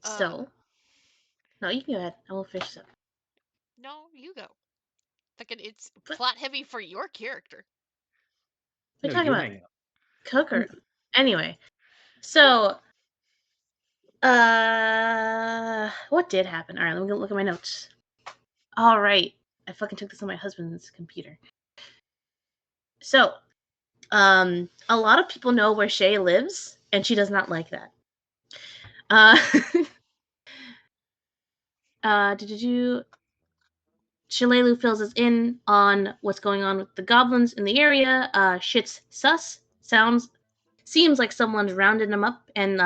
So, no, you can go ahead. I will finish up. No, you go. Thinking it's What plot heavy for your character. are you No, talking you about? hang up. Kokoro. Anyway, so, what did happen? All right, let me look at my notes. All right, I fucking took this on my husband's computer. So, a lot of people know where Shay lives, and she does not like that. Did you? Shalelu fills us in on what's going on with the goblins in the area. Shit's sus. Seems like someone's rounding them up and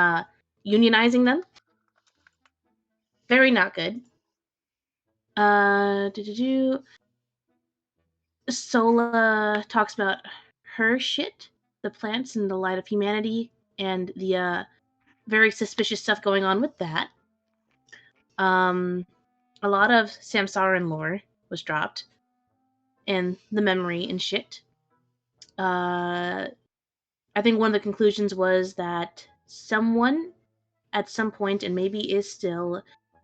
unionizing them. Very not good. Sola talks about her shit, the plants and the light of humanity, and the very suspicious stuff going on with that. A lot of Samsaran lore was dropped, and the memory and shit. I think one of the conclusions was that someone at some point, and maybe is still,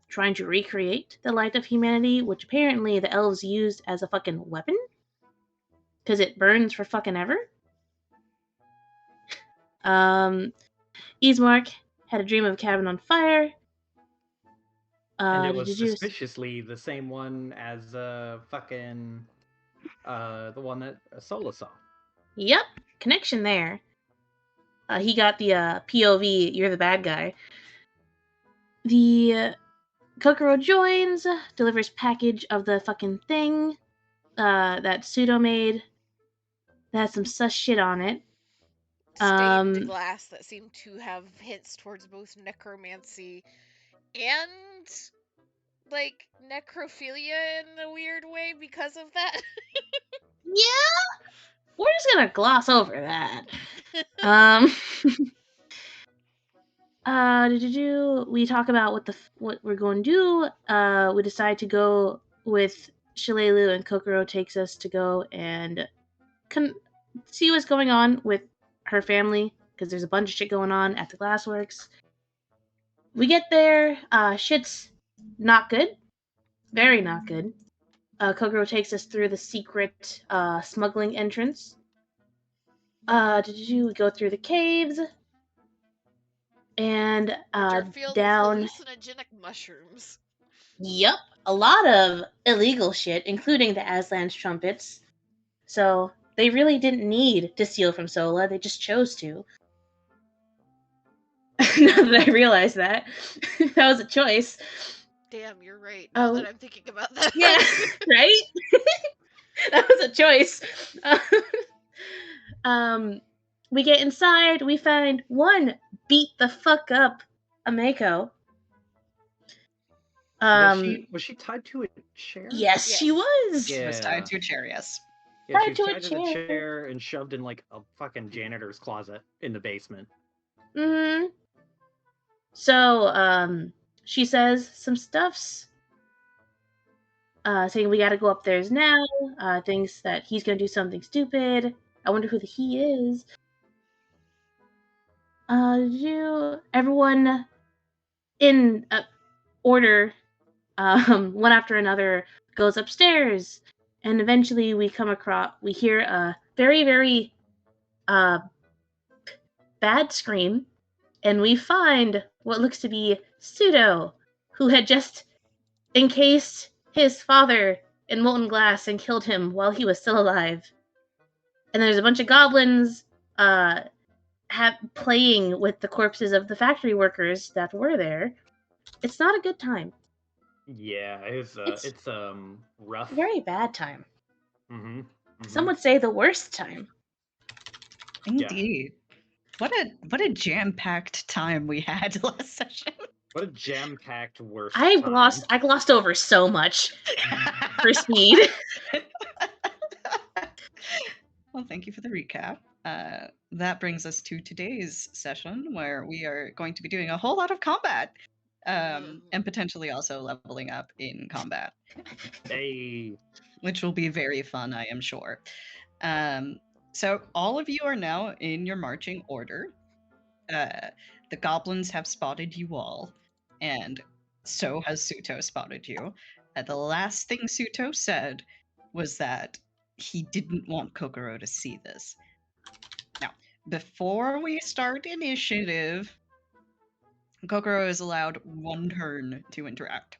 trying to recreate the light of humanity, which apparently the elves used as a fucking weapon because it burns for fucking ever. Ismark had a dream of a cabin on fire. And it Did was you suspiciously the same one as the one that Sola saw. Yep, connection there. He got the POV, you're the bad guy. The Kokoro joins, delivers package of the fucking thing that Pseudo made. That has some sus shit on it. Stained glass that seemed to have hints towards both necromancy and like necrophilia in a weird way because of that. Yeah, we're just gonna gloss over that. We talk about what we're going to do. We decide to go with Shalelu, and Kokoro takes us to go and see what's going on with her family because there's a bunch of shit going on at the Glassworks. We get there, shit's not good, very not good. Kokoro takes us through the secret smuggling entrance. We go through the caves and Which are filled with down. hallucinogenic mushrooms. Yep, a lot of illegal shit, including the Aslan's trumpets. So they really didn't need to steal from Sola; they just chose to. Now that I realize that, that was a choice. Damn, you're right. Now that I'm thinking about that. Yeah, right. That was a choice. We get inside. We find one beat the fuck up Ameko. Was she tied to a chair? Yes, she was. Yeah. She was tied to a chair, yes. Yeah, she was tied to the chair and shoved in like a fucking janitor's closet in the basement. Mm-hmm. So, she says some stuffs. Saying we gotta go up there now. Thinks that he's gonna do something stupid. I wonder who the he is. Everyone in order, one after another, goes upstairs, and eventually we hear a very, very bad scream, and we find what looks to be Pseudo, who had just encased his father in molten glass and killed him while he was still alive. And there's a bunch of goblins playing with the corpses of the factory workers that were there. It's not a good time. Yeah, it's rough. Very bad time. Mm-hmm. Some would say the worst time. Indeed. Yeah. What a jam-packed time we had last session. What a jam-packed worst I time. glossed over so much for speed. Well, thank you for the recap. That brings us to today's session, where we are going to be doing a whole lot of combat, and potentially also leveling up in combat. Hey. Which will be very fun, I am sure. So all of you are now in your marching order. The goblins have spotted you all. and so has Suto spotted you. The last thing Suto said was that he didn't want Kokoro to see this. Now, before we start initiative, Kokoro is allowed 1 turn to interact.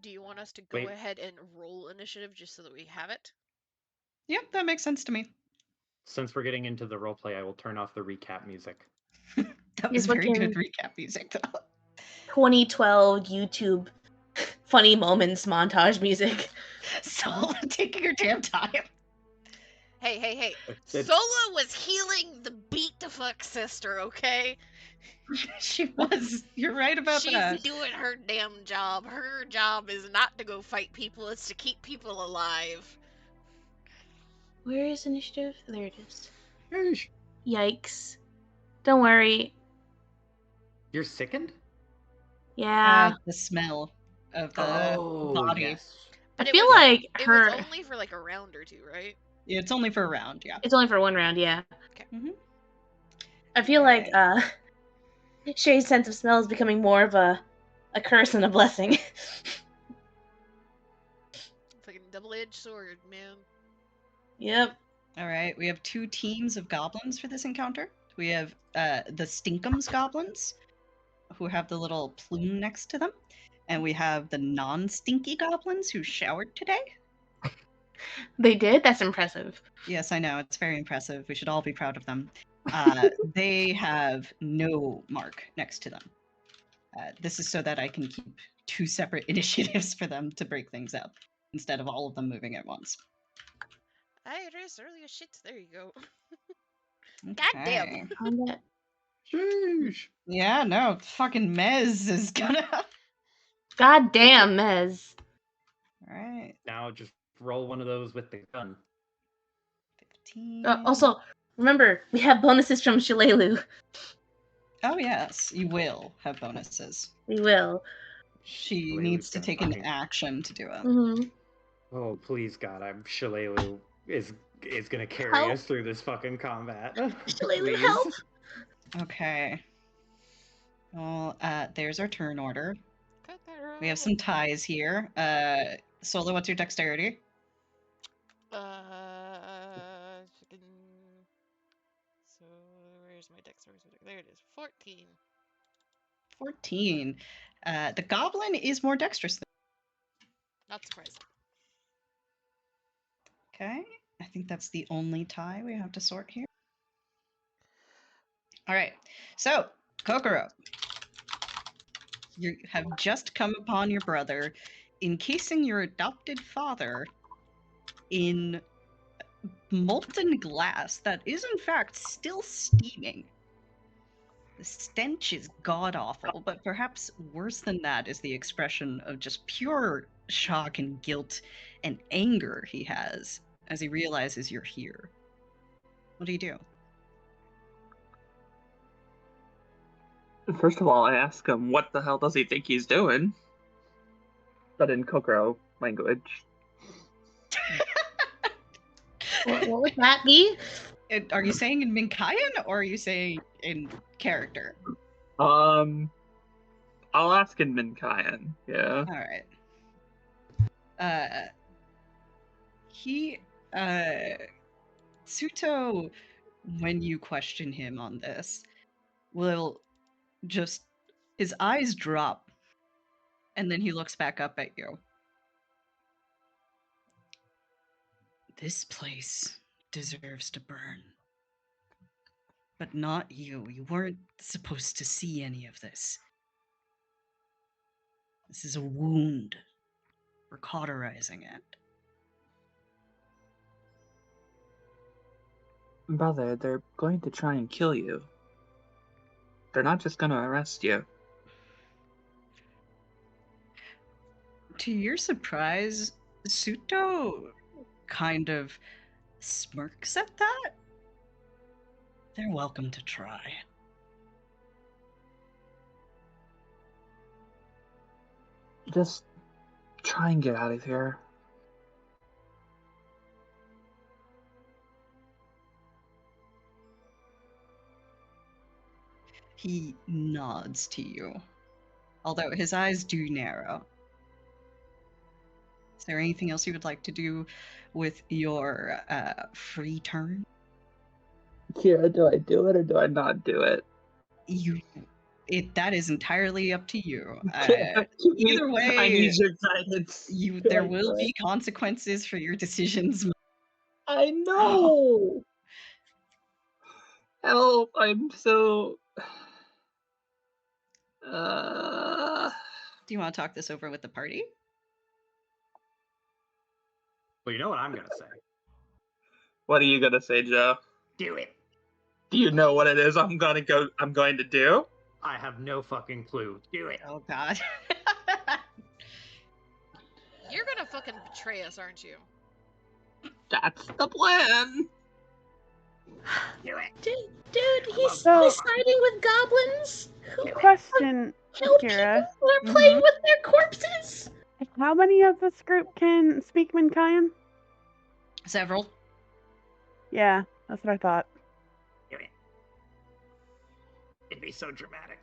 Do you want us to go ahead and roll initiative just so that we have it? Yep, that makes sense to me. Since we're getting into the roleplay, I will turn off the recap music. That was very good recap music, though. 2012 YouTube funny moments montage music. So taking your damn time. Hey. Sola was healing the beat the fuck sister, okay? She was. You're right about that. She's doing her damn job. Her job is not to go fight people, it's to keep people alive. Where is initiative? There it is. Yeesh. Yikes. Don't worry. You're sickened? Yeah. The smell of the body. Yes. But I feel like it her. was only for like a round or two, right? It's only for a round, yeah. It's only for 1 round, yeah. Okay. Mm-hmm. I feel like Shay's sense of smell is becoming more of a curse than a blessing. Fucking double-edged sword, man. Yep. All right, we have 2 teams of goblins for this encounter. We have the Stinkums goblins, who have the little plume next to them, and we have the non-stinky goblins who showered today. They did? That's impressive. Yes, I know. It's very impressive. We should all be proud of them. They have no mark next to them. This is so that I can keep 2 separate initiatives for them to break things up, instead of all of them moving at once. I erased earlier shit. There you go. Okay. Goddamn. Combat. Sheesh. Yeah, no, fucking Mez is gonna. God damn, Mez. Alright. Now just roll one of those with the gun. 15. Also, remember, we have bonuses from Shalelu. Oh, yes, you will have bonuses. We will. She Shalalu's needs to gonna take fucking- an action to do it. Mm-hmm. Oh, please, God, Shalelu is gonna carry Help. us through this fucking combat. Shalelu, Please. help! Okay. Well, there's our turn order. Cut that roll. We have some ties here. Solo, what's your dexterity? Chicken. So where's my dex? There it is. 14. 14. The goblin is more dexterous. Not surprised. Okay. I think that's the only tie we have to sort here. All right. So, Kokoro, you have just come upon your brother encasing your adopted father in molten glass that is in fact still steaming. The stench is god-awful, but perhaps worse than that is the expression of just pure shock and guilt and anger he has as he realizes you're here. What do you do? First of all, I ask him, what the hell does he think he's doing? But in Kokoro language. What would that be? Are you saying in Minkayan or are you saying in character? I'll ask in Minkayan, yeah. Alright. Suto, when you question him on this, will just, his eyes drop, and then he looks back up at you. This place deserves to burn. But not you. You weren't supposed to see any of this. This is a wound. We're cauterizing it. Brother, they're going to try and kill you. They're not just going to arrest you. To your surprise, Suto kind of smirks at that. They're welcome to try. Just try and get out of here. He nods to you. although his eyes do narrow. Is there anything else you would like to do with your free turn? Kira, do I do it or do I not do it? That is entirely up to you. Either Way, I need your guidance. There will be consequences for your decisions. I know. Help! I'm so. Do you want to talk this over with the party? Well, you know what I'm gonna say. What are you gonna say, Joe? Do it. Do you know what it is I'm going to do? I have no fucking clue. Do it. Oh God. You're gonna fucking betray us, aren't you? That's the plan. Do it. Dude, he's siding with goblins. Question, Killed Kira. people who are playing with their corpses. How many of this group can speak Minkayan? Several. Yeah, that's what I thought. Do it. It'd be so dramatic.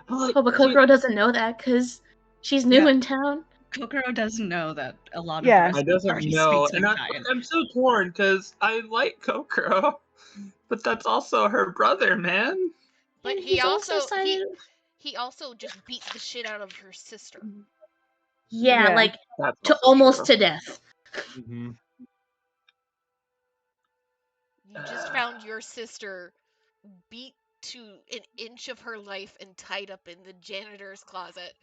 Oh, but Kokoro doesn't know that because she's new in town. Kokoro doesn't know that a lot of Yeah. the rest I of the doesn't party know, speaks and Minkayan. I'm so torn because I like Kokoro, but that's also her brother, man. But And he he's also sided. he also just beat the shit out of her sister. Yeah, Yeah. like That's to also almost true. to death. Mm-hmm. You just found your sister beat to an inch of her life and tied up in the janitor's closet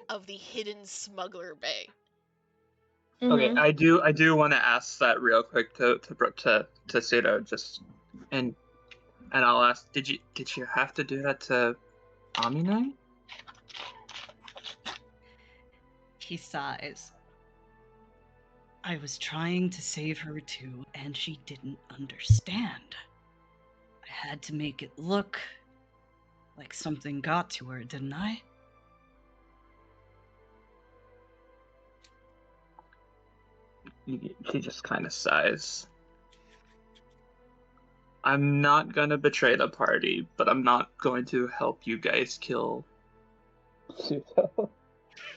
of the hidden smuggler bay. Okay, Mhm. I do want to ask that real quick to Pseudo, just and I'll ask, did you have to do that to Amine? He sighs. I was trying to save her too, and she didn't understand. I had to make it look like something got to her, didn't I? She just kind of sighs. I'm not gonna betray the party, but I'm not going to help you guys kill Pseudo.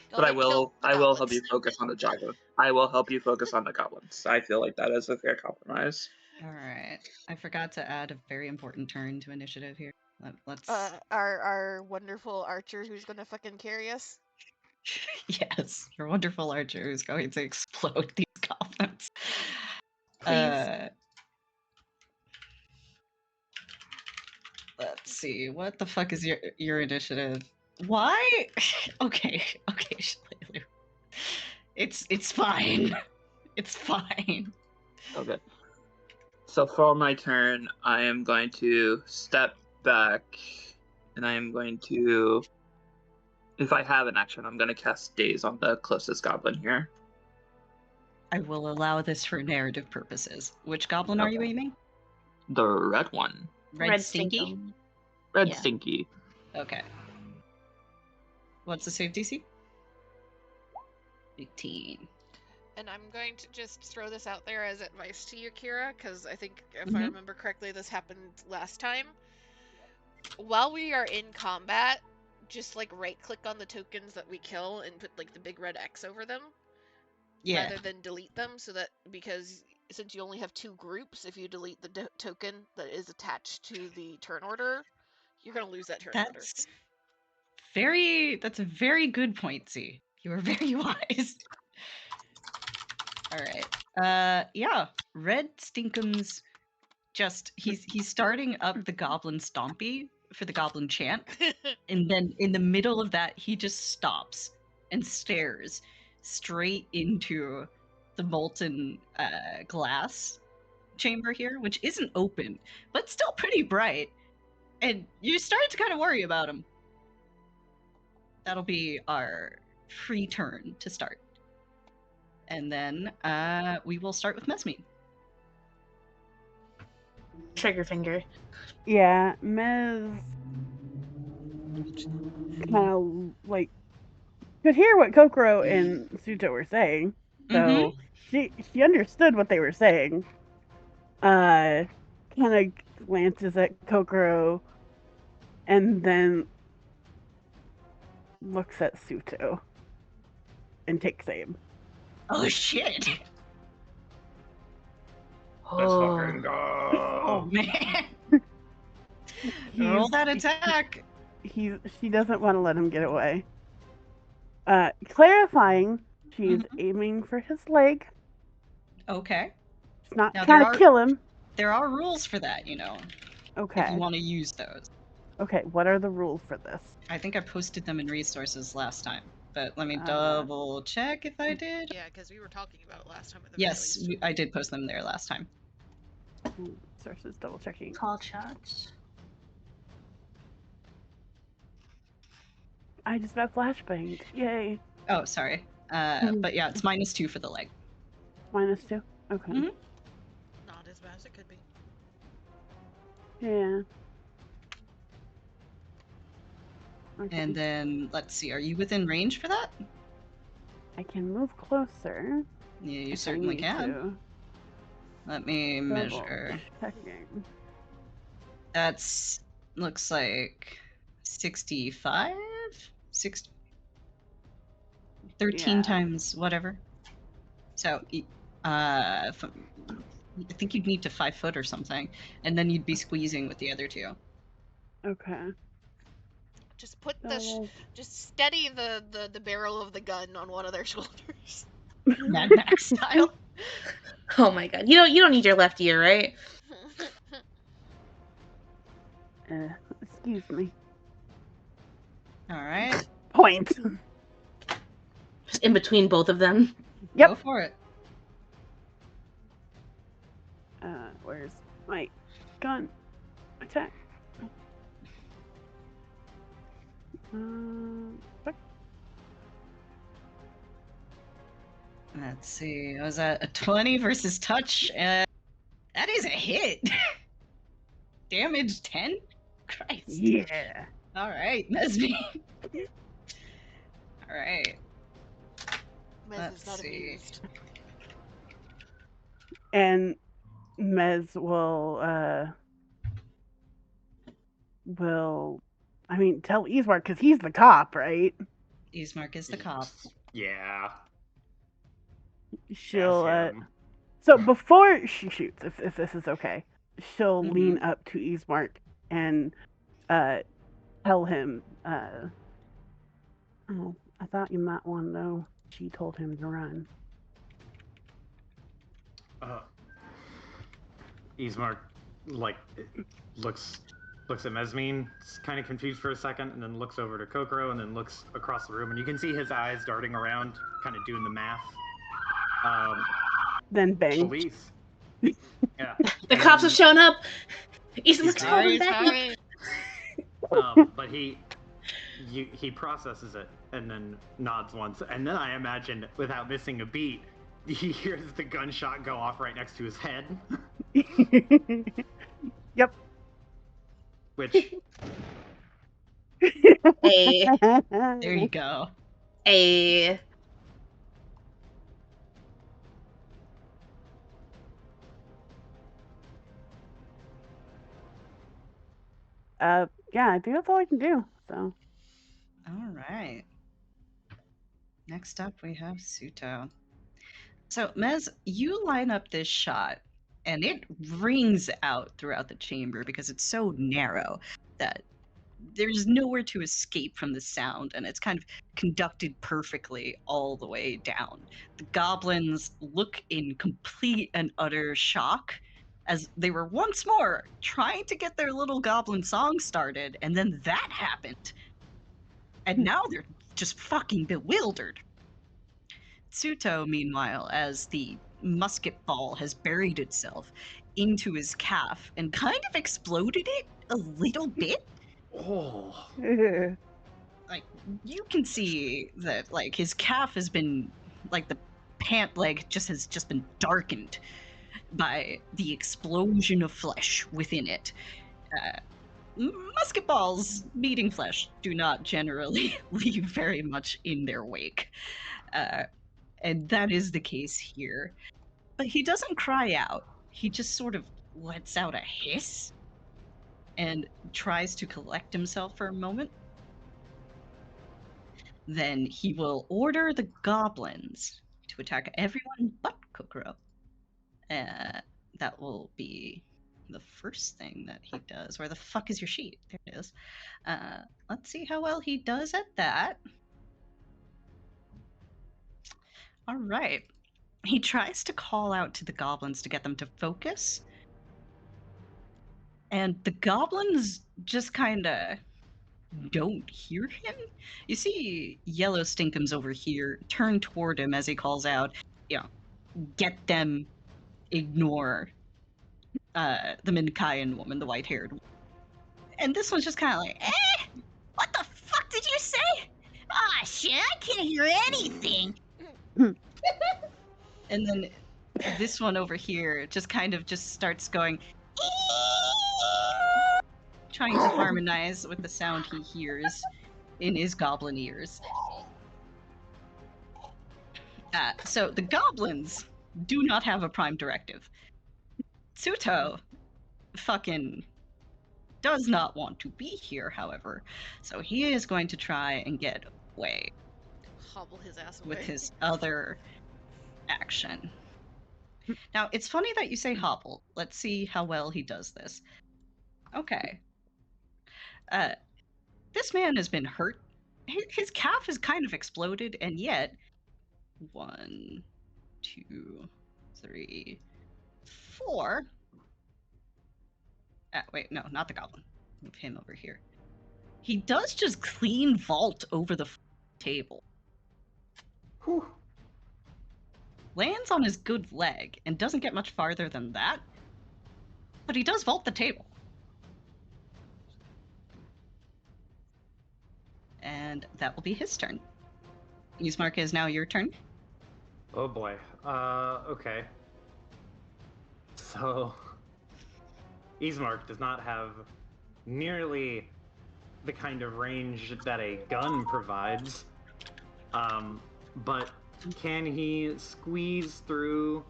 But I will help you focus on the goblin. I will help you focus on the goblins. I feel like that is a fair compromise. All right. I forgot to add a very important turn to initiative here. Let's. Our wonderful archer who's gonna fucking carry us. Yes, your wonderful archer is going to explode these goblins. Please. Let's see. What the fuck is your initiative? Why? Okay, Shalelu. It's fine. It's fine. Okay. So for my turn, I am going to step back, and I am going to, if I have an action, I'm going to cast Daze on the closest goblin here. I will allow this for narrative purposes. Which goblin are you aiming? The red one. Red Stinky? Stinkum. Red Yeah. Stinky. Okay. What's the save DC? 18. And I'm going to just throw this out there as advice to you, Kira, because I think, if I remember correctly, this happened last time. While we are in combat, just like right-click on the tokens that we kill and put like the big red X over them, rather than delete them, so that, because since you only have 2 groups, if you delete the token that is attached to the turn order, you're gonna lose that turn order. That's a very good point, Z. You are very wise. All right. Yeah. Red Stinkums he's starting up the goblin stompy for the goblin chant. And then in the middle of that, he just stops and stares straight into the molten glass chamber here, which isn't open, but still pretty bright. And you start to kind of worry about him. That'll be our free turn to start. And then we will start with Mesme. Trigger finger. Yeah, Mez kind of like could hear what Kokoro and Suto were saying, so she understood what they were saying. Kind of glances at Kokoro, and then looks at Suto and takes aim. Oh shit! Let's fucking go. Oh man! Roll that attack. She doesn't want to let him get away. Clarifying, she's aiming for his leg. Okay. She's not Now, trying to kill him. There are rules for that, you know. Okay. If you want to use those. Okay, what are the rules for this? I think I posted them in resources last time, but let me double check if I did. Yeah, because we were talking about it last time at the Yes, very least. I did post them there last time. Sources, double checking. Call chats. I just got flashbanged. Yay. Oh, sorry. But yeah, it's -2 for the leg. -2? Okay. Mhm. Not as bad as it could be. Yeah. Okay. And then, let's see, are you within range for that? I can move closer. Yeah, you if I certainly need can. to. Let me Double measure. checking. That's, looks like 65? 60? 13 Yeah. times whatever. So, I think you'd need to 5 foot or something, and then you'd be squeezing with the other two. Okay. Just put just steady the barrel of the gun on one of their shoulders. Mad Max style. Oh my god. You don't need your left ear, right? Excuse me. All right. Point. Just in between both of them. Yep. Go for it. Where's my gun? Attack. Let's see. Was that a 20 versus touch? That is a hit. Damage 10? Christ. Yeah. All right, Mesme. All right. Mez is not amused. And Mez will I mean, tell Ismark because he's the cop, right? Ismark is the cop. Yeah. She'll so before she shoots, if this is okay, she'll lean up to Ismark and tell him, oh, I thought you might want to know she told him to run. Ismark looks at Mesmine, kind of confused for a second, and then looks over to Kokoro, and then looks across the room, and you can see his eyes darting around, kind of doing the math. Then bang. Police. Yeah. The cops have shown up. Ismark's holding Sorry. back. But he processes it and then nods once, and then I imagine, without missing a beat, he hears the gunshot go off right next to his head. Yep. Which. Hey. There you go. Hey. Yeah, I think that's all I can do. So. All right. Next up, we have Suto. So, Mez, you line up this shot, and it rings out throughout the chamber because it's so narrow that there's nowhere to escape from the sound, and it's kind of conducted perfectly all the way down. The goblins look in complete and utter shock as they were once more trying to get their little goblin song started, and then that happened. And now they're just fucking bewildered. Suto, meanwhile, as the musket ball has buried itself into his calf and kind of exploded it a little bit. Oh. Like, you can see that, like, his calf has been, like, the pant leg has just been darkened by the explosion of flesh within it. Musket balls, meeting flesh, do not generally leave very much in their wake. And that is the case here. But he doesn't cry out. He just sort of lets out a hiss and tries to collect himself for a moment. then he will order the goblins to attack everyone but Kokoro. That will be the first thing that he does. Where the fuck is your sheet? There it is. Let's see how well he does at that. All right. He tries to call out to the goblins to get them to focus. And the goblins just kind of don't hear him. You see Yellow Stinkums over here turn toward him as he calls out, get them, ignore the Minkayan woman, the white-haired woman. And this one's just kind of like, what the fuck did you say? Ah, shit, I can't hear anything. And then this one over here just kind of just starts going, trying to harmonize with the sound he hears in his goblin ears. So the goblins do not have a prime directive. Tsuto fucking does not want to be here, however, so he is going to try and get away. Hobble his ass away. With his other action. Now, it's funny that you say hobble. Let's see how well he does this. Okay. This man has been hurt. His calf has kind of exploded, and yet 1, 2, 3, 4. Wait, no, not the goblin. Move him over here. He does just clean vault over the table. Whew. Lands on his good leg and doesn't get much farther than that, but he does vault the table. And that will be his turn. Ismark, is now your turn. Oh boy. Okay. So, Ismark does not have nearly the kind of range that a gun provides. But can he squeeze through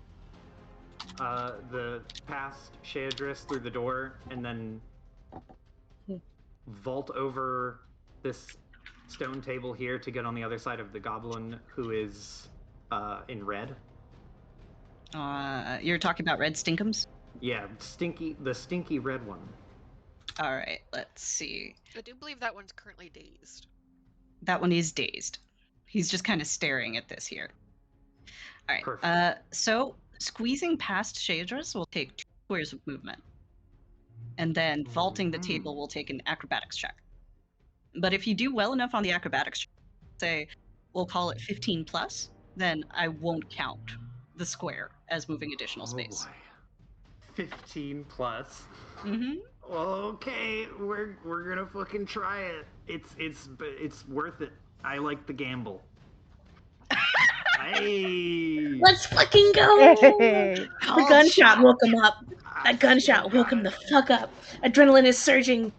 the past Sheadris through the door and then vault over this stone table here to get on the other side of the goblin who is in red? You're talking about red stinkums? Yeah, the stinky red one. All right, let's see. I do believe that one's currently dazed. That one is dazed. He's just kind of staring at this here. All right. Perfect. So squeezing past Sheadris will take 2 squares of movement, and then vaulting the table will take an acrobatics check. But if you do well enough on the acrobatics check, say we'll call it 15 plus, then I won't count the square as moving additional space. Boy. 15 plus. Mm-hmm. Okay, we're gonna fucking try it. It's worth it. I like the gamble. Hey! Let's fucking go! Hey. The gunshot woke him up. That gunshot woke him the fuck up. Adrenaline is surging.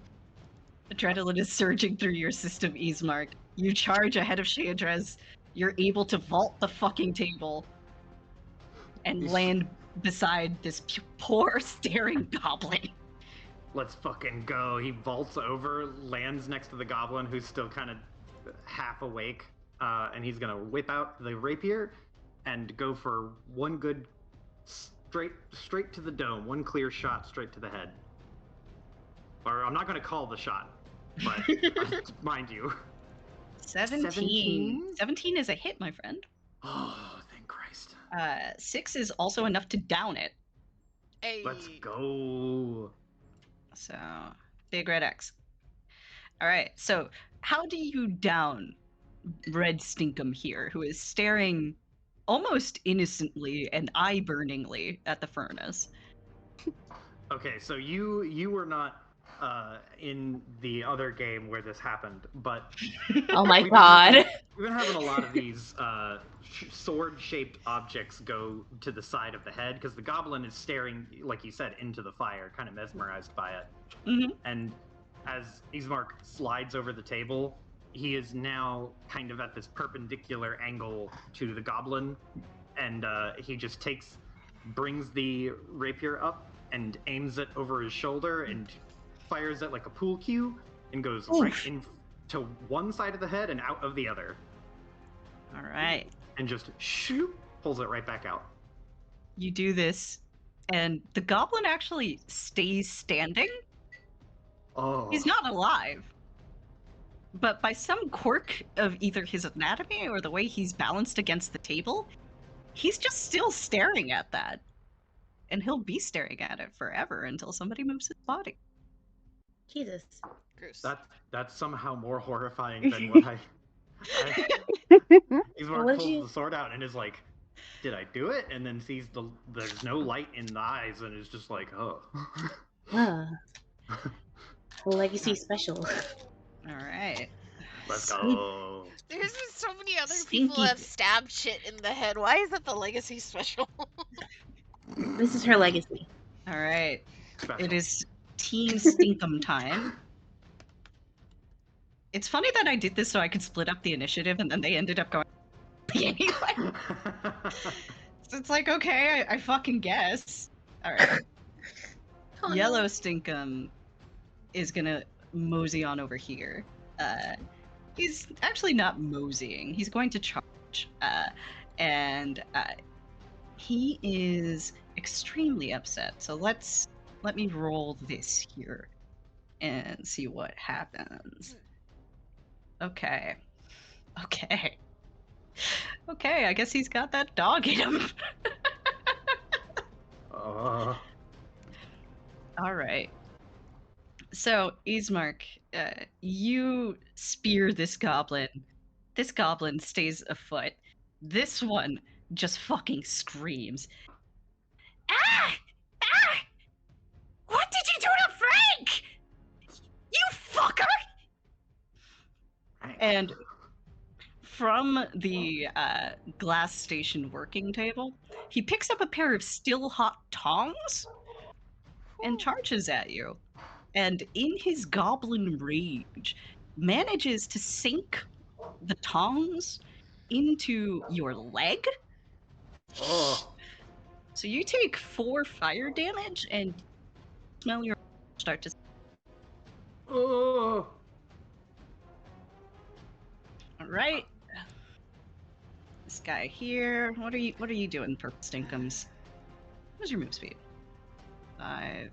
Adrenaline is surging through your system, Ismark. You charge ahead of Sheadris. You're able to vault the fucking table and land beside this poor staring goblin. Let's fucking go. He vaults over, lands next to the goblin who's still kind of half awake, and he's gonna whip out the rapier and go for one good straight to the dome, one clear shot straight to the head. Or I'm not gonna call the shot, but mind you. 17. 17 is a hit, my friend. Oh, thank Christ. 6 is also enough to down it. Hey. Let's go. So, big red X. All right, so how do you down Red Stinkum here, who is staring almost innocently and eye-burningly at the furnace? Okay, so you were not in the other game where this happened, but Oh my god. we've been having a lot of these sword-shaped objects go to the side of the head because the goblin is staring, like you said, into the fire, kind of mesmerized by it. Mm-hmm. And as Ismark slides over the table, he is now kind of at this perpendicular angle to the goblin, and he just brings the rapier up and aims it over his shoulder and fires it like a pool cue and goes right to one side of the head and out of the other. All right. And just shoop, pulls it right back out. You do this, and the goblin actually stays standing. Oh. He's not alive. But by some quirk of either his anatomy or the way he's balanced against the table, he's just still staring at that. And he'll be staring at it forever until somebody moves his body. Jesus. Gross. That's somehow more horrifying than what I Ismark pulls the sword out and is like, did I do it? And then sees there's no light in the eyes and is just like, oh. Legacy special. Alright. Let's go. There's been so many other people that have stabbed shit in the head. Why is that the legacy special? This is her legacy. Alright. It is Team Stinkum time. It's funny that I did this so I could split up the initiative and then they ended up going anyway. So it's like, okay, I fucking guess. Alright. Oh, Yellow Stinkum is gonna mosey on over here. He's actually not moseying. He's going to charge. And he is extremely upset. So let me roll this here and see what happens. Okay. Okay, I guess he's got that dog in him. Alright. So, Ismark, you spear this goblin. This goblin stays afoot. This one just fucking screams. Ah! Ah! What did you do to Frank? You fucker! And from the glass station working table, he picks up a pair of still hot tongs and charges at you. And in his goblin rage, manages to sink the tongs into your leg. Oh. So you take 4 fire damage and smell your start to. Oh. All right. This guy here. What are you doing, Purple Stinkums? What's your move speed? 5,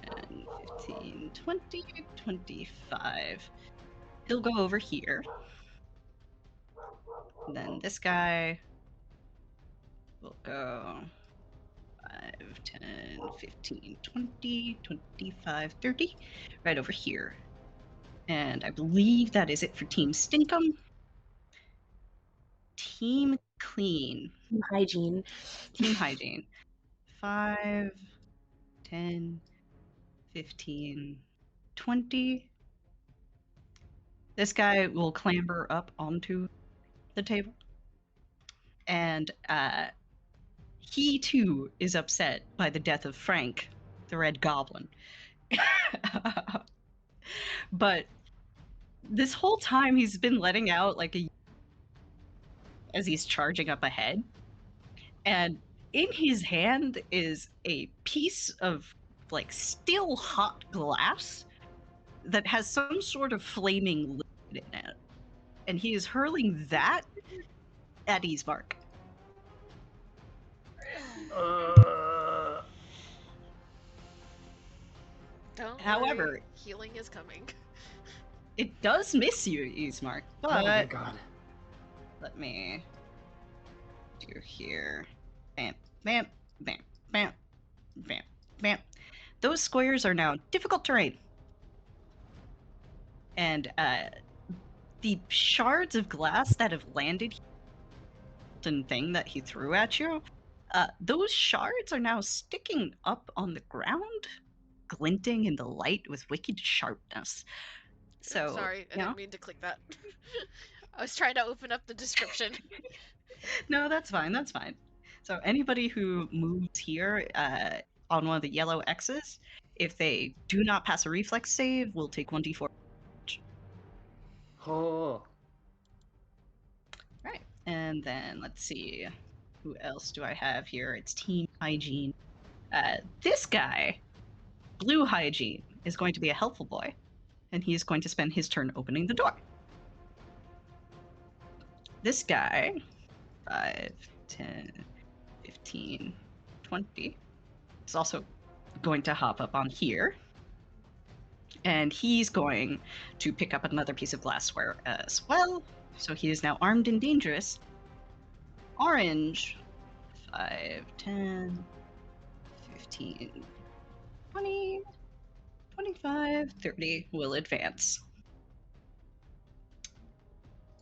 10, 15, 20, 25. He'll go over here. And then this guy will go 5, 10, 15, 20, 25, 30. Right over here. And I believe that is it for Team Stinkum. Team Clean. Team Hygiene. Team Hygiene. 5, 10, 15, 20. This guy will clamber up onto the table. And he too is upset by the death of Frank, the Red Goblin. But this whole time he's been letting out like as he's charging up ahead. And in his hand is a piece of like still hot glass that has some sort of flaming liquid in it. And he is hurling that at Ismark. Don't However, worry, healing is coming. It does miss you, Ismark, but Oh my god. let me do here. Bam, bam, bam, bam, bam, bam. Those squares are now difficult terrain. And the shards of glass that have landed thing that he threw at you, those shards are now sticking up on the ground, glinting in the light with wicked sharpness. So Sorry, I didn't mean to click that. I was trying to open up the description. No, that's fine. That's fine. So anybody who moves here on one of the yellow X's, if they do not pass a reflex save, will take 1d4. Oh. Right. And then let's see. Who else do I have here? It's Team Hygiene. This guy, Blue Hygiene, is going to be a helpful boy. and he is going to spend his turn opening the door. This guy, 5, 10, 15, 20, is also going to hop up on here. And he's going to pick up another piece of glassware as well. So he is now armed and dangerous. Orange, 5, 10, 15, 20, 25, 30 will advance.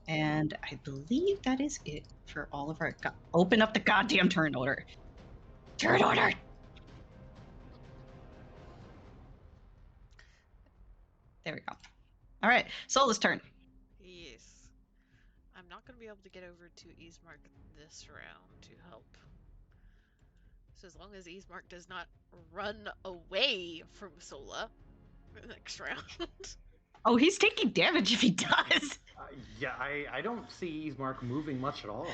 And I believe that is it for all of our... Open up the goddamn turn order. Turn order! There we go. All right, Sola's turn. Yes. I'm not going to be able to get over to Eastmark this round to help. So as long as Eastmark does not run away from Sola next round. Oh, he's taking damage if he does. Yeah, I don't see Eastmark moving much at all.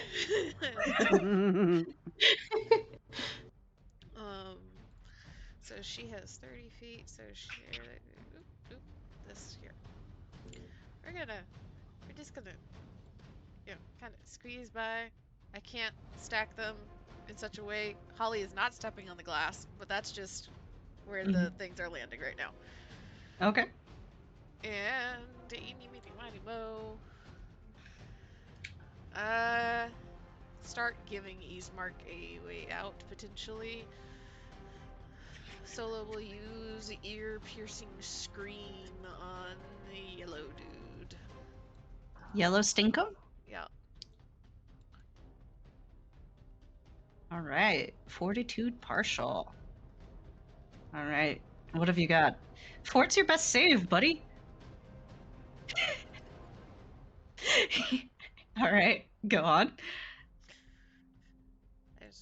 So she has 30 feet, so she... Oop, this here. We're just gonna, kind of squeeze by. I can't stack them in such a way. Holly is not stepping on the glass, but that's just where the things are landing right now. Okay. And eeny, meeny, miny, mo. Start giving Eastmark a way out, potentially. Solo will use ear-piercing scream on the yellow dude. Yellow Stinkum? Yeah. All right. Fortitude partial. All right. What have you got? Fort's your best save, buddy. All right. Go on.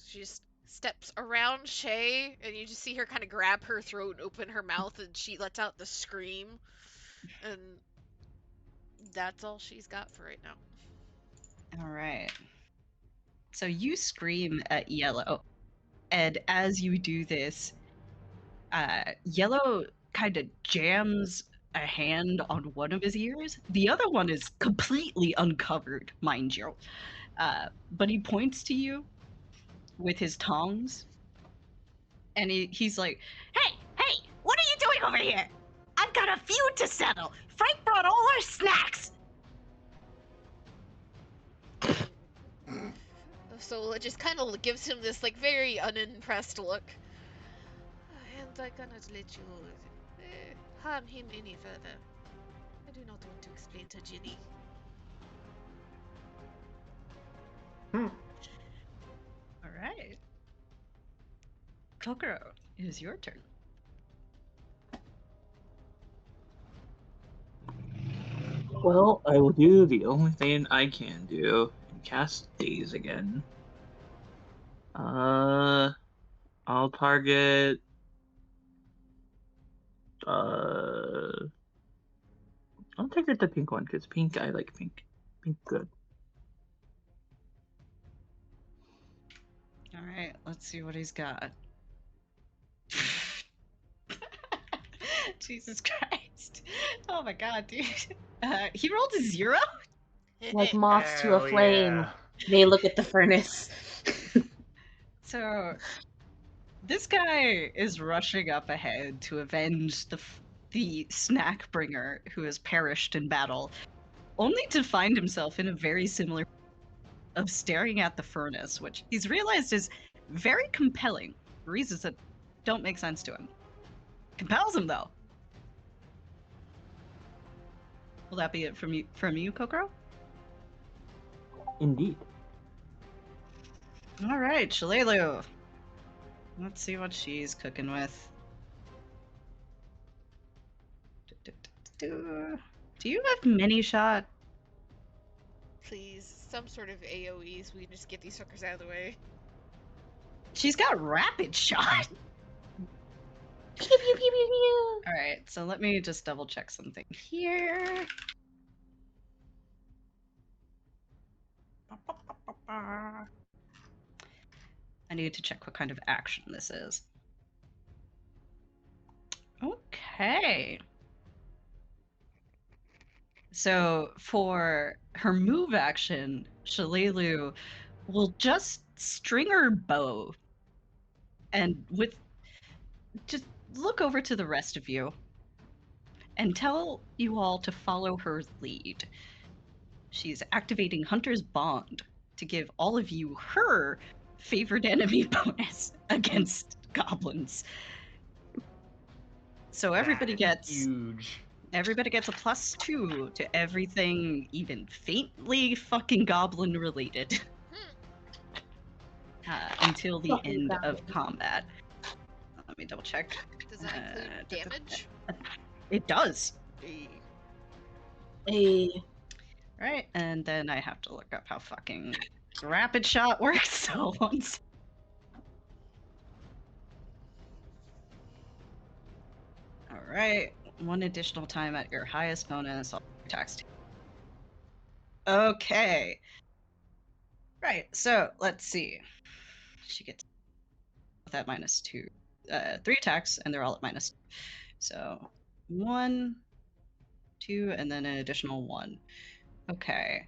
She just steps around Shay, and you just see her kind of grab her throat and open her mouth, and she lets out the scream. And that's all she's got for right now. All right. So you scream at Yellow, and as you do this, Yellow kind of jams a hand on one of his ears. The other one is completely uncovered, mind you. But he points to you with his tongs, and he's like, "Hey, what are you doing over here? I've got a feud to settle. Frank brought all our snacks." So it just kind of gives him this very unimpressed look. And I cannot let you harm him any further. I do not want to explain to Ginny. All right. Kokoro, it is your turn. Well, I will do the only thing I can do and cast Daze again. I'll target. I'll target the pink one because pink. I like pink. Pink good. All right, let's see what he's got. Jesus Christ. Oh my god, dude. He rolled a 0? Like moths to a flame. They look at the furnace. So, this guy is rushing up ahead to avenge the snack bringer who has perished in battle, only to find himself in a very similar of staring at the furnace, which he's realized is very compelling for reasons that don't make sense to him. Compels him, though. Will that be it from you, Kokoro? Indeed. All right, Shalelu. Let's see what she's cooking with. Do you have mini shot? Please, some sort of AoE so we can just get these suckers out of the way. She's got rapid shot. Pew, pew, pew, pew, pew. All right, so let me just double check something here. I need to check what kind of action this is. Okay. So for her move action, Shalelu will just string her bow and just look over to the rest of you and tell you all to follow her lead. She's activating Hunter's Bond to give all of you her favored enemy bonus against goblins. So everybody gets huge. Everybody gets a +2 to everything even faintly fucking goblin related until the Fucking end of goblin. combat. Let me double check. Does that include damage? It does. Hey. Right, and then I have to look up how fucking rapid shot works. So once. All right, 1 additional time at your highest bonus. All attacks. Okay. Right, so let's see. She gets that -2. 3 attacks, and they're all at -2. So 1, 2, and then an additional 1. Okay.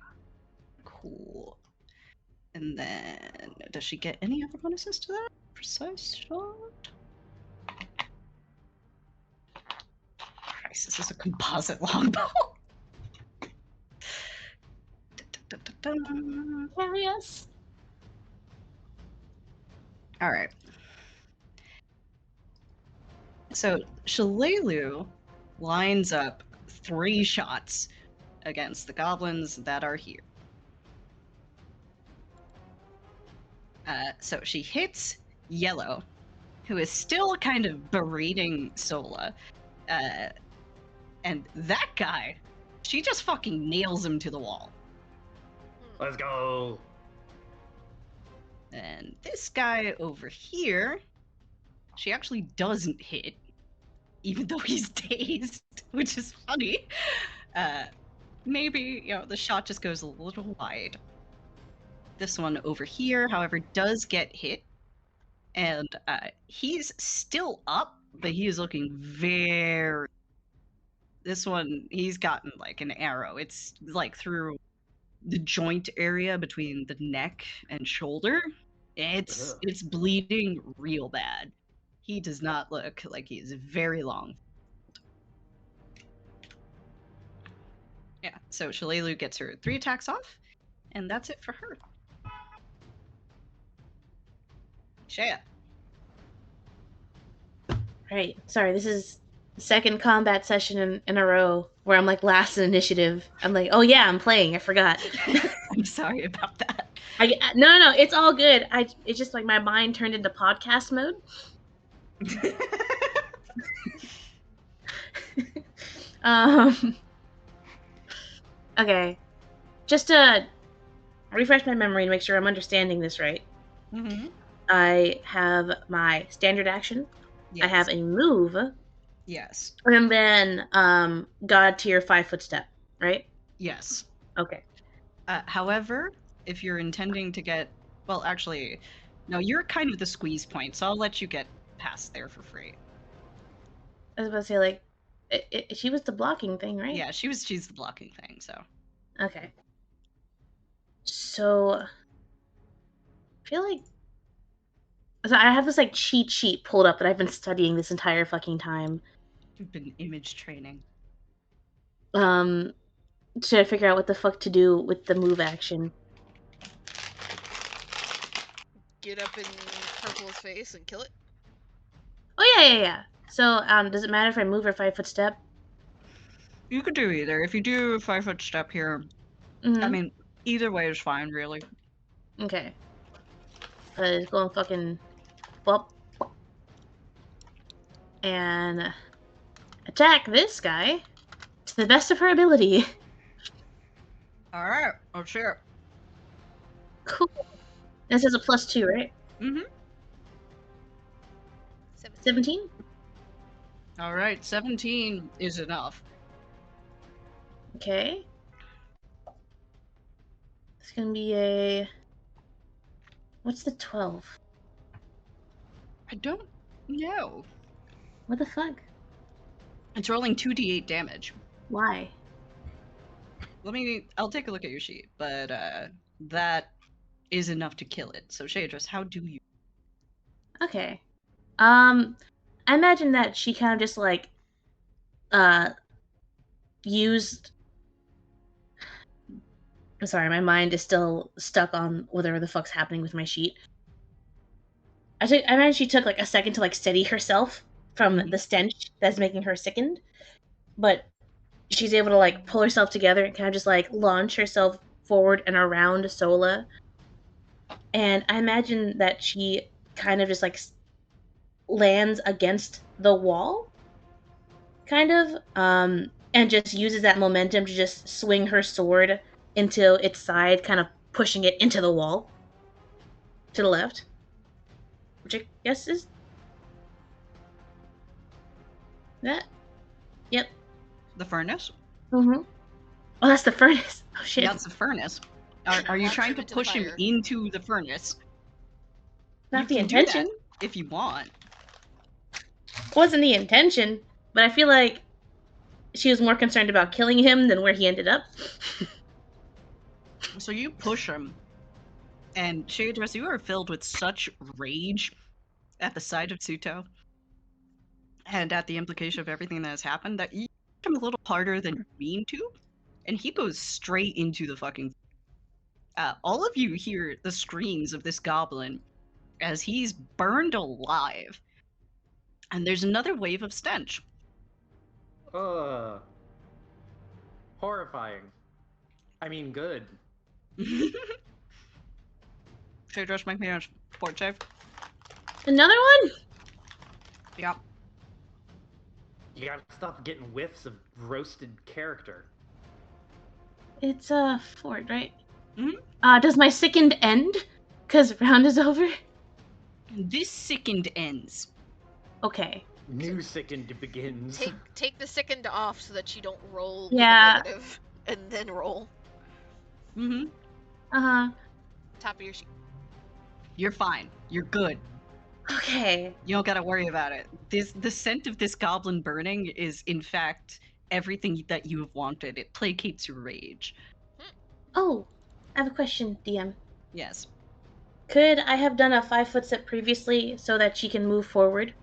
Cool. And then, does she get any other bonuses to that? Precise shot? Christ, this is a composite longbow. Yes. All right. So Shalelu lines up 3 shots against the goblins that are here. So she hits Yellow, who is still kind of berating Sola. And that guy, she just fucking nails him to the wall. Let's go. And this guy over here, she actually doesn't hit, even though he's dazed, which is funny. Maybe, the shot just goes a little wide. This one over here, however, does get hit. And he's still up, but he is looking very... This one, he's gotten like an arrow. It's like through the joint area between the neck and shoulder. It's bleeding real bad. He does not look like he is very long. Yeah, so Shalelu gets her 3 attacks off, and that's it for her. Shaya. Right. Sorry, this is the second combat session in a row where I'm like last in initiative. I'm like, oh yeah, I'm playing. I forgot. I'm sorry about that. No, it's all good. It's just like my mind turned into podcast mode. Okay. Just to refresh my memory and make sure I'm understanding this right. Mm-hmm. I have my standard action. Yes. I have a move. Yes. And then God tier 5-foot step, right? Yes. Okay. However, if you're intending to get... Well, actually, no, you're kind of the squeeze point, so I'll let you get past there for free. I was about to say, like, she was the blocking thing, right? Yeah, she's the blocking thing, so... Okay. So... I feel like... So I have this, like, cheat sheet pulled up that I've been studying this entire fucking time. You've been image training. To figure out what the fuck to do with the move action. Get up in Purple's face and kill it? Oh, yeah. So, does it matter if I move or 5-foot step? You could do either. If you do a 5-foot step here, I mean, either way is fine, really. Okay. Just going fucking... Well... And... attack this guy to the best of her ability. Alright, let's hear it. Cool. This is a +2, right? Mm-hmm. 17? Alright, 17 is enough. Okay. It's gonna be a... What's the 12? I don't know. What the fuck? It's rolling 2d8 damage. Why? I'll take a look at your sheet, but that is enough to kill it. So Shadris, how do you? Okay. I imagine that she kind of just like used. I'm sorry, my mind is still stuck on whatever the fuck's happening with my sheet. I imagine she took like a second to like steady herself from the stench that's making her sickened, but she's able to like pull herself together and kind of just like launch herself forward and around Sola. And I imagine that she kind of just like lands against the wall, kind of, and just uses that momentum to just swing her sword into its side, kind of pushing it into the wall to the left, which I guess is that. Yep. The furnace? Mm-hmm. Oh, that's the furnace. Oh shit. That's the furnace. Are you Launch trying him to into the push him fire. into the furnace? Not the You can do intention. that if you want. Wasn't the intention, but I feel like she was more concerned about killing him than where he ended up. So you push him, and Shadris, you are filled with such rage at the sight of Tsuto and at the implication of everything that has happened that you push him a little harder than you mean to, and he goes straight into the fucking. All of you hear the screams of this goblin as he's burned alive, and there's another wave of stench. Horrifying. I mean, good. Shadris, make me a fort save. Another one? Yep. You gotta stop getting whiffs of roasted character. It's Ford, right? Mhm. Does my sickened end? Cause round is over. This sickened ends. Okay. New sickened begins. Take the sickened off so that you don't roll Yeah. with a negative, and then roll. Mm-hmm. Uh-huh. Top of your sheet. You're fine. You're good. Okay. You don't gotta worry about it. The scent of this goblin burning is, in fact, everything that you have wanted. It placates your rage. Oh, I have a question, DM. Yes. Could I have done a 5-foot step previously so that she can move forward?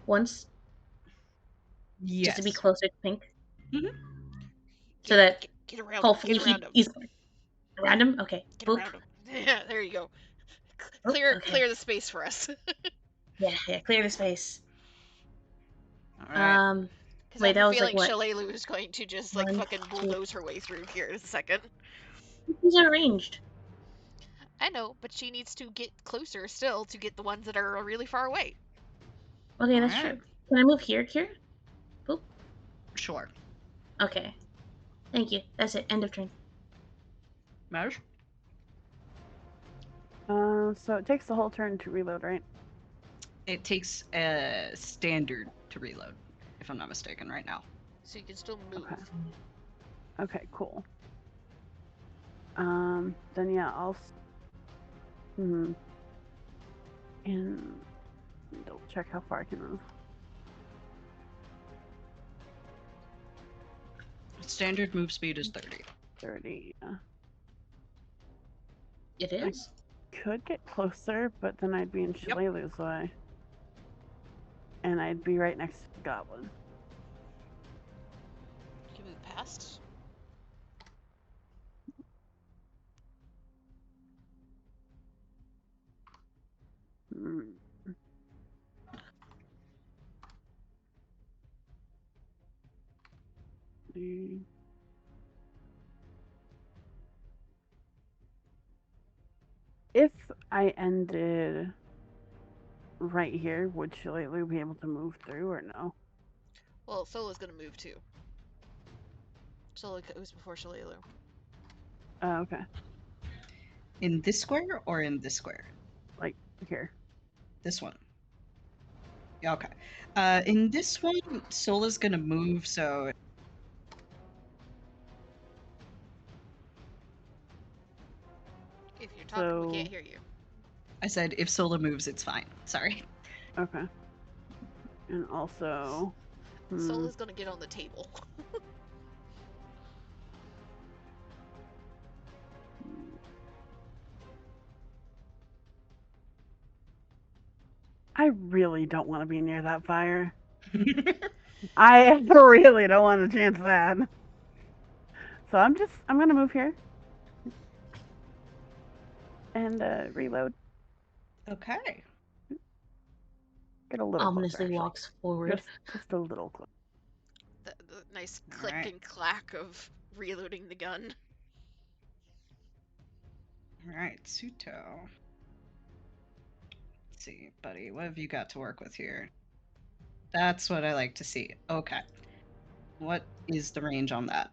Once? Yes. Just to be closer to Pink? Mhm. So that Get around. hopefully Get around him. he's around him? Okay. Get Boop. around him. Yeah, there you go. Oh, Clear okay. the space for us. Yeah, clear the space. All right. Because Wait, I that have a was like feeling what? Shalelu is going to just like 1, fucking 2. bulldoze her way through here in a second. These are ranged. I know, but she needs to get closer still to get the ones that are really far away. Okay, that's Alright. true. Can I move here, Kira? Boop. Sure. Okay. Thank you. That's it. End of turn. Maj? So it takes the whole turn to reload, right? It takes a standard to reload, if I'm not mistaken, right now. So you can still move. Okay, cool. Then yeah, I'll. And double check how far I can move. Standard move speed is 30. 30. Yeah. It is? Could get closer, but then I'd be in Yep. Shalalu's way. And I'd be right next to the goblin. You can move past. If I ended right here, would Shalalu be able to move through or no? Well, Sola's gonna move too. Sola goes before Shalelu. Oh, okay. In this square or in this square? Like here. This one. Yeah, okay. In this one, Sola's gonna move, so If you're talking, we can't hear you. I said if Sola moves, it's fine. Sorry. Okay. And also, Sola's gonna get on the table. I really don't want to be near that fire. I really don't want to chance that. So I'm gonna move here and reload. Okay. Get a little Ominously closer, walks forward. Just a little closer. The nice click Alright. and clack of reloading the gun. Alright, Suto. Let's see, buddy, what have you got to work with here? That's what I like to see. Okay. What is the range on that?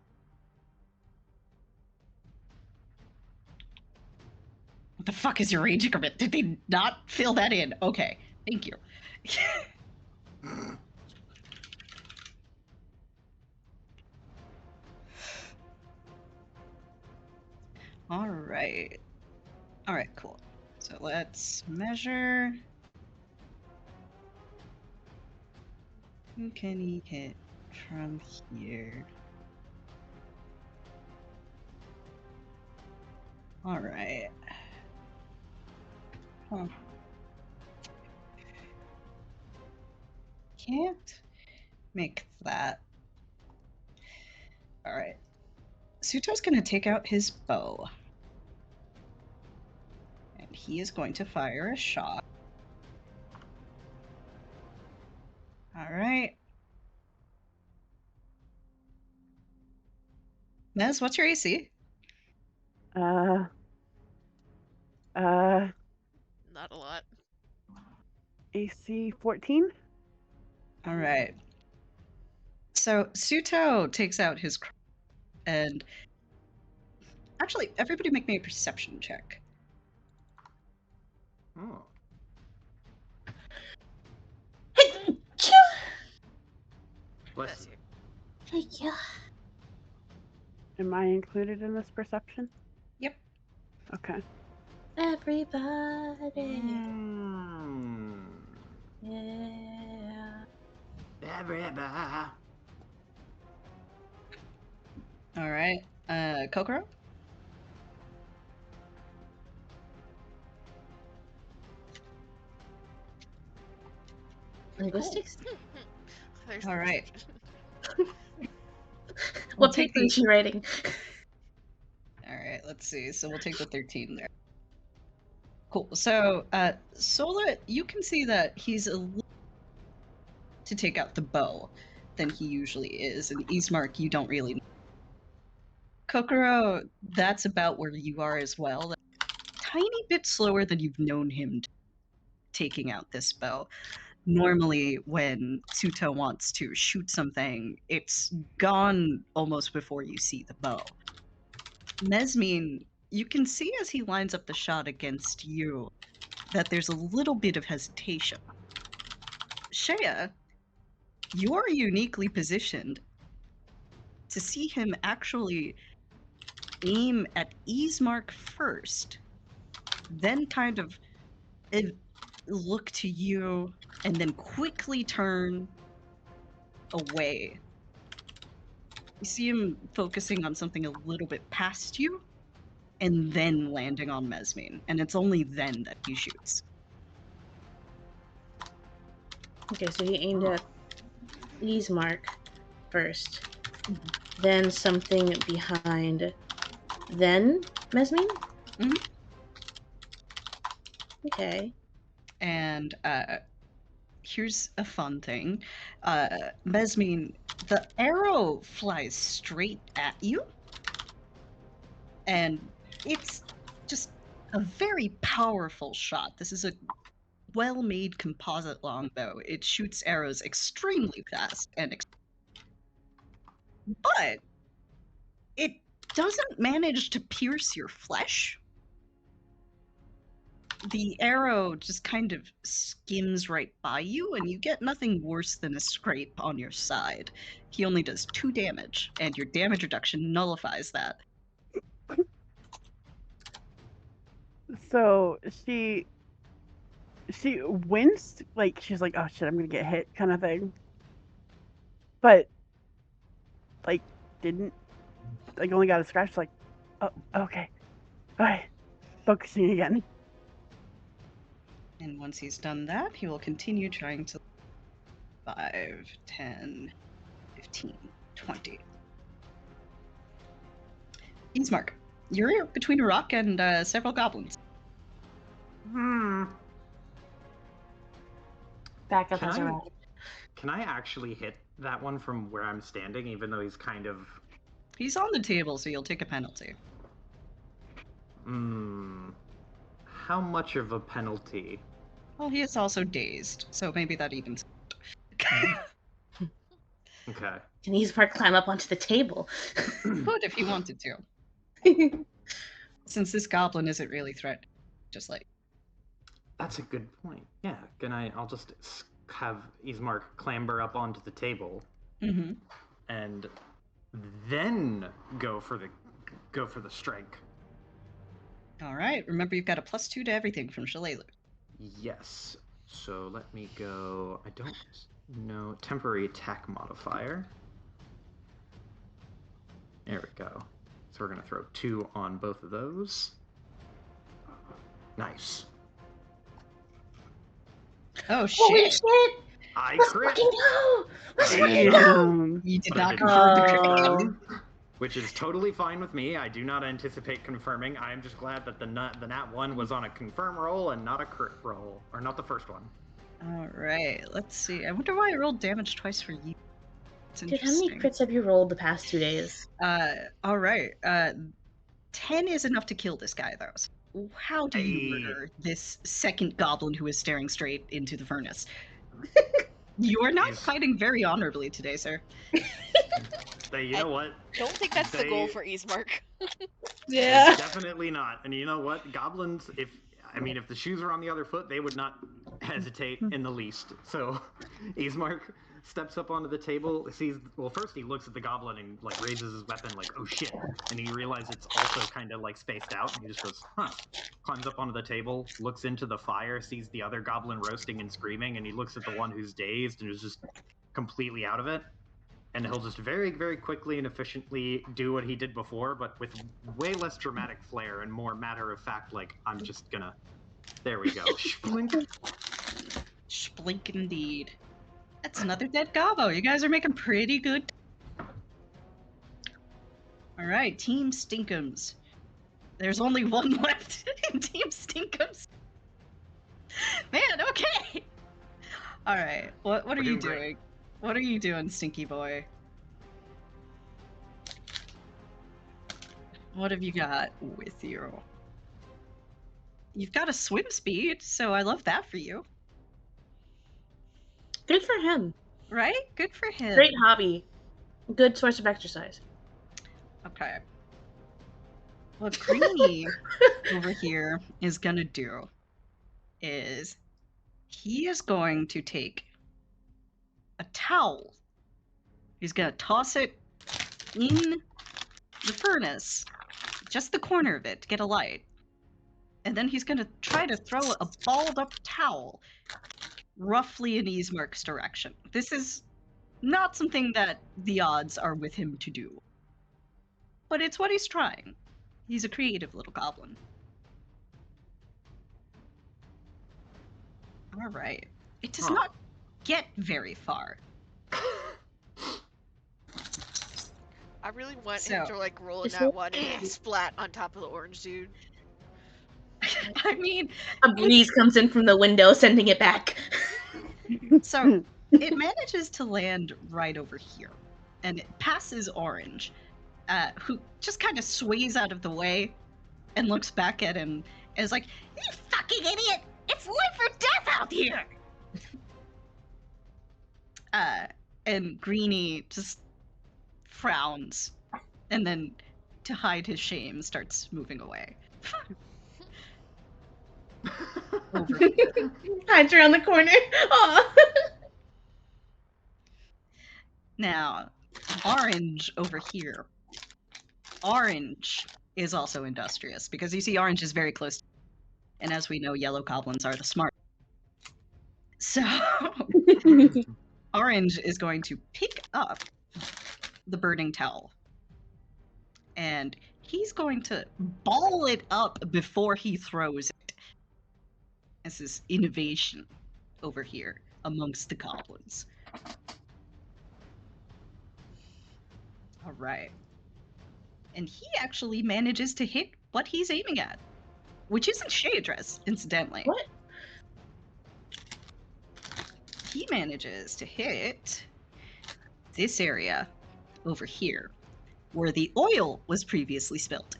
What the fuck is your range increment? Did they not fill that in? Okay, thank you. All right. All right, cool. So let's measure. Who can he hit from here? All right. Huh. Can't make that. All right. Suto's going to take out his bow. And he is going to fire a shot. All right. Nez, what's your AC? Not a lot. AC 14. All right. So Suto takes out his and actually, everybody make me a perception check. Oh. Bless you. Thank you. Am I included in this perception? Yep. Okay. Everybody. Mm. Yeah. Everybody. All right. Kokoro? Linguistics? All right. What paper is she writing? All right, let's see. So we'll take the 13 there. Cool. So, Sola, you can see that he's a little to take out the bow than he usually is, and Ismark, you don't really know. Kokoro, that's about where you are as well. Tiny bit slower than you've known him taking out this bow. Normally, when Suto wants to shoot something, it's gone almost before you see the bow. Mesmine, you can see as he lines up the shot against you that there's a little bit of hesitation. Shea, you're uniquely positioned to see him actually aim at Ismark first, then kind of look to you, and then quickly turn away. You see him focusing on something a little bit past you, and then landing on Mesmine, and it's only then that he shoots. Okay, so he aimed at Ismark first, then something behind, then Mesmine? Mhm. Okay. And here's a fun thing. Mesmine, the arrow flies straight at you, and it's just a very powerful shot. This is a well-made composite longbow. It shoots arrows extremely fast, but it doesn't manage to pierce your flesh. The arrow just kind of skims right by you, and you get nothing worse than a scrape on your side. He only does 2 damage, and your damage reduction nullifies that. So she winced, like she's like, oh shit, I'm gonna get hit, kind of thing. But like didn't, like only got a scratch. Like, oh, okay, all right, focusing again. And Once he's done that, he will continue trying to 5, 10, 15, 20. Ismark, you're between a rock and several goblins. Backup has arrived. Can I actually hit that one from where I'm standing, even though he's kind of... He's on the table, so you'll take a penalty. How much of a penalty? Well, he is also dazed, so maybe that evens. Okay. Can Ismark climb up onto the table? Could if he wanted to. Since this goblin isn't really threatened, just like... That's a good point. Yeah, I'll just have Ismark clamber up onto the table, and then go for the strike. All right. Remember, you've got a +2 to everything from Shillelagh. Yes. So let me go. I don't know. Temporary attack modifier. There we go. So we're gonna throw 2 on both of those. Nice. Oh shit! Holy shit! I Let's crit. fucking go! Let's fucking go! Damn. You did But I not did confirm the not. crit. Which is totally fine with me. I do not anticipate confirming. I am just glad that the nat 1 was on a confirm roll and not a crit roll, or not the first one. All right. Let's see. I wonder why I rolled damage twice for you. It's Dude, how many interesting. crits have you rolled the past 2 days? All right. 10 is enough to kill this guy, though. So how do you murder this second goblin who is staring straight into the furnace? You are not fighting very honorably today, sir. You know what? Don't think that's the goal for Ismark. Yeah. Definitely not. And you know what? Goblins, if the shoes were on the other foot, they would not hesitate in the least. So Ismark steps up onto the table, first he looks at the goblin and like raises his weapon like, oh shit, and he realizes it's also kind of like spaced out, and he just goes, climbs up onto the table, looks into the fire, sees the other goblin roasting and screaming, and he looks at the one who's dazed and is just completely out of it, and he'll just very, very quickly and efficiently do what he did before, but with way less dramatic flair and more matter of fact, like, I'm just gonna, there we go. Splink. Splink indeed. That's another dead gobbo. You guys are making pretty good. All right, Team Stinkums. There's only one left in Team Stinkums. Man, okay. All right, what are you doing? Great. What are you doing, Stinky Boy? What have you got with you? You've got a swim speed, so I love that for you. Good for him. Right? Good for him. Great hobby. Good source of exercise. Okay. What Greeny over here is gonna do is he is going to take a towel. He's gonna toss it in the furnace, just the corner of it to get a light. And then he's gonna try to throw a balled up towel roughly in Ismark's direction. This is not something that the odds are with him to do. But it's what he's trying. He's a creative little goblin. Alright. It does not get very far. I really want him to like roll in that one and splat on top of the orange dude. I mean, a breeze comes in from the window, sending it back. So it manages to land right over here, and it passes Orange, who just kind of sways out of the way and looks back at him and is like, "You fucking idiot! It's life or death out here!" And Greeny just frowns, and then, to hide his shame, starts moving away. Over here. Hides around the corner. Aw. Now, Orange over here. Orange is also industrious, because you see Orange is very close. And as we know, yellow goblins are the smart. So, Orange is going to pick up the burning towel. And he's going to ball it up before he throws it. This is innovation over here amongst the goblins. All right. And he actually manages to hit what he's aiming at, which isn't Shadress, incidentally. What? He manages to hit this area over here, where the oil was previously spilled.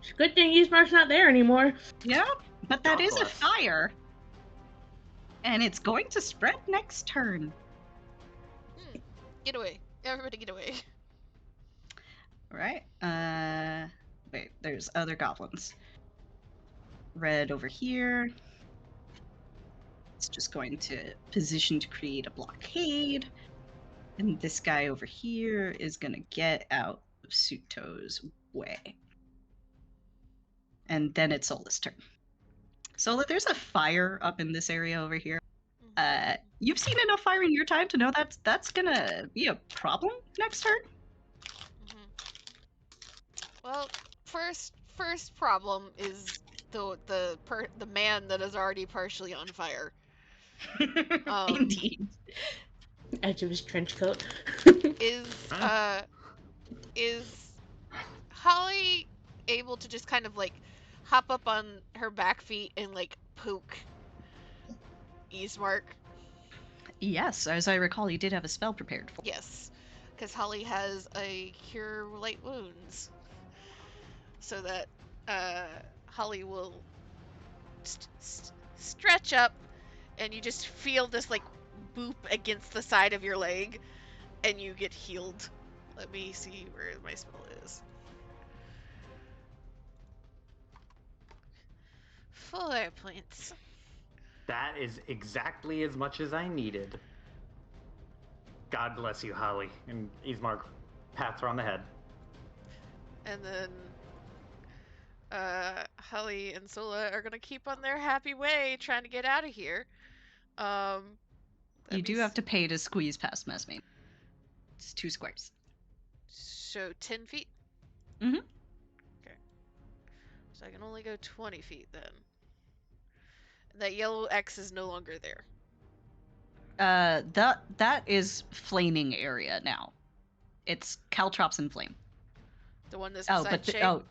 It's a good thing Eastmark's not there anymore. Yeah, but that God is a bless. fire. And it's going to spread next turn. Get away. Everybody get away. Right. Wait, there's other goblins. Red over here. It's just going to position to create a blockade. And this guy over here is going to get out of Suto's way. And then it's Sola's turn. Sola, there's a fire up in this area over here. You've seen enough fire in your time to know that's gonna be a problem next turn. Well, first problem is the man that is already partially on fire. Indeed. Edge of his trench coat. Is Holly able to just kind of like hop up on her back feet and like poke Eastmark? Yes, as I recall, you did have a spell prepared for. Yes, because Holly has a cure light wounds, so that Holly will stretch up, and you just feel this like boop against the side of your leg, and you get healed. Let me see where my spell is. 4 points. That is exactly as much as I needed. God bless you, Holly. And Ismark pats her on the head. And then Holly and Sola are gonna keep on their happy way trying to get out of here. You do have to pay to squeeze past Mesme. It's 2 squares. So 10 feet? Mm-hmm. Okay. So I can only go 20 feet then. That yellow X is no longer there. That is flaming area now. It's Caltrops in flame. The one that's beside Shade?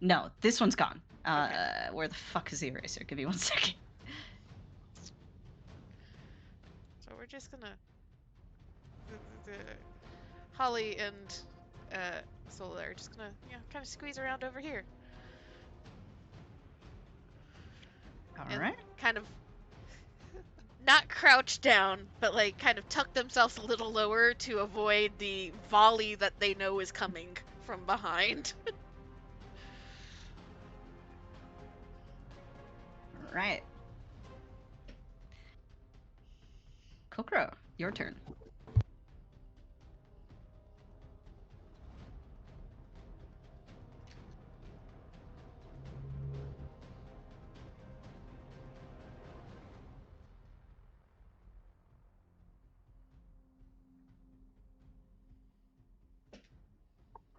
No, this one's gone. Okay. Where the fuck is the eraser? Give me 1 second. So we're just gonna... Holly and Sola are just gonna, kind of squeeze around over here. Alright. Kind of not crouch down, but like kind of tuck themselves a little lower to avoid the volley that they know is coming from behind. Alright. Kokoro, your turn.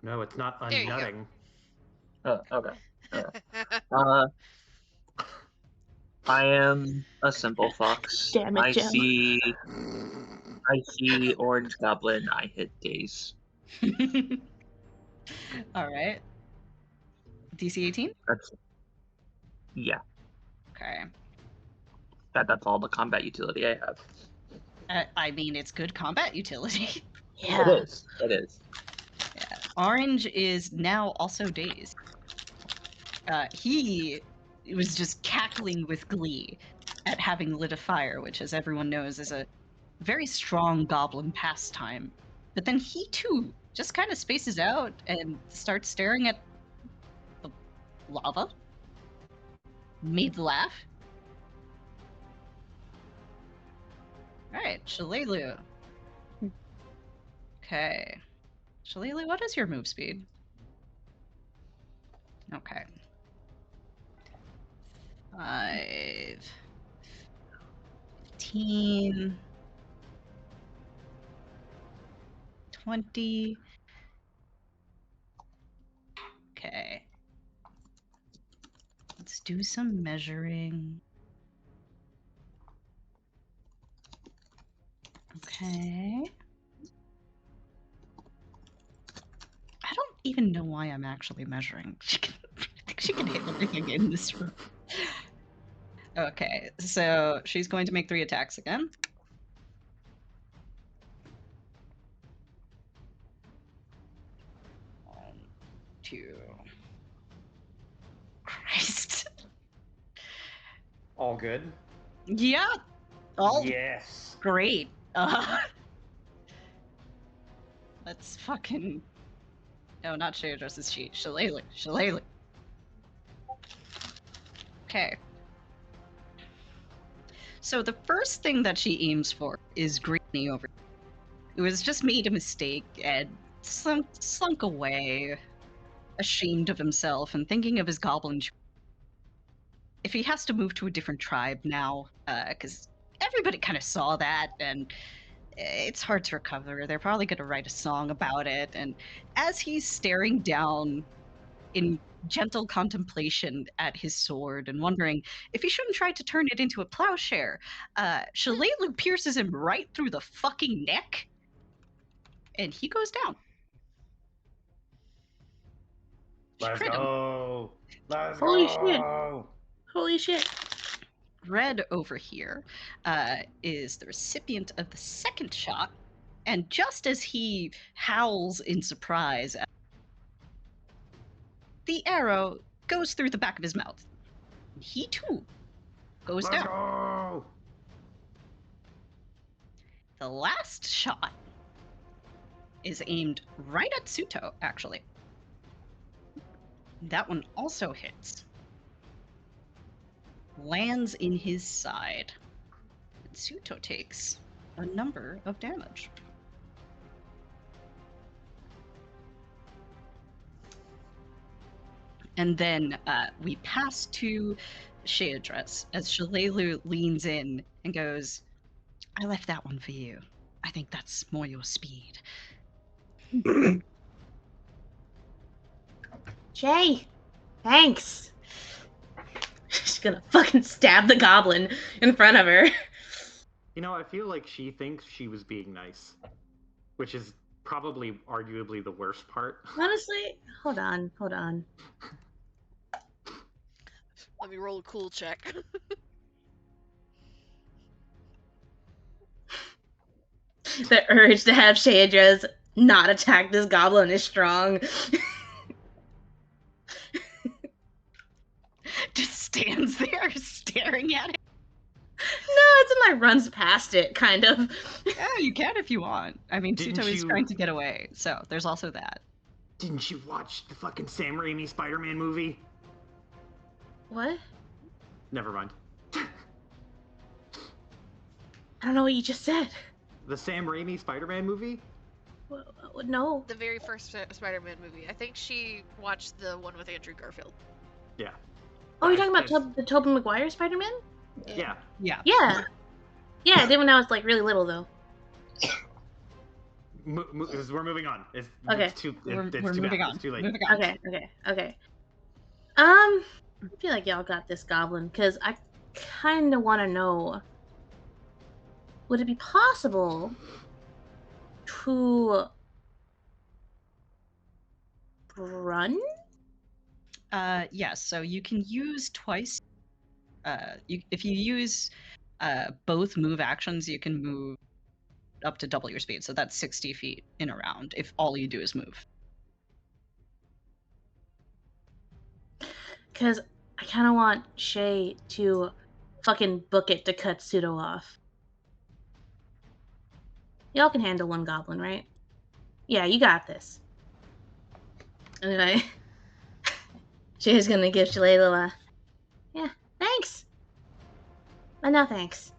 No, it's not There you go. unnutting. Oh, okay. I am a simple fox. Damn it, Jim. I see orange goblin. I hit daze. All right. DC 18? Yeah. Okay. That's all the combat utility I have. I mean, it's good combat utility. Yeah. It is. Yeah. Orange is now also dazed. He was just cackling with glee at having lit a fire, which, as everyone knows, is a very strong goblin pastime. But then he too just kind of spaces out and starts staring at the lava. Made laugh. Alright, Shalelu. Okay. Shalelu, what is your move speed? Okay. 5, 15, 20. Okay. Let's do some measuring. Okay. I don't even know why I'm actually measuring. I think she can hit everything in this room. Okay, so she's going to make 3 attacks again. 1, 2. Christ. All good? Yeah. All Yes. great. Let's fucking. No, not Shadros, it's she. Shillelagh. Shillelagh. Okay. So the first thing that she aims for is Greeny over here, who has just made a mistake and slunk away, ashamed of himself and thinking of his goblin. If he has to move to a different tribe now, because everybody kind of saw that, and it's hard to recover. They're probably going to write a song about it. And as he's staring down in gentle contemplation at his sword and wondering if he shouldn't try to turn it into a plowshare, Shillelagh pierces him right through the fucking neck, and he goes down. Let's go. Let's Holy go. Holy shit. Red over here is the recipient of the second shot, and just as he howls in surprise, the arrow goes through the back of his mouth. He too goes Let's down. go. The last shot is aimed right at Suto, actually. That one also hits. Lands in his side. And Suto takes a number of damage. And then we pass to Sheadress as Shillelagh leans in and goes, I left that one for you. I think that's more your speed. Jay, thanks. She's gonna fucking stab the goblin in front of her. You know, I feel like she thinks she was being nice, which is probably arguably the worst part. Honestly, hold on. Let me roll a cool check. The urge to have Shadras not attack this goblin is strong. Just stands there staring at it. No, it's like runs past it, kind of. Yeah, you can if you want. I mean, Didn't Suto is you- trying to get away, so there's also that. Didn't you watch the fucking Sam Raimi Spider-Man movie? What? Never mind. I don't know what you just said. The Sam Raimi Spider-Man movie? No. The very first Spider-Man movie. I think she watched the one with Andrew Garfield. Yeah. Oh, you're talking about the Tobey Maguire Spider-Man? Yeah. Yeah. Yeah. Yeah, I did when I was like really little though. We're moving on. It's Okay. It's too, We're too moving bad. on. It's too late. Moving on. Okay. I feel like y'all got this goblin because I kind of want to know. Would it be possible to run? Yes, so you can use twice. If you use both move actions, you can move up to double your speed. So that's 60 feet in a round if all you do is move. Because I kind of want Shay to fucking book it to cut Pseudo off. Y'all can handle one goblin, right? Yeah, you got this. Anyway, Shay's gonna give Shillelagh a, yeah, thanks. But no thanks.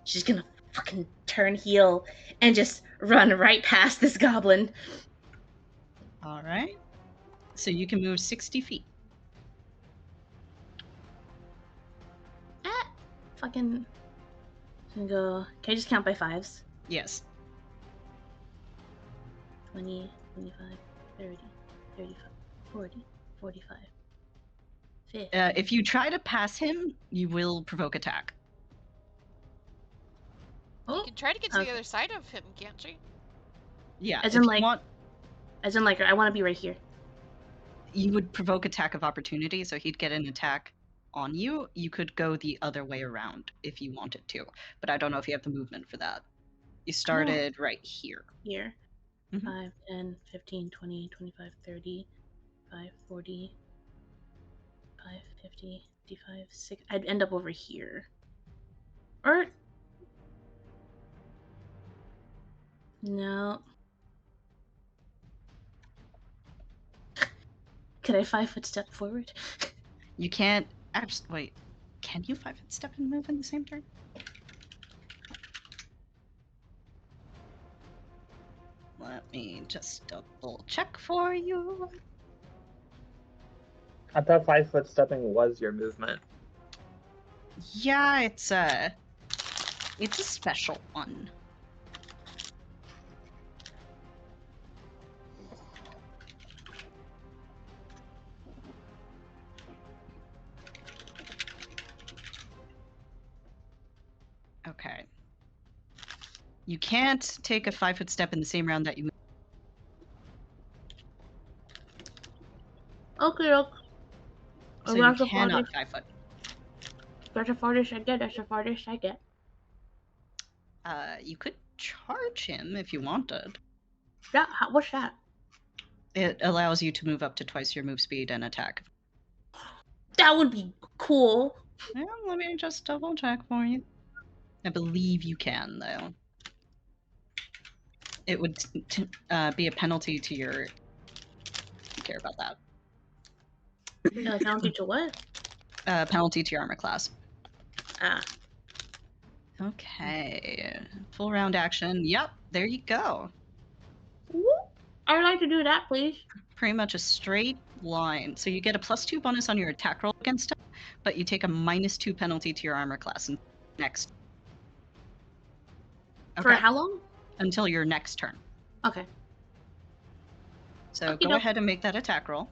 She's gonna fucking turn heel and just run right past this goblin. All right. So you can move 60 feet. Fucking. I'm gonna go. Can I just count by fives? Yes. 20, 25, 30, 35, 40, 45, If you try to pass him, you will provoke attack. You can try to get to the other side of him, can't you? Yeah, As if in, you like, want, I want to be right here. you would provoke attack of opportunity, so he'd get an attack on you. You could go the other way around if you wanted to, but I don't know if you have the movement for that. You started right here. Here. Mhm. 5, 10, 15, 20, 25, 30, 5, 40, 5, 50, 55, 6. I'd end up over here. Or... No. Could I 5-foot step forward? You can't actually wait. Can you 5-foot step and move in the same turn? Let me just double check for you. I thought 5-foot stepping was your movement. Yeah, it's a special one. Okay. You can't take a 5-foot step in the same round that you. Okay. So you cannot 5-foot. That's the farthest I get. You could charge him if you wanted. Yeah, what's that? It allows you to move up to twice your move speed and attack. That would be cool. Yeah, let me just double check for you. I believe you can, though. It would be a penalty to your. You care about that? Penalty to what? Penalty to your armor class. Ah. Okay. Full round action. Yep, there you go. I'd like to do that, please. Pretty much a straight line. So you get a +2 bonus on your attack roll against him, but you take a -2 penalty to your armor class next. Okay. For how long? Until your next turn. Okay. So go ahead and make that attack roll.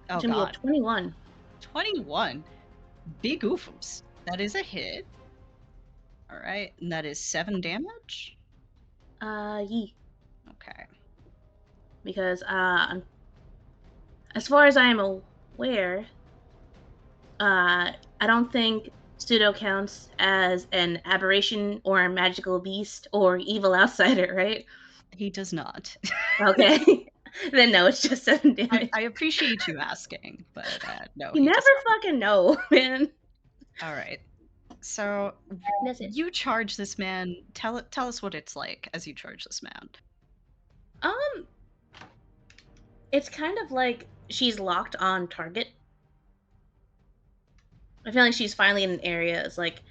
Oh, it's gonna God. Be a 21. 21. Big oofums. That is a hit. All right, and that is 7 damage? Yee. Okay. Because, as far as I am aware, I don't think pseudo counts as an aberration or a magical beast or evil outsider, right? He does not. Okay. Then no, it's just 7 damage. I appreciate you asking, but no. You never fucking know, man. All right. So you charge this man. Tell us what it's like as you charge this man. It's kind of like she's locked on target. I feel like she's finally in an area. It's like,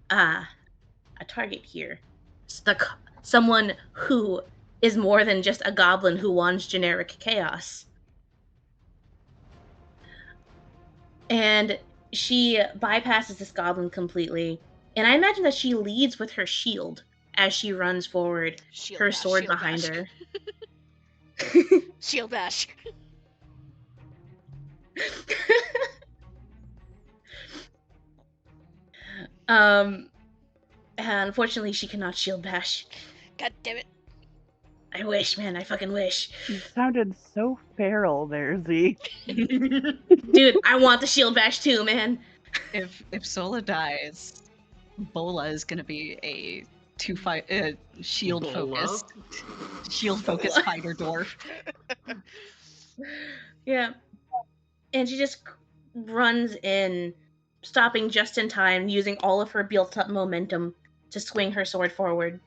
a target here. Someone who is more than just a goblin who wants generic chaos. And she bypasses this goblin completely. And I imagine that she leads with her shield as she runs forward, her sword behind her. Shield bash. Unfortunately, she cannot shield bash. God damn it. I wish, man. I fucking wish. You sounded so feral there, Z. Dude, I want the shield bash too, man. If Sola dies, Bola is gonna be a shield focused fighter dwarf. Yeah. And she just runs in, stopping just in time, using all of her built-up momentum to swing her sword forward.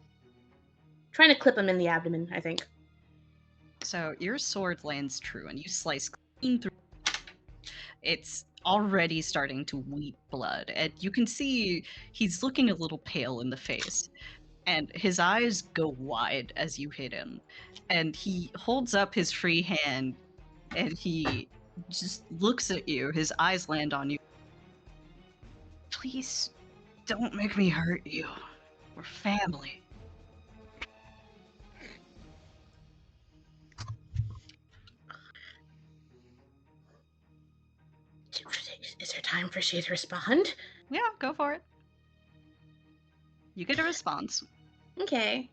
Trying to clip him in the abdomen, I think. So your sword lands true, and you slice clean through. It's already starting to weep blood, and you can see he's looking a little pale in the face. And his eyes go wide as you hit him. And he holds up his free hand, and he just looks at you. His eyes land on you. Please, don't make me hurt you. We're family. time for she to respond. Yeah, go for it. You get a response. Okay.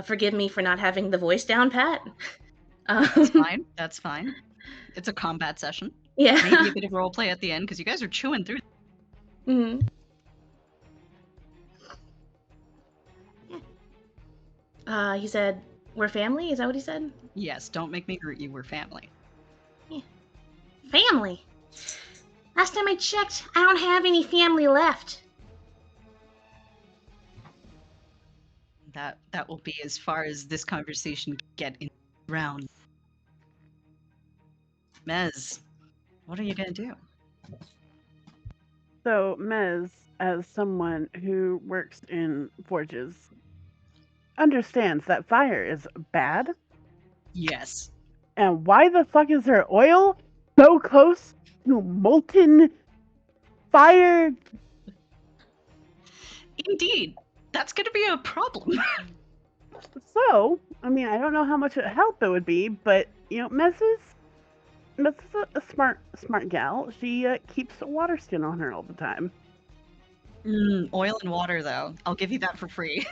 Forgive me for not having the voice down pat. That's fine. That's fine. It's a combat session. Yeah. Maybe a bit of roleplay at the end, because you guys are chewing through. Mm-hmm. He said, we're family? Is that what he said? Yes, don't make me hurt you. We're family. Yeah. Family? Last time I checked, I don't have any family left. That will be as far as this conversation can get in round. Mez, what are you gonna do? So, Mez, as someone who works in forges, understands that fire is bad. Yes. And why the fuck is there oil so close to molten fire? Indeed. That's gonna be a problem. So, I mean, I don't know how much help it would be, but, you know, Mez is a smart gal. She keeps a water skin on her all the time. Oil and water, though. I'll give you that for free.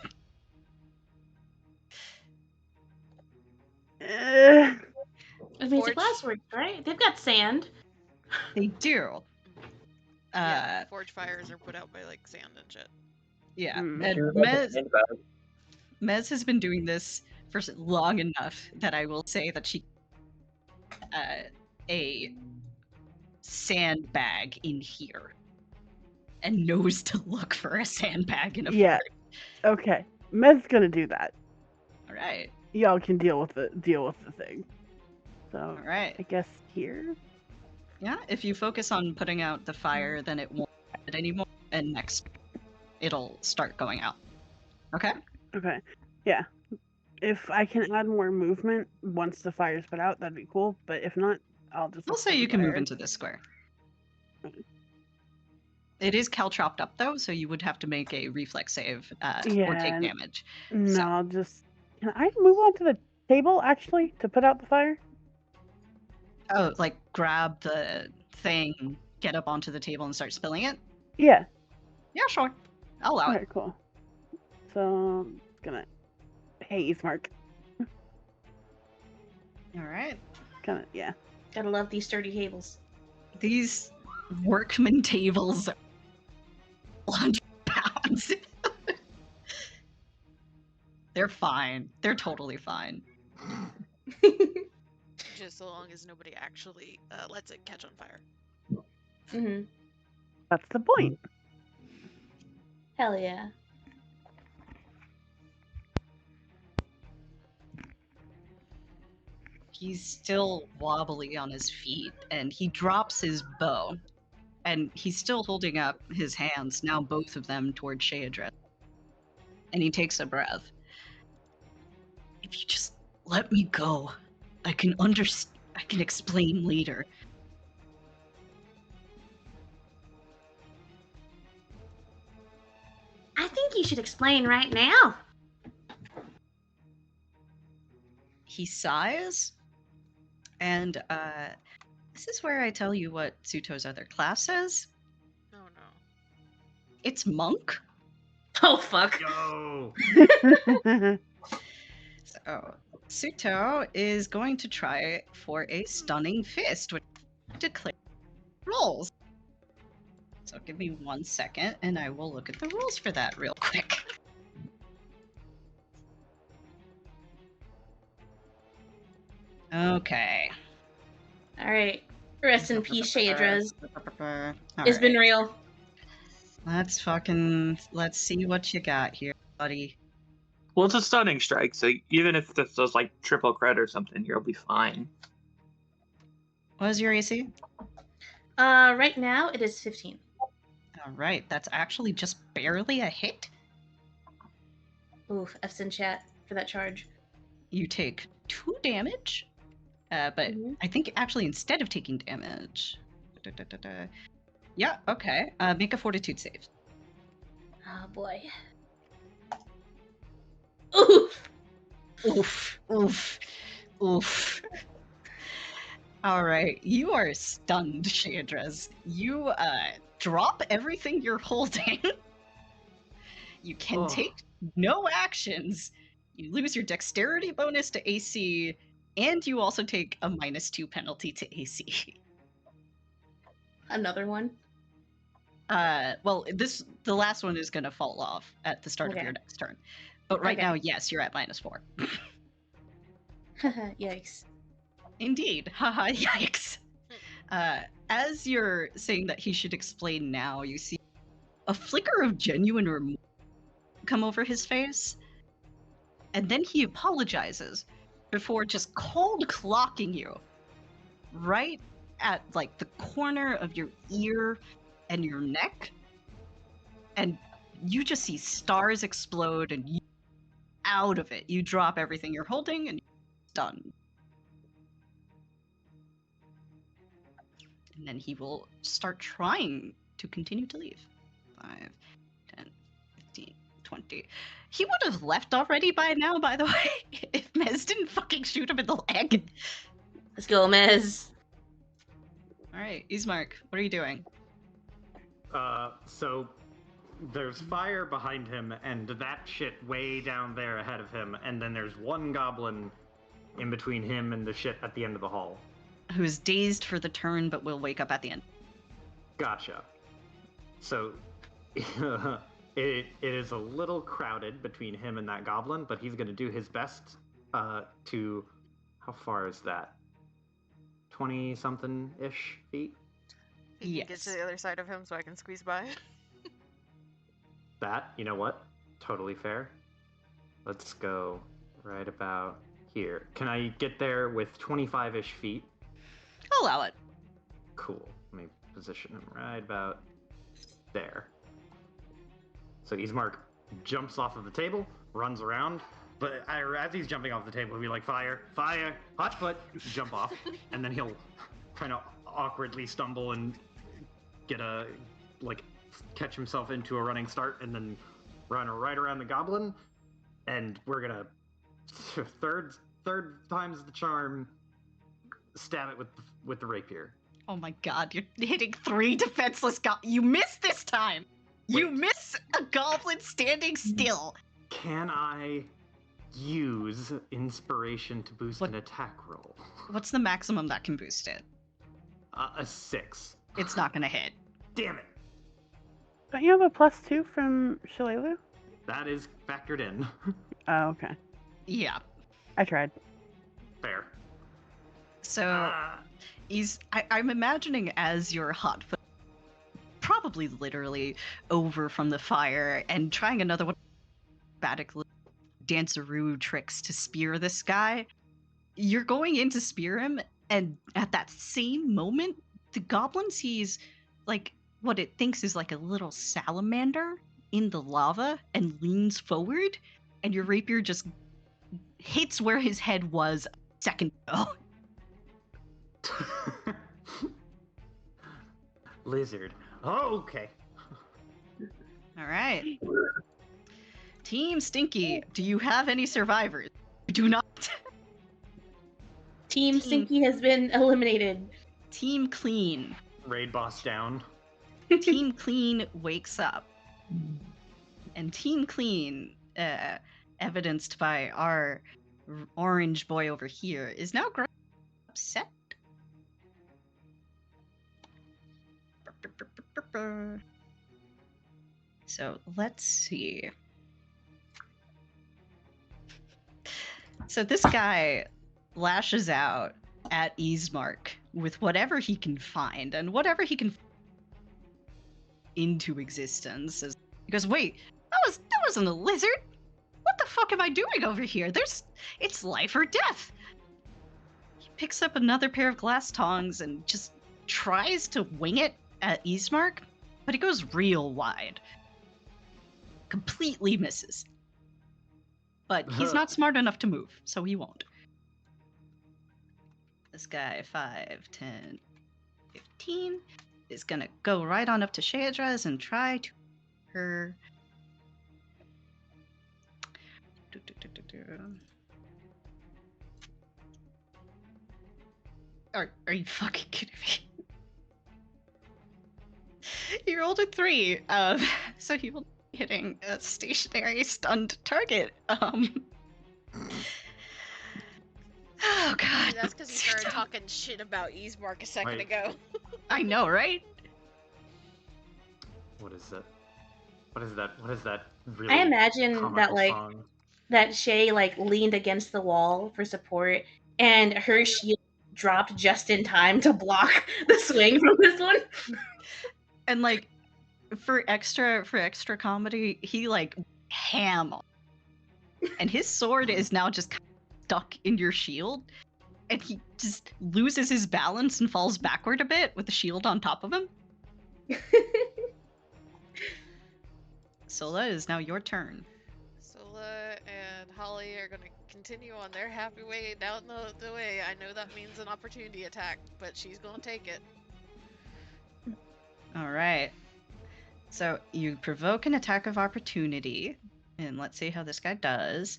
I mean, it's a Glassworks, right? They've got sand. They do. Yeah, forge fires are put out by like sand and shit. Yeah. Mm. And Mez has been doing this for long enough that I will say that she a sandbag in here and knows to look for a sandbag in a Yeah. forge. Okay. Mez's gonna do that. All right. Y'all can deal with the thing. So, All right. I guess here. Yeah, if you focus on putting out the fire, then it won't it anymore, and next it'll start going out. Okay? Okay. Yeah. If I can add more movement once the fire's put out, that'd be cool. But if not, I'll just. I'll say you can move into this square. It is caltropped up though, so you would have to make a reflex save or take damage. No, So. I'll just. Can I move onto the table actually to put out the fire? Oh, like grab the thing, get up onto the table, and start spilling it? Yeah. Yeah, sure. I'll allow Okay, cool. So I'm gonna haze mark. All right. Yeah. Gotta love these sturdy tables. These workman tables are 100 pounds. They're fine. They're totally fine. Just so long as nobody actually lets it catch on fire. Mm-hmm. That's the point. Hell yeah. He's still wobbly on his feet, and he drops his bow. And he's still holding up his hands, now both of them towards Shayadra. And he takes a breath. If you just let me go, I can explain later. I think you should explain right now. He sighs, and this is where I tell you what Suto's other class says. Oh no. It's monk. Oh, fuck. Yo! So, Suto is going to try for a stunning fist, which declare rolls. So give me 1 second, and I will look at the rules for that real quick. Okay. All right. Rest in peace, Shadras. All It's been right. real. Let's see what you got here, buddy. Well, it's a stunning strike, so even if this does like triple crit or something, you'll be fine. What is your AC? Right now it is 15. All right, that's actually just barely a hit. Oof, F's in chat for that charge. You take 2 damage, but I think actually instead of taking damage, yeah, okay. Make a fortitude save. Oh boy. Oof. Oof, oof, oof. All right, you are stunned, Chandras. You drop everything you're holding. You can take no actions. You lose your dexterity bonus to AC, and you also take a -2 penalty to AC. Another one? Well, the last one is going to fall off at the start of your next turn. But right now, yes, you're at -4. Yikes. Indeed. Haha, yikes. As you're saying that he should explain now, you see a flicker of genuine remorse come over his face. And then he apologizes before just cold clocking you right at like the corner of your ear and your neck. And you just see stars explode and you out of it. You drop everything you're holding and you're done. And then he will start trying to continue to leave. 5, 10, 15, 20. He would have left already by now, by the way, if Mez didn't fucking shoot him in the leg. Let's go, Mez. Alright, Ismark, what are you doing? So there's fire behind him and that shit way down there ahead of him, and then there's one goblin in between him and the shit at the end of the hall. Who's dazed for the turn but will wake up at the end. Gotcha. So it is a little crowded between him and that goblin, but he's going to do his best to... How far is that? 20-something-ish feet? You get to the other side of him so I can squeeze by. That, you know what? Totally fair. Let's go right about here. Can I get there with 25-ish feet? I'll allow it. Cool. Let me position him right about there. So Ismark jumps off of the table, runs around, but as he's jumping off the table, he'll be like, fire, fire, hot foot, jump off, and then he'll kind of awkwardly stumble and catch himself into a running start, and then run right around the goblin, and we're gonna third time's the charm, stab it with the rapier. Oh my god, you're hitting 3 defenseless you miss this time! You miss a goblin standing still! Can I use inspiration to boost an attack roll? What's the maximum that can boost it? A 6. It's not gonna hit. Damn it! Don't you have a +2 from Shillelagh? That is factored in. Oh, okay. Yeah. I tried. Fair. So, I'm imagining as your hot foot, probably literally over from the fire and trying another one, acrobatic danceroo tricks to spear this guy. You're going in to spear him, and at that same moment, the goblin sees like what it thinks is like a little salamander in the lava and leans forward, and your rapier just hits where his head was a second ago. Lizard. Oh, okay. All right. Team Stinky, do you have any survivors? You do not. Team Stinky has been eliminated. Team Clean. Raid boss down. Team Clean wakes up. And Team Clean, evidenced by our orange boy over here, is now upset. So let's see. So this guy lashes out at Ismark with whatever he can find and whatever he can into existence. He goes, "Wait, that wasn't a lizard. What the fuck am I doing over here? It's life or death." He picks up another pair of glass tongs and just tries to wing it at Ismark, but he goes real wide. Completely misses. But he's not smart enough to move, so he won't. This guy, 5, 10, 15, is gonna go right on up to Shadra's and try to her. Are you fucking kidding me? You rolled a 3, so he will be hitting a stationary stunned target. Oh god. That's because you started talking shit about Easemark a second ago. I know, right? What is it? What is that? What is that really I imagine that song? that Shay leaned against the wall for support, and her shield dropped just in time to block the swing from this one. And for extra comedy, he ham, and his sword is now just stuck in your shield, and he just loses his balance and falls backward a bit with the shield on top of him. Sola, is now your turn. Sola and Holly are going to continue on their happy way down the way. I know that means an opportunity attack, but she's going to take it. All right. So you provoke an attack of opportunity, and let's see how this guy does.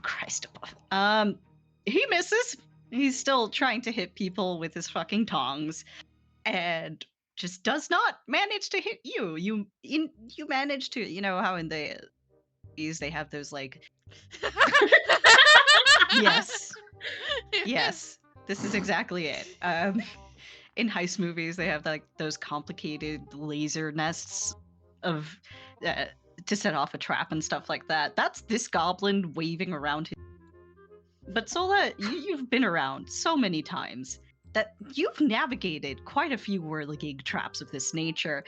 Christ above. He misses. He's still trying to hit people with his fucking tongs, and just does not manage to hit you. You manage to, you know how in these they have those Yes. Yes. This is exactly it. In heist movies, they have those complicated laser nests of to set off a trap and stuff like that. That's this goblin waving around his. But Sola, you've been around so many times that you've navigated quite a few whirligig traps of this nature.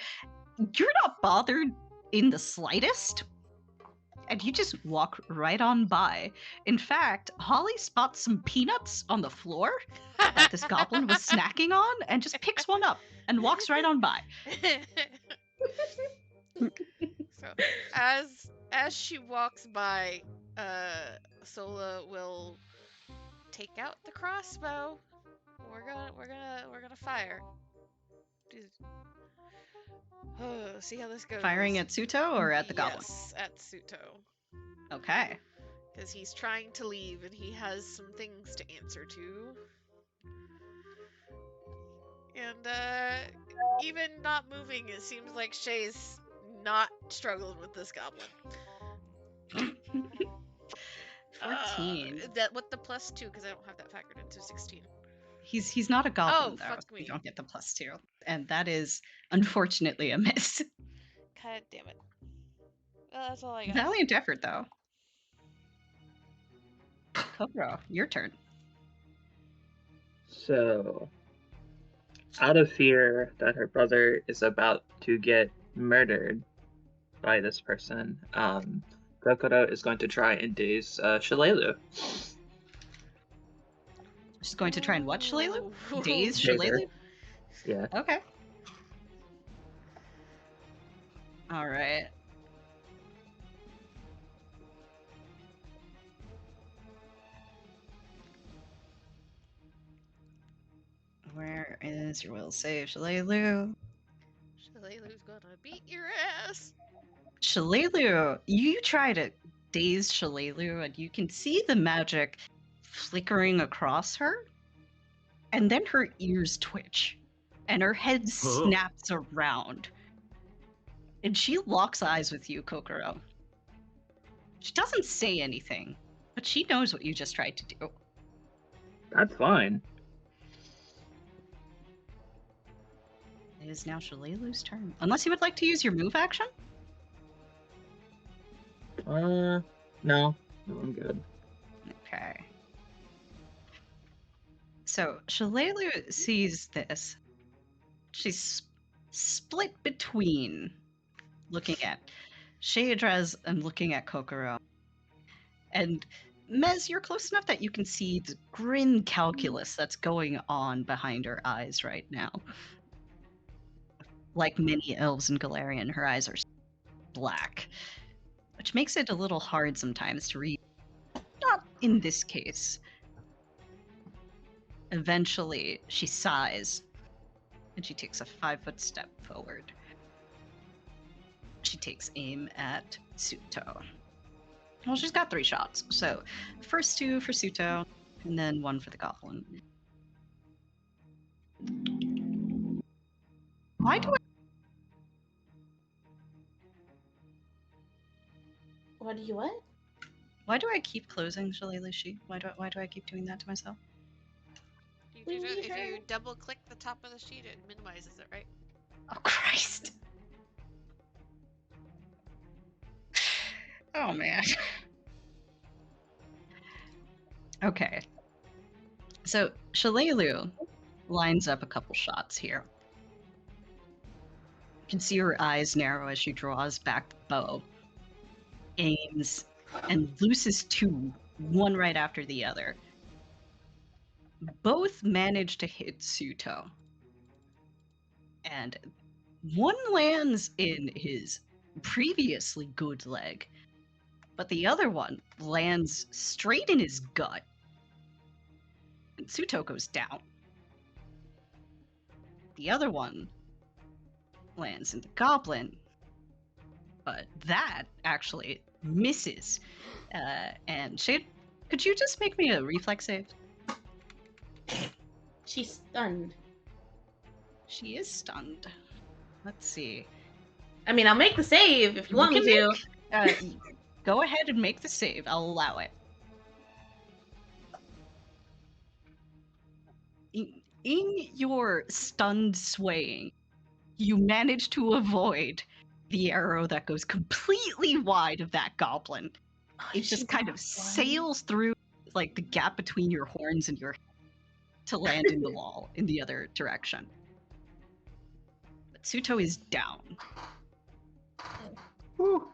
You're not bothered in the slightest, and you just walk right on by. In fact, Holly spots some peanuts on the floor that this goblin was snacking on, and just picks one up and walks right on by. So, as she walks by, Sola will take out the crossbow. We're gonna fire. See how this goes. Firing at Suto or at the goblin? Yes, at Suto. Okay. Because he's trying to leave and he has some things to answer to. And even not moving, it seems like Shay's not struggling with this goblin. 14. That with the +2, because I don't have that factored into 16. He's not a goblin, though. Fuck me. You don't get the +2. And that is, unfortunately, a miss. God damn it. Well, that's all I got. Valiant effort, though. Kokoro, your turn. So, out of fear that her brother is about to get murdered by this person, Kokoro is going to try and daze Shalelu. She's going to try and what, Shalelu? Daze Daze her. Shalelu? Yeah. Okay. Alright. Where is your will save, Shalelu? Shalelu's gonna beat your ass. Shalelu, you try to daze Shalelu, and you can see the magic flickering across her, and then her ears twitch, and her head snaps around, and she locks eyes with you, Kokoro. She doesn't say anything, but she knows what you just tried to do. That's fine. It is now Shalelu's turn. Unless you would like to use your move action? No. No, I'm good. Okay. So, Shalelu sees this. She's split between looking at Shadraz and looking at Kokoro. And Mez, you're close enough that you can see the grin calculus that's going on behind her eyes right now. Like many elves in Galarian, her eyes are black, which makes it a little hard sometimes to read. Not in this case. Eventually, she sighs, and she takes a 5-foot step forward. She takes aim at Suto. Well, she's got 3 shots, so first 2 for Suto. and then 1 for the goblin. Why do I... What do you what? Why do I keep closing Shillelagh? Why do I keep doing that to myself? If you double click the top of the sheet, it minimizes it, right? Oh, Christ. Oh, man. Okay. So, Shillelagh lines up a couple shots here. You can see her eyes narrow as she draws back the bow, aims, and looses 2, one right after the other. Both manage to hit Suto. And one lands in his previously good leg, but the other one lands straight in his gut. And Suto goes down. The other one lands in the goblin, but that actually misses. And Shade, could you just make me a reflex save? She's stunned. She is stunned. Let's see. I mean, I'll make the save if you want me to. Go ahead and make the save. I'll allow it. In your stunned swaying, you manage to avoid the arrow that goes completely wide of that goblin. It just kind of sails through like the gap between your horns and your head to land in the wall in the other direction. But Suto is down. Woo.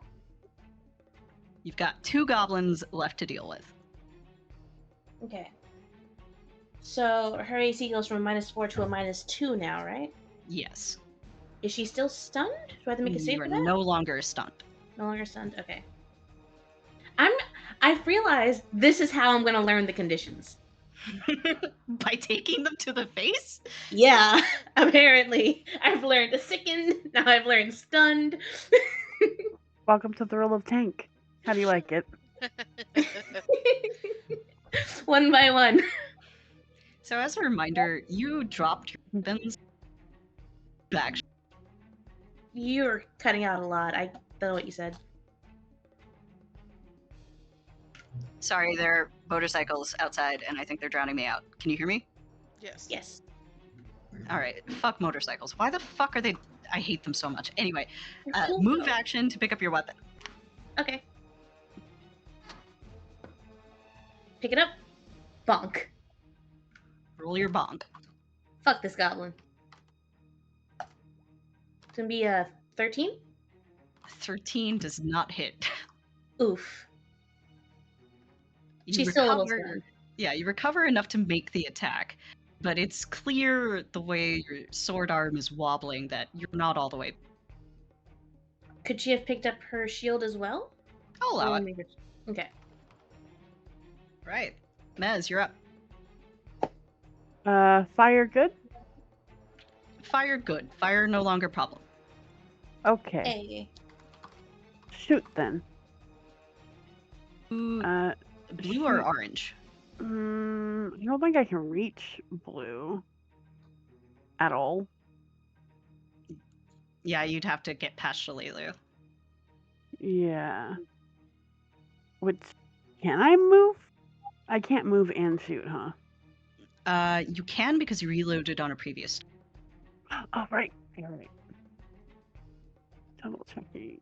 You've got 2 goblins left to deal with. Okay. So her AC goes from a -4 to a -2 now, right? Yes. Is she still stunned? Do I have to make a save You for are that? no longer stunned. No longer stunned. Okay. I've realized this is how I'm gonna learn the conditions. By taking them to the face? Yeah, apparently. I've learned a sickened, now I've learned stunned. Welcome to the role of tank. How do you like it? One by one. So as a reminder, you dropped your weapons back. You're cutting out a lot. I don't know what you said. Sorry, there are motorcycles outside, and I think they're drowning me out. Can you hear me? Yes. Yes. Alright, fuck motorcycles. Why the fuck are they... I hate them so much. Anyway, They're cool, move though. action to pick up your weapon. Okay. Pick it up. Bonk. Roll your bonk. Fuck this goblin. It's gonna be a 13? 13 does not hit. Oof. You She's still a little recover- stunned. Yeah, you recover enough to make the attack, but it's clear the way your sword arm is wobbling that you're not all the way. Could she have picked up her shield as well? I'll allow Or it. maybe- Okay. Right. Mez, you're up. Fire good? Fire good. Fire no longer problem. Okay. Hey. Shoot then. Blue Shoot. or orange? I don't think I can reach blue at all. Yeah, you'd have to get past Shillelagh. Yeah. Can I move? I can't move and shoot, huh? You can because you reloaded on a previous. Oh, right. All right. Double checking.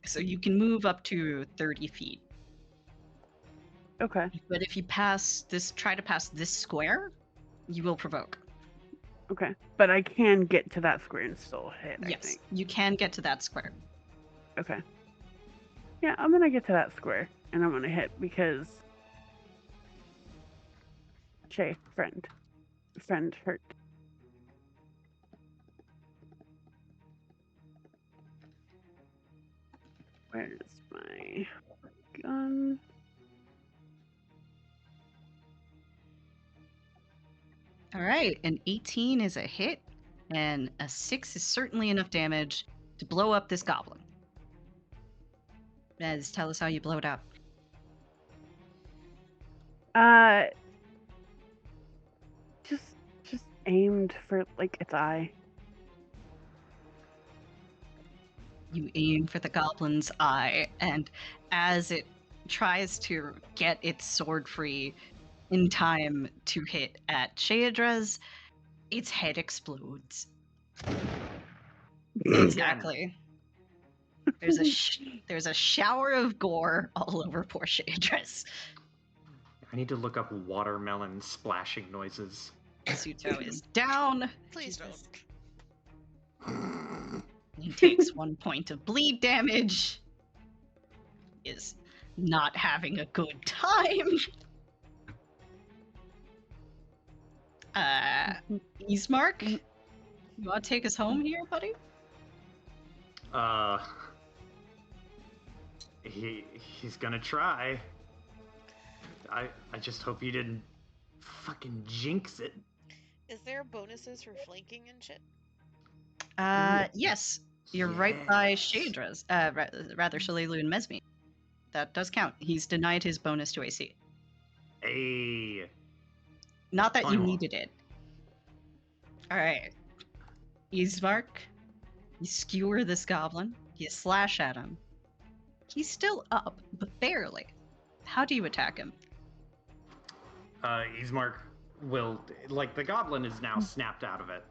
So you can move up to 30 feet. Okay. But if you try to pass this square, you will provoke. Okay. But I can get to that square and still hit, I Yes, think. you can get to that square. Okay. Yeah, I'm gonna get to that square and I'm gonna hit because friend hurt. Where's my gun? All right, an 18 is a hit, and a 6 is certainly enough damage to blow up this goblin. Mez, tell us how you blow it up. aimed for, like, its eye. You aim for the goblin's eye, and as it tries to get its sword free in time to hit at Shaedra's, its head explodes. Exactly. There's a shower of gore all over poor Shaedra's. I need to look up watermelon splashing noises. Suto is down. Please don't. He takes 1 point of bleed damage. He is not having a good time. Ismark, you want to take us home here, buddy? He's gonna try. I just hope you didn't fucking jinx it. Is there bonuses for flanking and shit? Yes. You're right by Shaedra's. Rather, Shalelu and Mesme. That does count. He's denied his bonus to AC. Hey. Not that you needed it. Alright. Ismark, you skewer this goblin. You slash at him. He's still up, but barely. How do you attack him? Ismark will... Like, the goblin is now snapped out of it.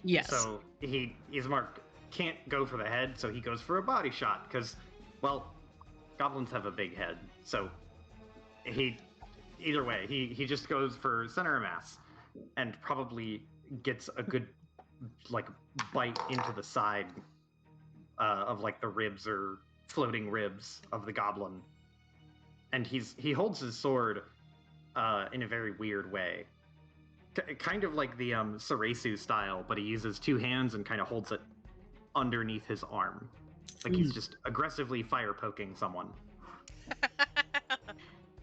Yes. So, Ismark can't go for the head, so he goes for a body shot, because, well, goblins have a big head. So, either way, he just goes for center of mass, and probably gets a good, like, bite into the side of, like, the ribs or floating ribs of the goblin. And he holds his sword in a very weird way. Kind of like the Saresu style, but he uses two hands and kind of holds it underneath his arm. Like he's just aggressively fire poking someone.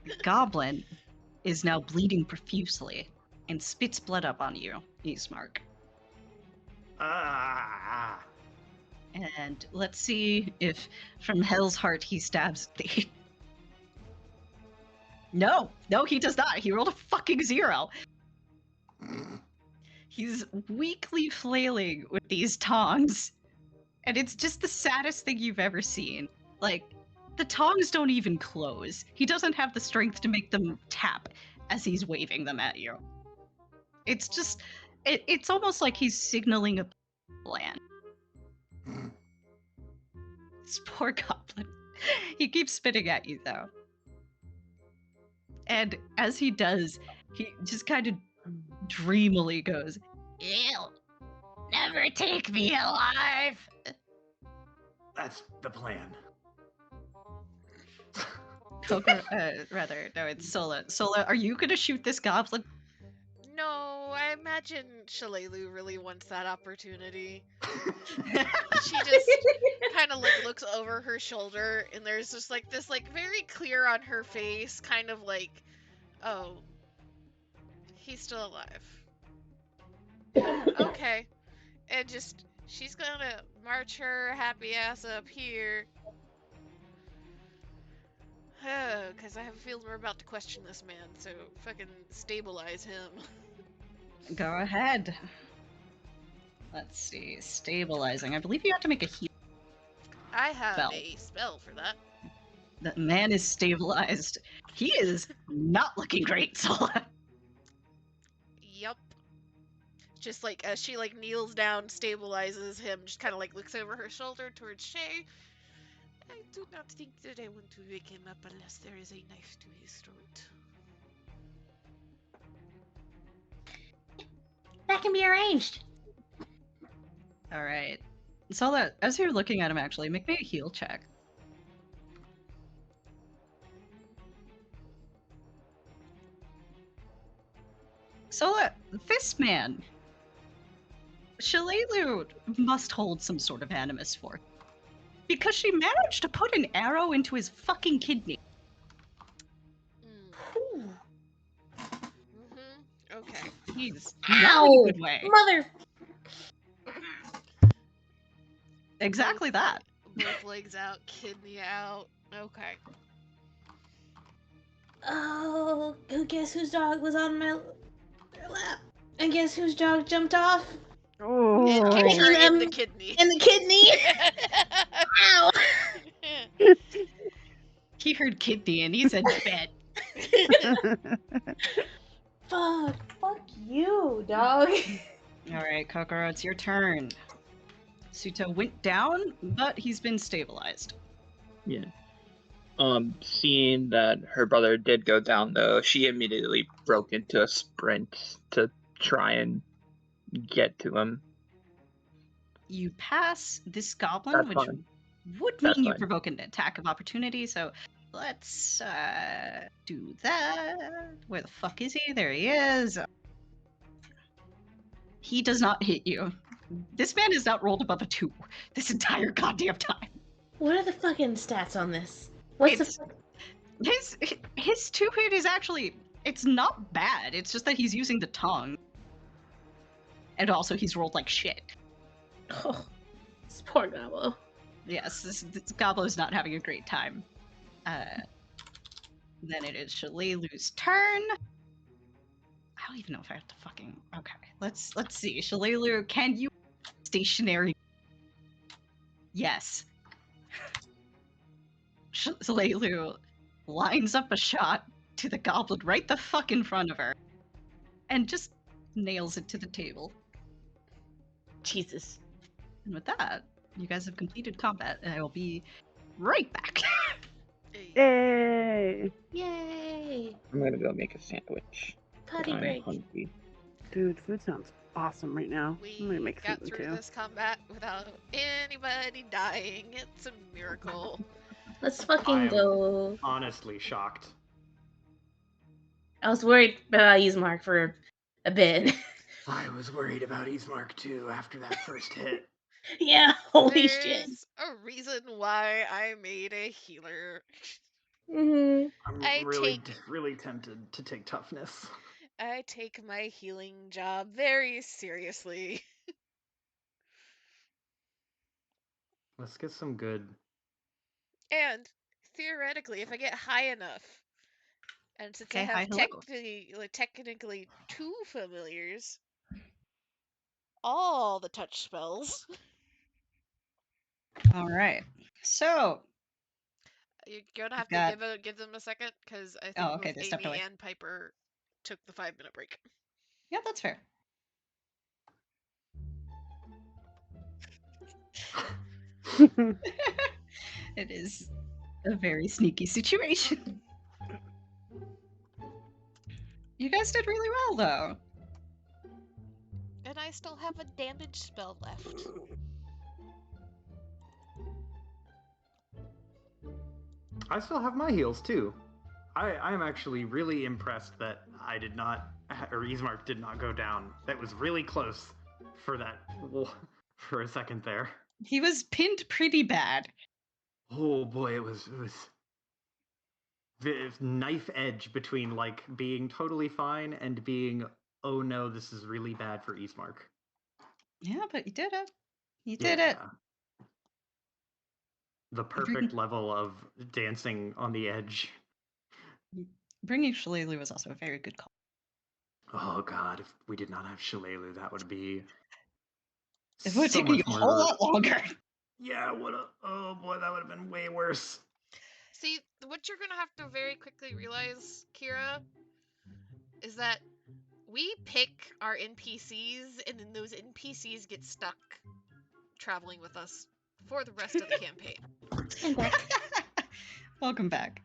The goblin is now bleeding profusely and spits blood up on you, Ismark. Ah! And let's see if from Hell's Heart he stabs thee. No, he does not. He rolled a fucking 0. He's weakly flailing with these tongs. And it's just the saddest thing you've ever seen. Like, the tongs don't even close. He doesn't have the strength to make them tap as he's waving them at you. It's just, it's almost like he's signaling a plan. This poor goblin. He keeps spitting at you, though. And as he does, he just kind of dreamily goes, "Ew, never take me alive." That's the plan. It's Sola. Sola, are you gonna shoot this goblin? No, I imagine Shalelu really wants that opportunity. She just kind of like looks over her shoulder, and there's just like this like very clear on her face, kind of like, oh, he's still alive. Okay, and just she's gonna march her happy ass up here. Because I have a feeling we're about to question this man, so fucking stabilize him. Go ahead. Let's see. Stabilizing. I believe you have to make a heal. I have spell. a spell for that. The man is stabilized. He is not looking great, Sola. Yup. Just like as she like kneels down, stabilizes him, just kind of like looks over her shoulder towards Shay. I do not think that I want to wake him up unless there is a knife to his throat. That can be arranged. Alright. Sola, as you're looking at him, actually, make me a heal check. Sola, this man, Shalelu must hold some sort of animus for. Because she managed to put an arrow into his fucking kidney. Okay. He's not in a good way. Mother. Exactly that. Both legs out, kidney out. Okay. Oh, guess whose dog was on my lap? And guess whose dog jumped off? Oh. It kicked her in the them kidney. In the kidney. Ow! He heard kidney and he said bet. Fuck you, dog. Alright, Kokoro, it's your turn. Suto went down, but he's been stabilized. Yeah. Seeing that her brother did go down, though, she immediately broke into a sprint to try and get to him. You pass this goblin, That's which fine. would That's mean you fine. provoke an attack of opportunity, so let's do that. Where the fuck is he? There he is. He does not hit you. This man has not rolled above a 2 this entire goddamn time. What are the fucking stats on this? What's It's- the His 2 hit is actually, it's not bad. It's just that he's using the tongue. And also he's rolled like shit. Oh, this poor Gobbo. Yes, this Gobbler's not having a great time. Then it is Shalalu's turn. I don't even know if I have to fucking... Okay, let's see. Shalalu, can you stationary? Yes. Shalalu lines up a shot to the goblin right the fuck in front of her and just nails it to the table. Jesus. And with that, you guys have completed combat, and I will be right back. Yay! Yay! I'm gonna go make a sandwich. Potty I'm break. hungry. Dude, food sounds awesome right now. I'm gonna We make got something through too. this combat without anybody dying. It's a miracle. Let's fucking go. Honestly shocked. I was worried about Ismark for a bit. I was worried about Ismark too after that first hit. Yeah, holy shit. There's a reason why I made a healer. Mm-hmm. I'm really tempted to take toughness. I take my healing job very seriously. Let's get some good. And theoretically, if I get high enough, and since I Okay, hi, have hello. technically 2 familiars, all the touch spells. All right. So, You're gonna have Got- to give them a second because I think Oh, okay, both they stepped Amy away. and Piper took the 5-minute break. yeah, that's fair. It is a very sneaky situation. You guys did really well, though. And I still have a damage spell left. I still have my heals too. I'm actually really impressed that I did not, or Ismark did not go down. That was really close for that, for a second there. He was pinned pretty bad. Oh boy, it was the knife edge between like being totally fine and being, oh no, this is really bad for Ismark. Yeah, but you did it. You did it. The perfect level of dancing on the edge. Bringing Shalalu was also a very good call. Oh god, if we did not have Shalalu, that would be It would so take you much a more. whole lot longer. Yeah, oh boy, that would have been way worse. See, what you're gonna have to very quickly realize, Kira, is that we pick our NPCs, and then those NPCs get stuck traveling with us for the rest of the campaign. Welcome back.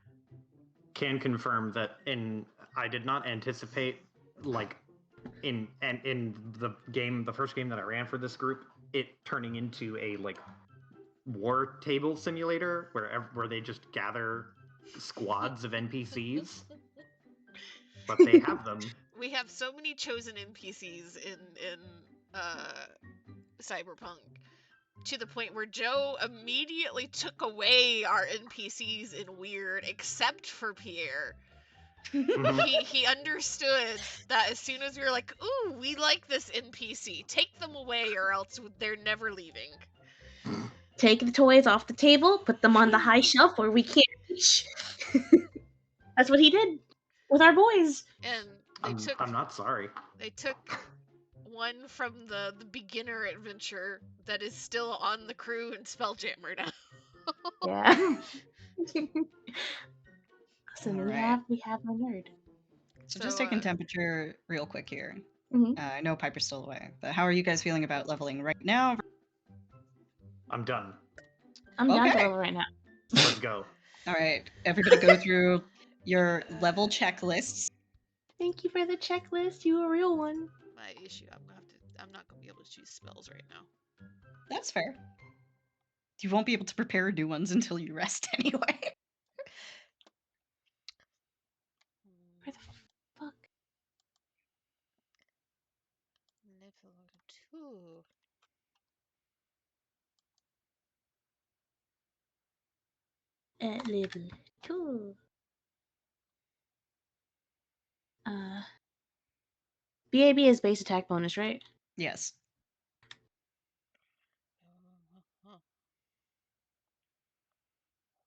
Can confirm that I did not anticipate like in the first game that I ran for this group, it turning into a like war table simulator where they just gather squads of NPCs. But they have them. We have so many chosen NPCs in Cyberpunk, to the point where Joe immediately took away our NPCs in Weird, except for Pierre. He understood that as soon as we were like, ooh, we like this NPC, take them away or else they're never leaving. Take the toys off the table, put them on the high shelf where we can't reach. That's what he did with our boys. And I'm not sorry. They took one from the beginner adventure that is still on the crew and Spelljammer now. Yeah. Listen, All we right. have a nerd. So just taking temperature real quick here. Mhm. I know Piper's still away, but how are you guys feeling about leveling right now? I'm done. I'm down to Okay. level right now. Let's go. All right, everybody go through your level checklists. Thank you for the checklist. You a real one. My issue, I'm not gonna be able to choose spells right now. That's fair. You won't be able to prepare new ones until you rest anyway. Where the fuck? Level 2. At level 2. BAB is base attack bonus, right? Yes.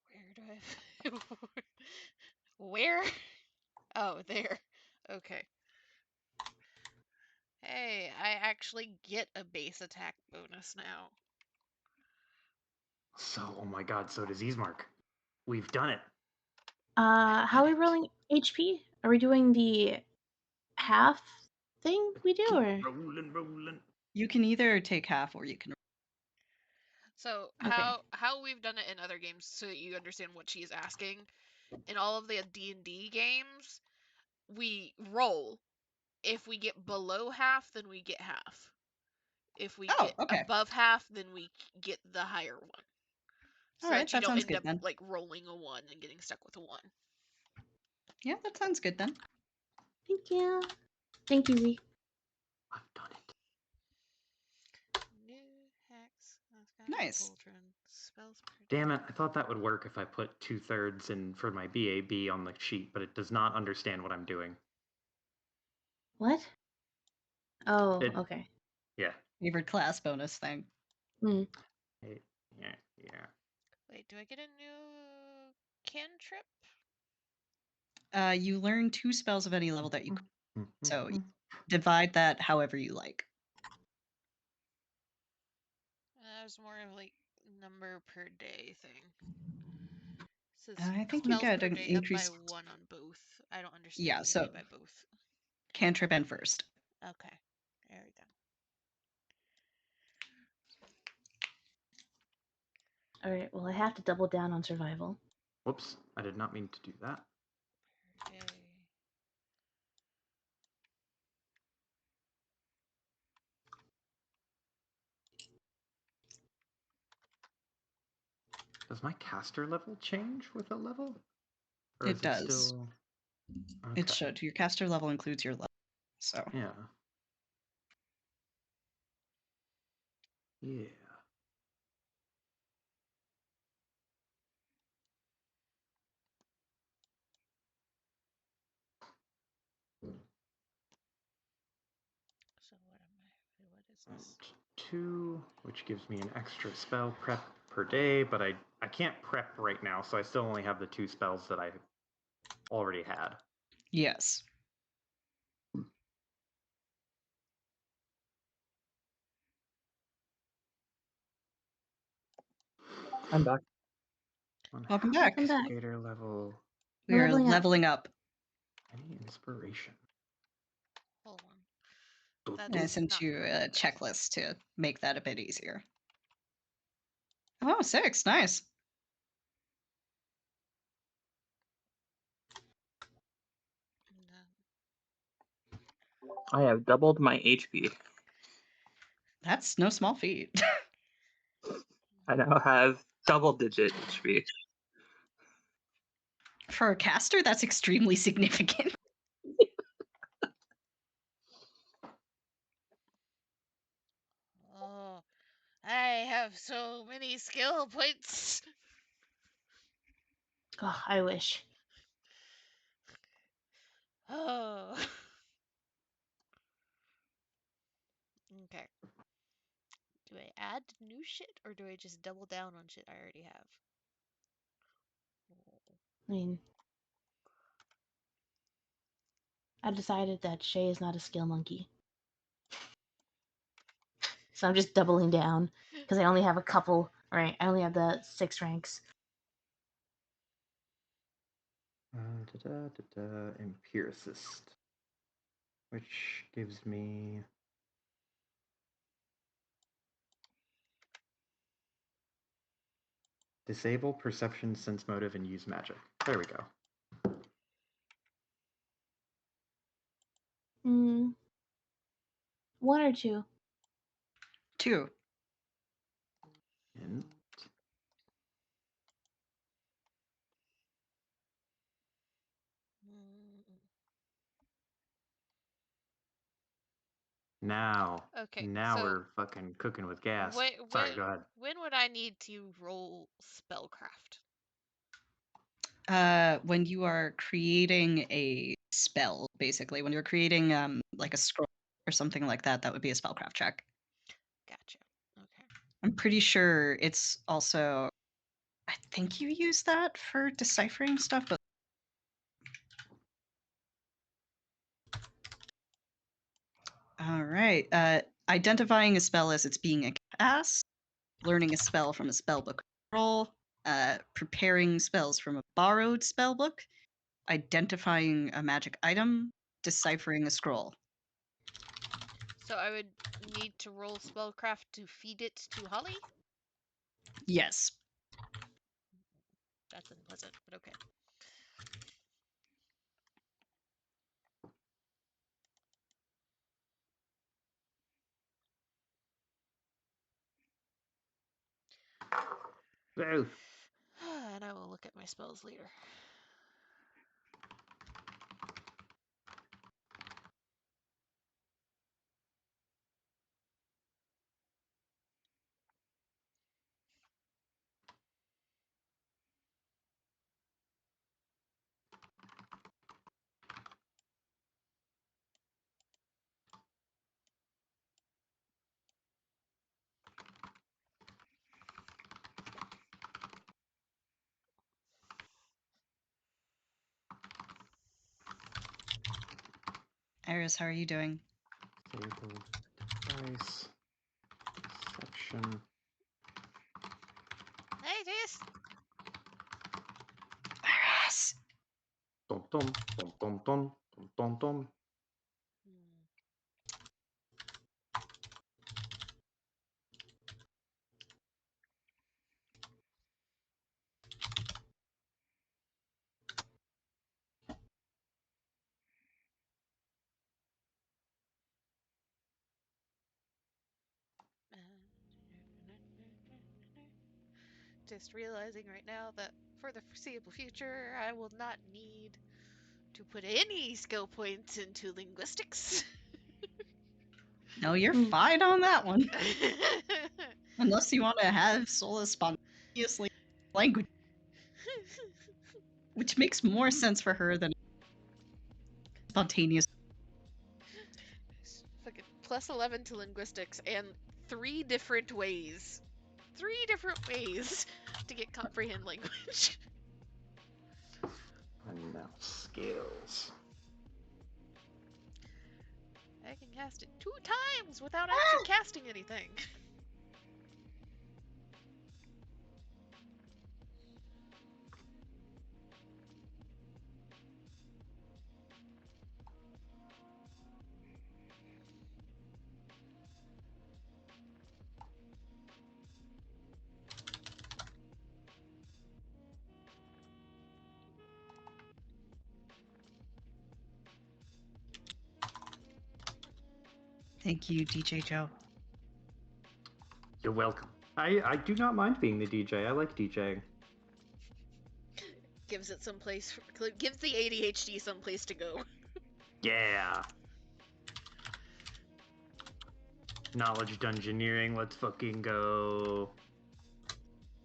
Where do I? Where? Oh, there. Okay. Hey, I actually get a base attack bonus now. So, oh my god, so does Ismark. We've done it. How are we rolling HP? Are we doing the half thing we do, or? Rolling. You can either take half or you can. So Okay. how we've done it in other games, so that you understand what she's asking. In all of the D&D games, we roll. If we get below half, then we get half. If we get above half, then we get the higher one. So All right, that you that don't sounds end good up then. like rolling a 1 and getting stuck with a 1. Yeah, that sounds good then. Thank you. Thank you, Z. I've done it. New hacks. Nice. Spells per Damn it, I thought that would work if I put 2/3 in for my BAB on the sheet, but it does not understand what I'm doing. What? Oh, okay. Yeah. Favorite class bonus thing. Hmm. Yeah. Wait, do I get a new cantrip? You learn 2 spells of any level that you. So divide that however you like. There's more of like number per day thing. Says I think you spells get per an day increase. up by 1 on both. I don't understand Yeah, what you so mean by both. cantrip and first. Okay, there we go. All right. Well, I have to double down on survival. Whoops, I did not mean to do that. Per day. Does my caster level change with a level? Or It is does. It still... Okay. It should. Your caster level includes your level. So. Yeah. Yeah. So what is this? 2, which gives me an extra spell prep per day, but I can't prep right now, so I still only have the 2 spells that I already had. Yes. I'm back. Welcome back. Welcome back. Gator level. We are Leveling up. leveling up. Any inspiration? Hold on. And I sent you a checklist to make that a bit easier. Oh, 6. Nice. I have doubled my HP. That's no small feat. I now have double-digit HP. For a caster, that's extremely significant. Oh, I have so many skill points. Oh, I wish. Oh. Okay. Do I add new shit or do I just double down on shit I already have? I mean, I decided that Shay is not a skill monkey. So I'm just doubling down because I only have a couple. Right, I only have the 6 ranks. Empiricist, which gives me disable perception, sense motive, and use magic. There we go. One or two? 2. And now, Okay, now so we're fucking cooking with gas. Sorry, go ahead. When would I need to roll spellcraft? When you are creating a spell, basically, when you're creating like a scroll or something like that, that would be a spellcraft check. Gotcha. Okay. I'm pretty sure it's also. I think you use that for deciphering stuff, but. All right. Identifying a spell as it's being cast, learning a spell from a spellbook roll, preparing spells from a borrowed spellbook, identifying a magic item, deciphering a scroll. So I would need to roll spellcraft to feed it to Holly? Yes. That's unpleasant, but okay. Both. And I will look at my spells later. Iris, how are you doing? Disable device. Section. Hey, Jess! Iris! Dum dum dum dum dum dum dum dum. Just realizing right now that for the foreseeable future, I will not need to put any skill points into linguistics. No, you're fine on that one. Unless you want to have Sola spontaneously language. Which makes more sense for her than spontaneous. Fucking plus 11 to linguistics and 3 different ways. 3 different ways to get comprehend language. And now skills. I can cast it 2 times without actually casting anything. Thank you, DJ Joe. You're welcome. I do not mind being the DJ. I like DJing. Gives it some place. Gives the ADHD some place to go. Yeah. Knowledge dungeoneering, let's fucking go.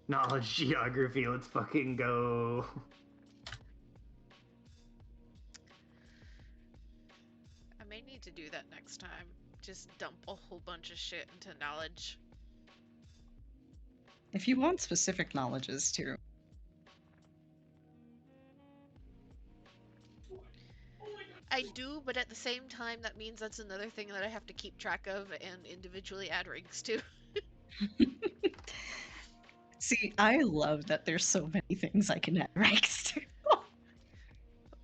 Knowledge geography, let's fucking go. I may need to do that next time. Just dump a whole bunch of shit into knowledge. If you want specific knowledges too. I do, but at the same time, that means that's another thing that I have to keep track of and individually add ranks to. See, I love that there's so many things I can add ranks to.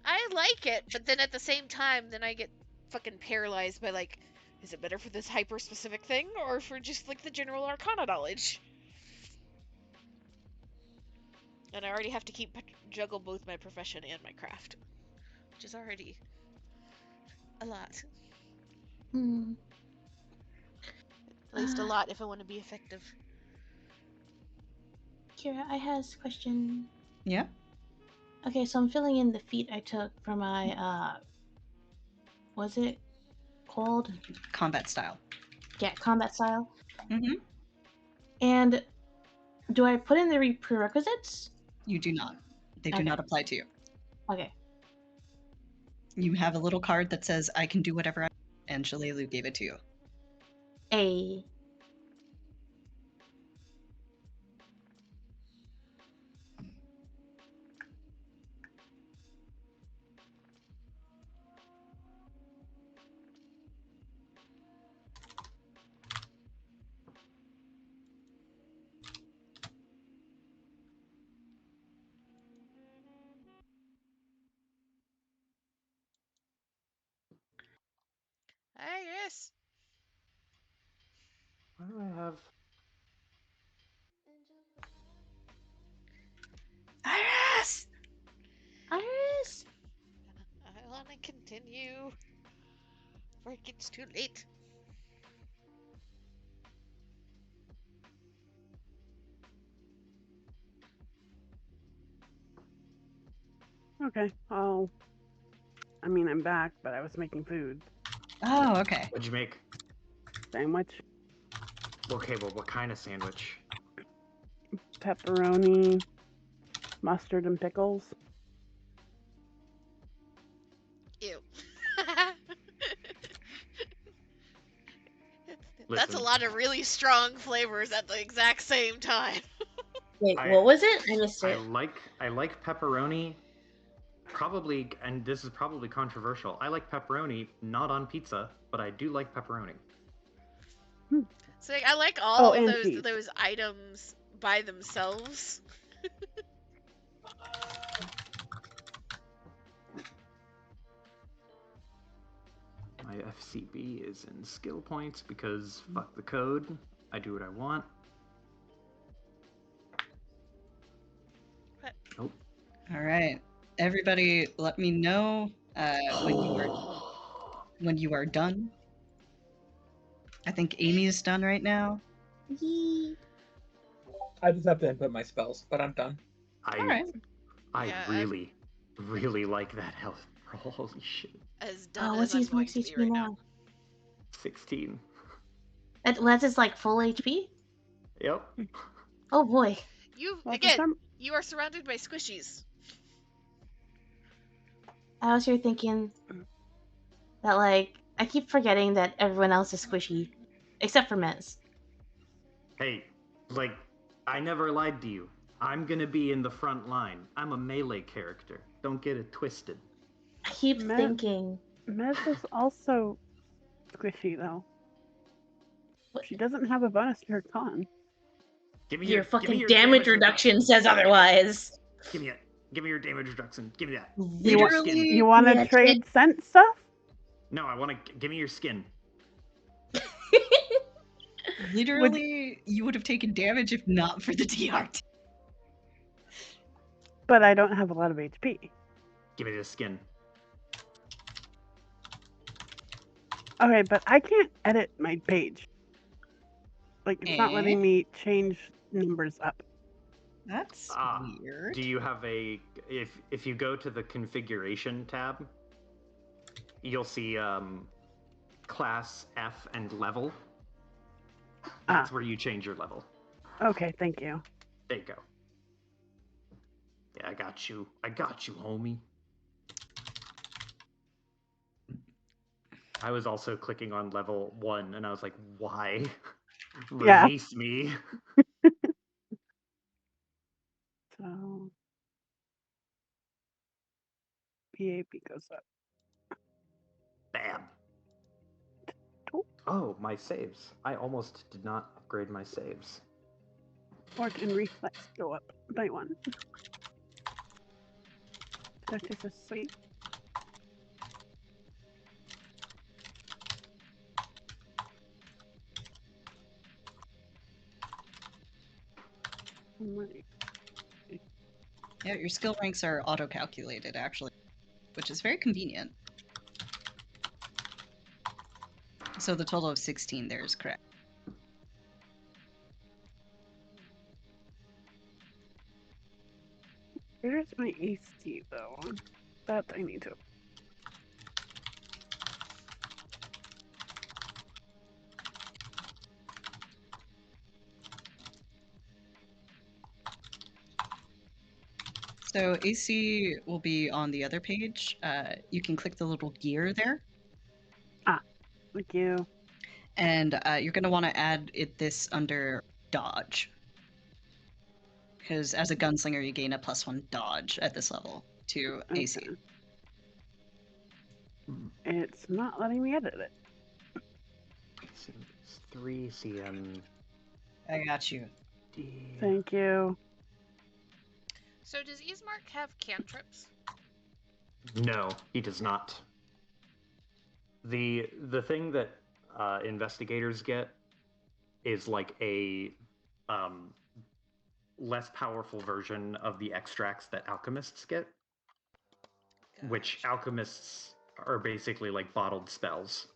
I like it, but then at the same time, then I get fucking paralyzed by like, is it better for this hyper specific thing or for just like the general arcana knowledge? And I already have to juggle both my profession and my craft, which is already a lot. At least a lot if I want to be effective. Kira, I have a question. Yeah. Okay, so I'm filling in the feat I took for my was it called? Combat style. Yeah, combat style. Mm-hmm. And do I put in the prerequisites? You do not. They do Okay. not apply to you. Okay. You have a little card that says, I can do whatever I want, and Shalelu gave it to you. A. Yes. What do I have? Iris! Iris! I want to continue before it gets too late. Okay. I'm back, but I was making food. Oh, okay. What'd you make? Sandwich, Okay, well, what kind of sandwich? pepperoni, mustard, and pickles. Ew. That's Listen. a lot of really strong flavors at the exact same time. Wait, what was it? I missed I it. like pepperoni. Probably, and this is probably controversial. I like pepperoni not on pizza, but I do like pepperoni. So like, I like all and those cheese. those items by themselves. My FCB is in skill points because fuck the code. I do what I want. What? Nope. All right. Everybody, let me know when you are done. I think Amy's done right now. Yee. I just have to input my spells, but I'm done. All right. I Yeah, really like that health roll. Holy shit. As done Oh, as what's I'm his going max to be HP right now? now. 16. That's his like full HP? Yep. Oh boy. You Well, again. You are surrounded by squishies. I was here thinking that like I keep forgetting that everyone else is squishy. Except for Mez. Hey, like, I never lied to you. I'm gonna be in the front line. I'm a melee character. Don't get it twisted. I keep thinking. Mez is also squishy though. What? She doesn't have a bonus to her con. Give me Your fucking your damage reduction says otherwise. Give me your damage reduction. Give me that. You want to trade scent stuff? No, I want to give me your skin. Literally, you would have taken damage if not for the DRT. But I don't have a lot of HP. Give me the skin. Okay, but I can't edit my page. Like, it's not letting me change numbers up. That's weird. Do you have if you go to the configuration tab, you'll see class, F, and level. That's where you change your level. Okay, thank you. There you go. Yeah, I got you, homie. I was also clicking on level 1, and I was like, why? Release me. So PAP goes up. Oh, my saves. I almost did not upgrade my saves. Fort and reflex go up by 1. That is a sweet. Yeah, your skill ranks are auto-calculated, actually, which is very convenient. So the total of 16 there is correct. Where's my AC, though? That I need to. So AC will be on the other page. You can click the little gear there. Thank you. And you're going to want to add this under dodge. Because as a gunslinger, you gain a +1 dodge at this level to AC. Okay. It's not letting me edit it. It's 3 CM. I got you. Thank you. So does Ismark have cantrips? No, he does not. The thing that investigators get is like a less powerful version of the extracts that alchemists get, which alchemists are basically like bottled spells.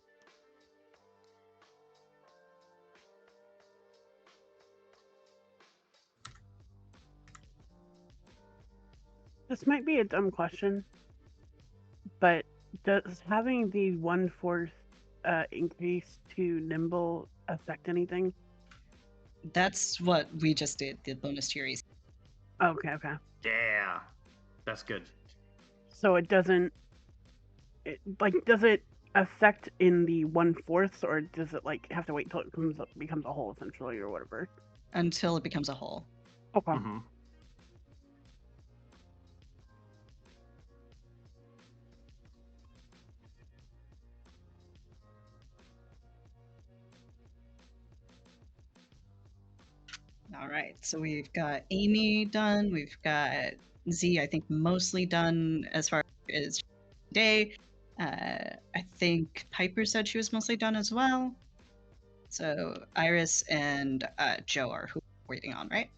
This might be a dumb question, but does having the 1/4 increase to nimble affect anything? That's what we just did, the bonus to your AC. Okay, okay. Yeah, that's good. So it doesn't. Does it affect in the 1/4, or does it like have to wait till it becomes a whole essentially, or whatever? Until it becomes a whole. Okay. Mm-hmm. All right, so we've got Amy done. We've got Z, I think, mostly done as far as day. I think Piper said she was mostly done as well. So Iris and Joe are who we're waiting on, right?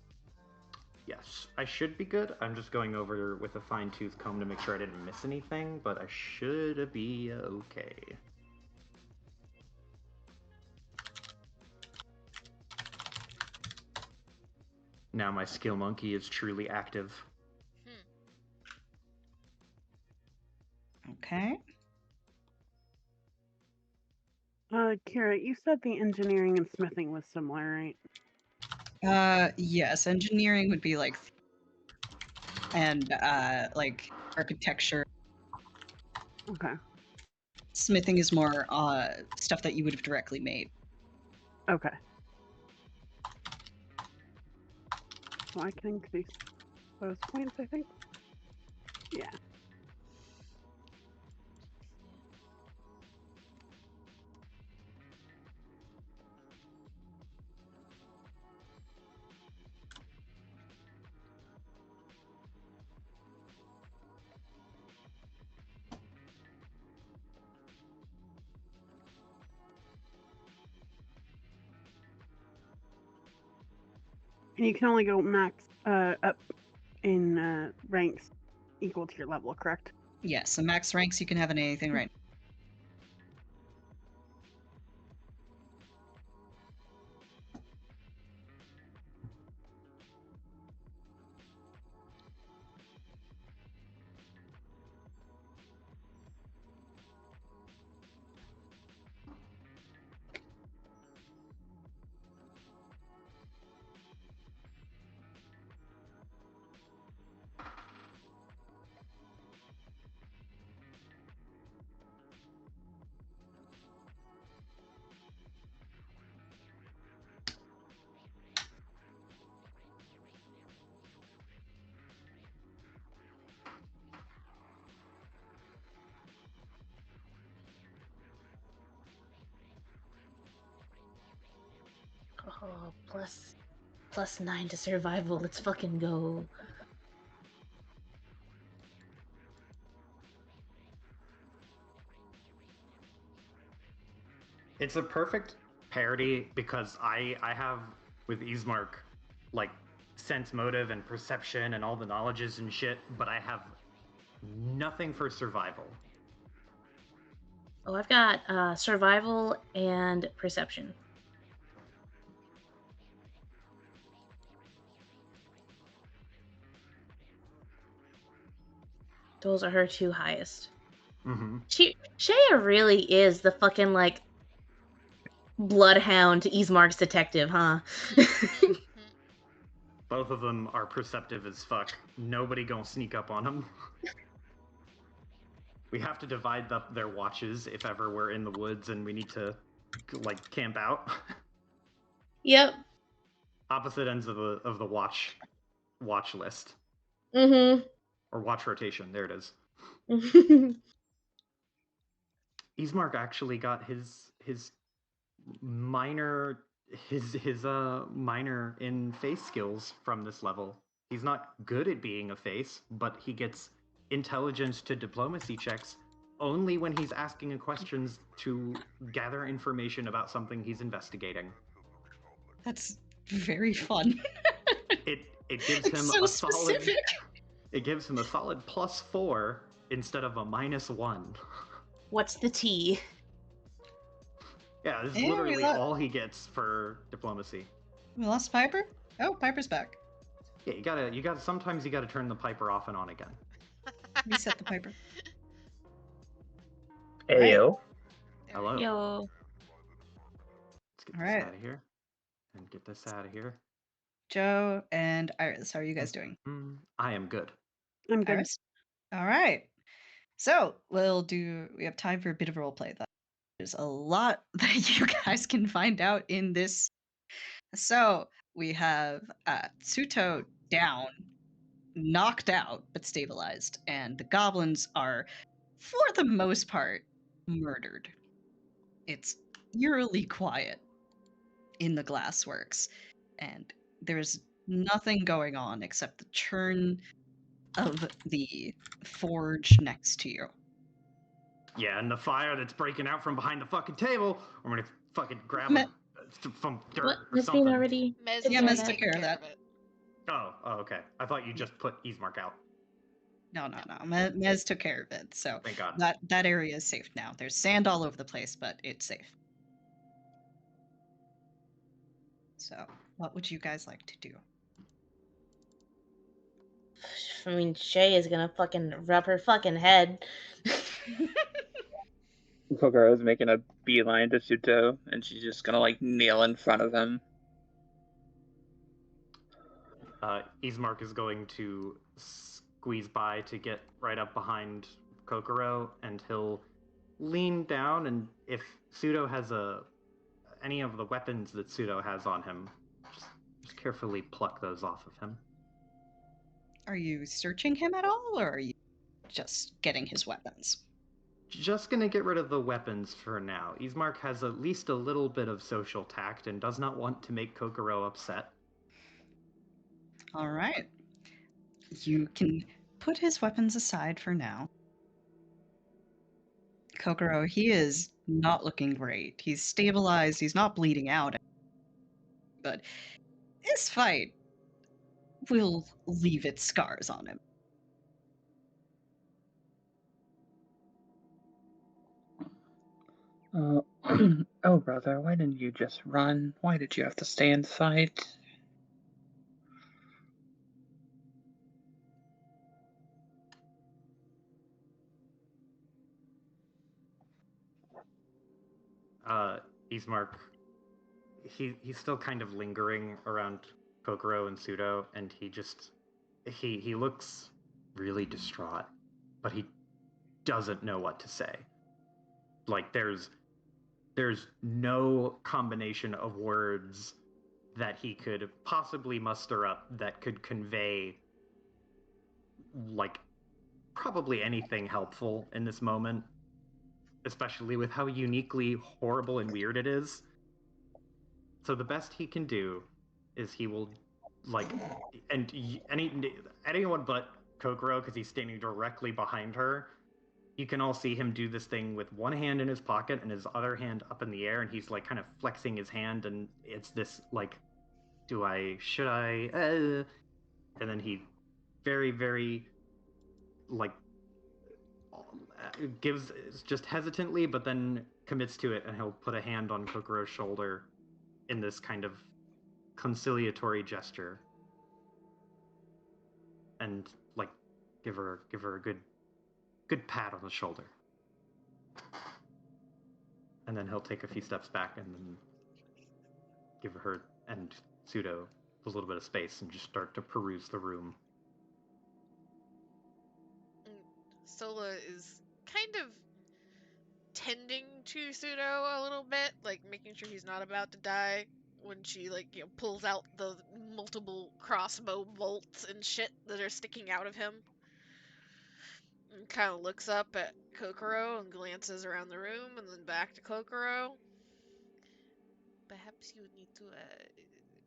Yes, I should be good. I'm just going over with a fine-tooth comb to make sure I didn't miss anything, but I should be okay. Now my skill monkey is truly active. Okay. Kira, you said the engineering and smithing was similar, right? Yes, engineering would be like, and like architecture. Okay. Smithing is more stuff that you would have directly made. Okay. So I can increase those points, I think. Yeah. And you can only go max up in ranks equal to your level, correct? Yes, the max ranks you can have in anything right now. Oh, plus 9 to survival. Let's fucking go. It's a perfect parody because I have with Ismark like sense motive and perception and all the knowledges and shit, but I have nothing for survival. Oh, I've got survival and perception. Those are her two highest. Mm-hmm. Shaya really is the fucking like bloodhound to Ismark's detective, huh? Both of them are perceptive as fuck. Nobody gonna sneak up on them. We have to divide up their watches if ever we're in the woods and we need to like camp out. Yep. Opposite ends of the watch list. Mm-hmm. Or watch rotation. There it is. Ismark actually got his minor minor in face skills from this level. He's not good at being a face, but he gets intelligence to diplomacy checks only when he's asking questions to gather information about something he's investigating. That's very fun. It gives him so a specific. solid. It gives him a solid +4 instead of a -1. What's the T? Yeah, this is literally all he gets for diplomacy. We lost Piper? Oh, Piper's back. Yeah, you gotta sometimes you gotta turn the Piper off and on again. Reset the Piper. Ayo. Hello. Yo. Let's get this out of here. And get this out of here. Joe and Iris, how are you guys doing? I am good. I'm good. Iris? All right. So we have time for a bit of role play. There's a lot that you guys can find out in this. So we have Tsuto down, knocked out, but stabilized. And the goblins are, for the most part, murdered. It's eerily quiet in the Glassworks. And there's nothing going on except the churn of the forge next to you. Yeah, and the fire that's breaking out from behind the fucking table. I'm gonna fucking grab from dirt What? or Miss something. Bean already? Mez took care of that. Oh, okay. I thought you just put Ismark out. No. Mez took care of it, so thank God. That area is safe now. There's sand all over the place, but it's safe. So, what would you guys like to do? I mean, Shay is gonna fucking rub her fucking head. Kokoro is making a beeline to Tsuto, and she's just gonna like kneel in front of him. Ismark is going to squeeze by to get right up behind Kokoro, and he'll lean down, and if Pseudo has any of the weapons that Pseudo has on him, just carefully pluck those off of him. Are you searching him at all, or are you just getting his weapons? Just gonna get rid of the weapons for now. Ismark has at least a little bit of social tact and does not want to make Kokoro upset. All right. You can put his weapons aside for now. Kokoro, he is not looking great. He's stabilized, he's not bleeding out. But this fight will leave its scars on him. Oh, brother, why didn't you just run? Why did you have to stay inside? Ismark, he's still kind of lingering around Kokoro and Pseudo, and he looks really distraught, but he doesn't know what to say. Like there's no combination of words that he could possibly muster up that could convey like probably anything helpful in this moment, especially with how uniquely horrible and weird it is. So the best he can do is he will, like, and anyone but Kokoro, because he's standing directly behind her, you can all see him do this thing with one hand in his pocket and his other hand up in the air, and he's like kind of flexing his hand, and it's this like, should I, and then he very, very, like, gives just hesitantly, but then commits to it, and he'll put a hand on Kokoro's shoulder in this kind of conciliatory gesture, and like give her a good pat on the shoulder, and then he'll take a few steps back and then give her and Pseudo a little bit of space and just start to peruse the room. Sola is kind of tending to Pseudo a little bit, like making sure he's not about to die when she, like, pulls out the multiple crossbow bolts and shit that are sticking out of him. And kind of looks up at Kokoro and glances around the room and then back to Kokoro. Perhaps you need to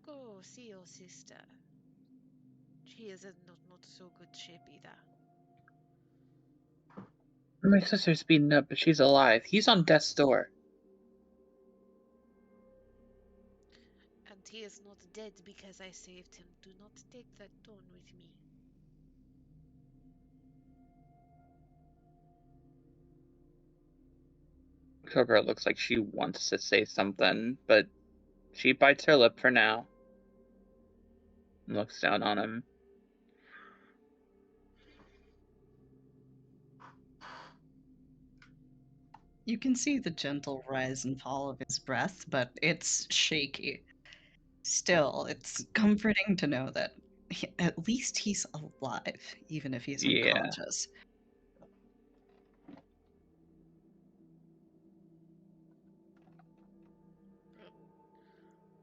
go see your sister. She is in not so good shape either. My sister's beaten up, but she's alive. He's on death's door. And he is not dead because I saved him. Do not take that tone with me. Kokoro looks like she wants to say something, but she bites her lip for now. And looks down on him. You can see the gentle rise and fall of his breath, but it's shaky. Still, it's comforting to know that at least he's alive, even if he's unconscious.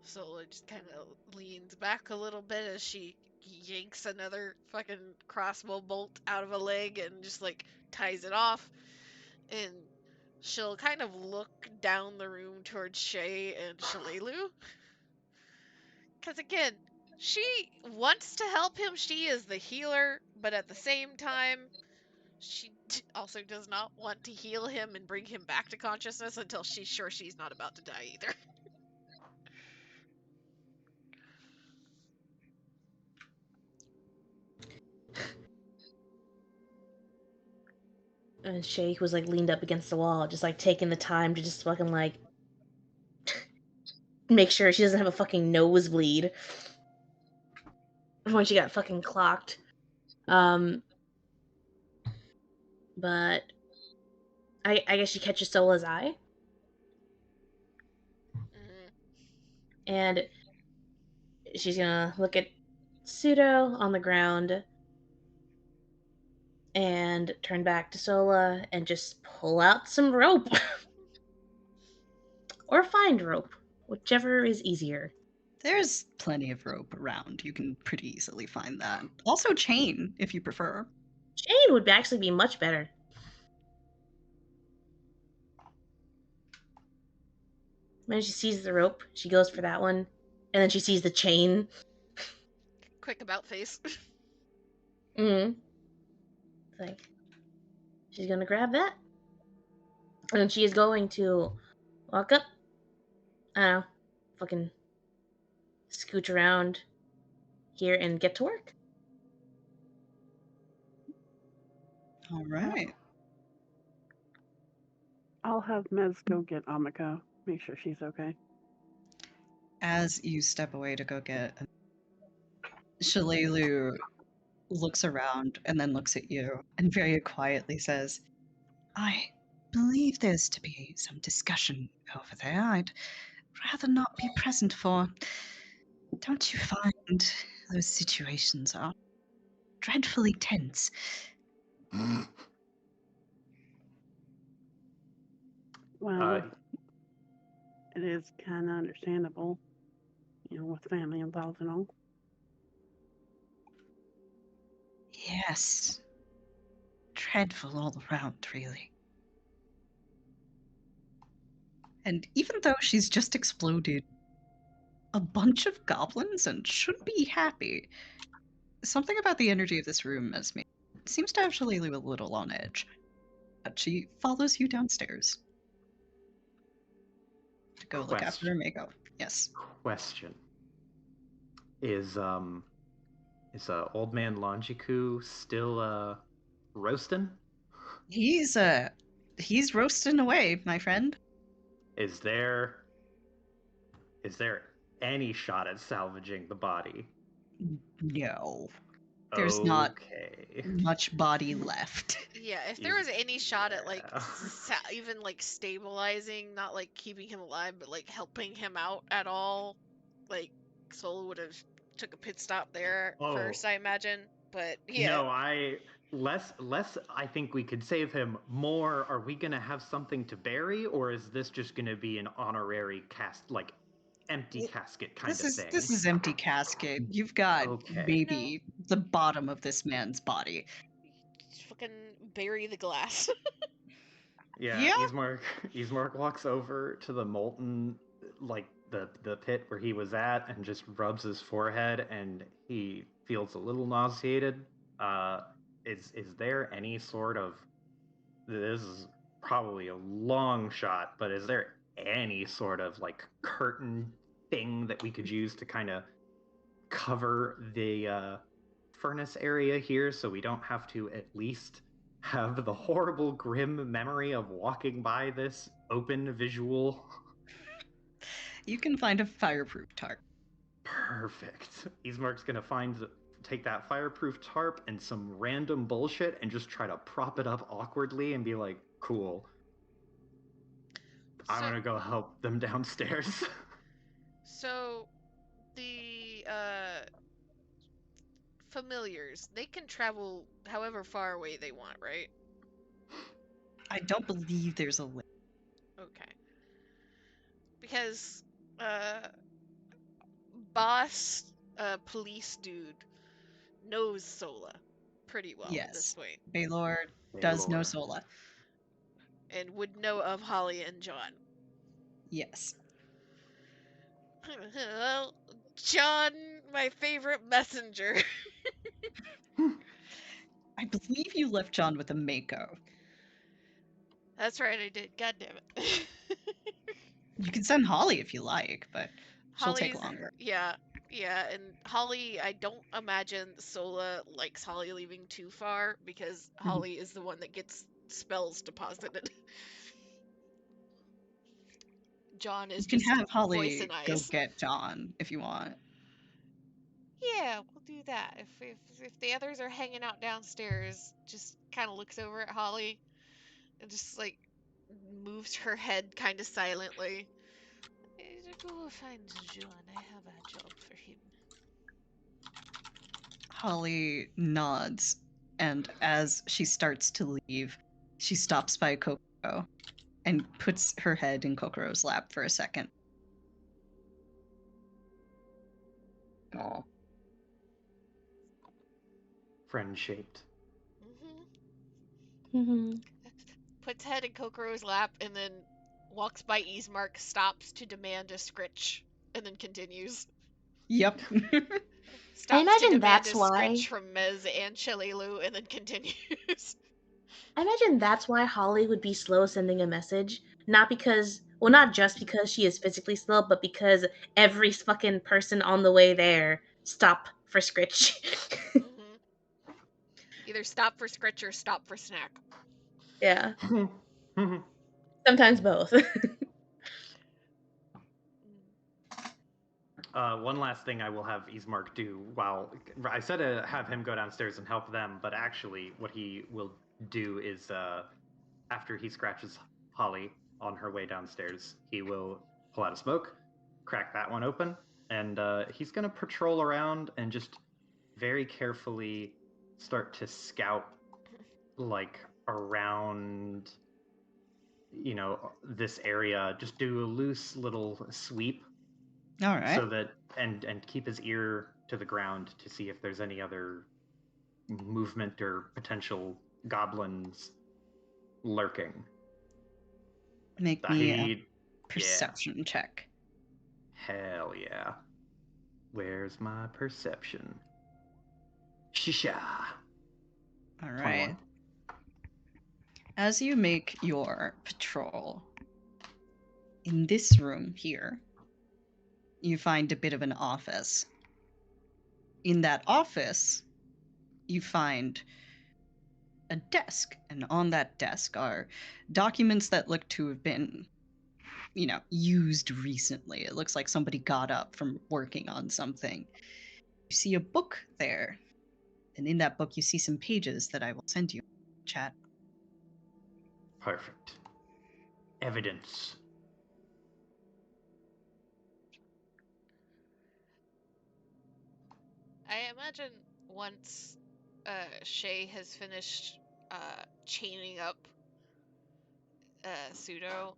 Sola just kind of leans back a little bit as she yanks another fucking crossbow bolt out of a leg and just, like, ties it off. And she'll kind of look down the room towards Shay and Shalelu. Because, again, she wants to help him. She is the healer, but at the same time, she also does not want to heal him and bring him back to consciousness until she's sure she's not about to die either. And Shay was like leaned up against the wall, just like taking the time to just fucking like make sure she doesn't have a fucking nosebleed when she got fucking clocked. But I guess she catches Sola's eye. Mm-hmm. And she's gonna look at Pseudo on the ground and turn back to Sola and just pull out some rope. Or find rope, whichever is easier. There's plenty of rope around. You can pretty easily find that. Also chain, if you prefer. Chain would actually be much better. When she sees the rope, she goes for that one. And then she sees the chain. Quick about face. Mm-hmm. It's like, she's gonna grab that. And she is going to walk up. I don't know. Fucking scooch around here and get to work. All right. I'll have Mez go get Amiko. Make sure she's okay. As you step away to go get, Shalelu looks around and then looks at you and very quietly says, I believe there's to be some discussion over there. I'd rather not be present for. Don't you find those situations are dreadfully tense? Well, it is kind of understandable, with family involved and all. Yes. Dreadful all around, really. And even though she's just exploded a bunch of goblins and should be happy. Something about the energy of this room seems to have Shillelagh a little on edge. But she follows you downstairs to go look after her Mako. Yes. Question. Is old man Longiku still roasting? He's roasting away, my friend. Is there any shot at salvaging the body? No. There's not much body left. Yeah, if there was any shot at like even like stabilizing, not like keeping him alive, but like helping him out at all, like Soul would have took a pit stop there first, I imagine. But yeah. No, less I think we could save him. More, are we gonna have something to bury, or is this just gonna be an honorary empty casket kind of thing? This is empty casket. You've got maybe the bottom of this man's body. Just fucking bury the glass. Yeah. Ismark walks over to the molten, like the pit where he was at, and just rubs his forehead, and he feels a little nauseated. Is there any sort of, this is probably a long shot, but is there any sort of like curtain thing that we could use to kind of cover the furnace area here, so we don't have to at least have the horrible, grim memory of walking by this open visual? You can find a fireproof tarp. Perfect. Ismark's gonna take that fireproof tarp and some random bullshit and just try to prop it up awkwardly and be like, cool. I'm gonna go help them downstairs. So, the familiars, they can travel however far away they want, right? I don't believe there's a limit. Okay. Because boss police dude knows Sola pretty well at this point. Baylor does know Sola. And would know of Holly and John. Yes. Well, John, my favorite messenger. I believe you left John with a Mako. That's right, I did. God damn it. You can send Holly if you like, but she'll take longer. Yeah, and Holly, I don't imagine Sola likes Holly leaving too far, because Holly is the one that gets spells deposited. John is just have Holly voice and go eyes. get John if you want. Yeah, we'll do that. If the others are hanging out downstairs, just kind of looks over at Holly and just like moves her head kind of silently. Go find John. I have a job for him. Holly nods, and as she starts to leave, she stops by Kokoro and puts her head in Kokoro's lap for a second. Aw. Friend-shaped. Puts head in Kokoro's lap and then walks by Ismark, stops to demand a scritch, and then continues. Yep. Stops I imagine to demand that's a scritch from Mez and Shillelagh, and then continues. I imagine that's why Holly would be slow sending a message. Not just because she is physically slow, but because every fucking person on the way there stop for scritch. Either stop for scritch or stop for snack. Yeah. Sometimes both. One last thing I will have Ismark do, while I said to have him go downstairs and help them, but actually what he will do is after he scratches Holly on her way downstairs, he will pull out a smoke, crack that one open, and he's going to patrol around and just very carefully start to scout like around, you know, this area. Just do a loose little sweep. All right. So that and keep his ear to the ground to see if there's any other movement or potential goblins lurking. Make me a perception check. Hell yeah. Where's my perception? Shisha. All right. 21. As you make your patrol, in this room here, you find a bit of an office. In that office, you find a desk, and on that desk are documents that look to have been, used recently. It looks like somebody got up from working on something. You see a book there, and in that book you see some pages that I will send you in chat. Perfect. Evidence. I imagine once Shay has finished chaining up Pseudo,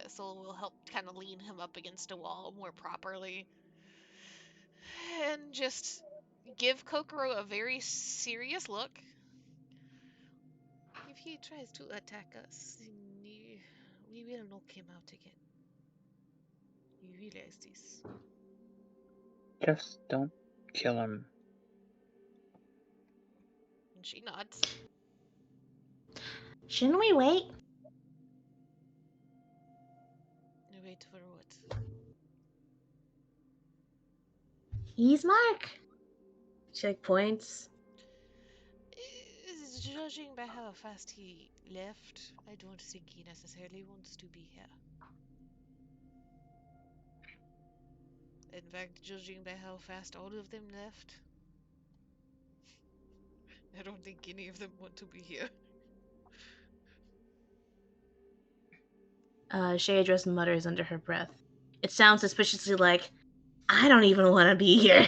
Soul will help kind of lean him up against a wall more properly. And just give Kokoro a very serious look. If he tries to attack us, we will knock him out again. You realize this? Just don't kill him. And she nods. Shouldn't we wait? Wait for what? He's Mark. She like points. Judging by how fast he left, I don't think he necessarily wants to be here. In fact, judging by how fast all of them left, I don't think any of them want to be here. Shay just mutters under her breath. It sounds suspiciously like, I don't even want to be here.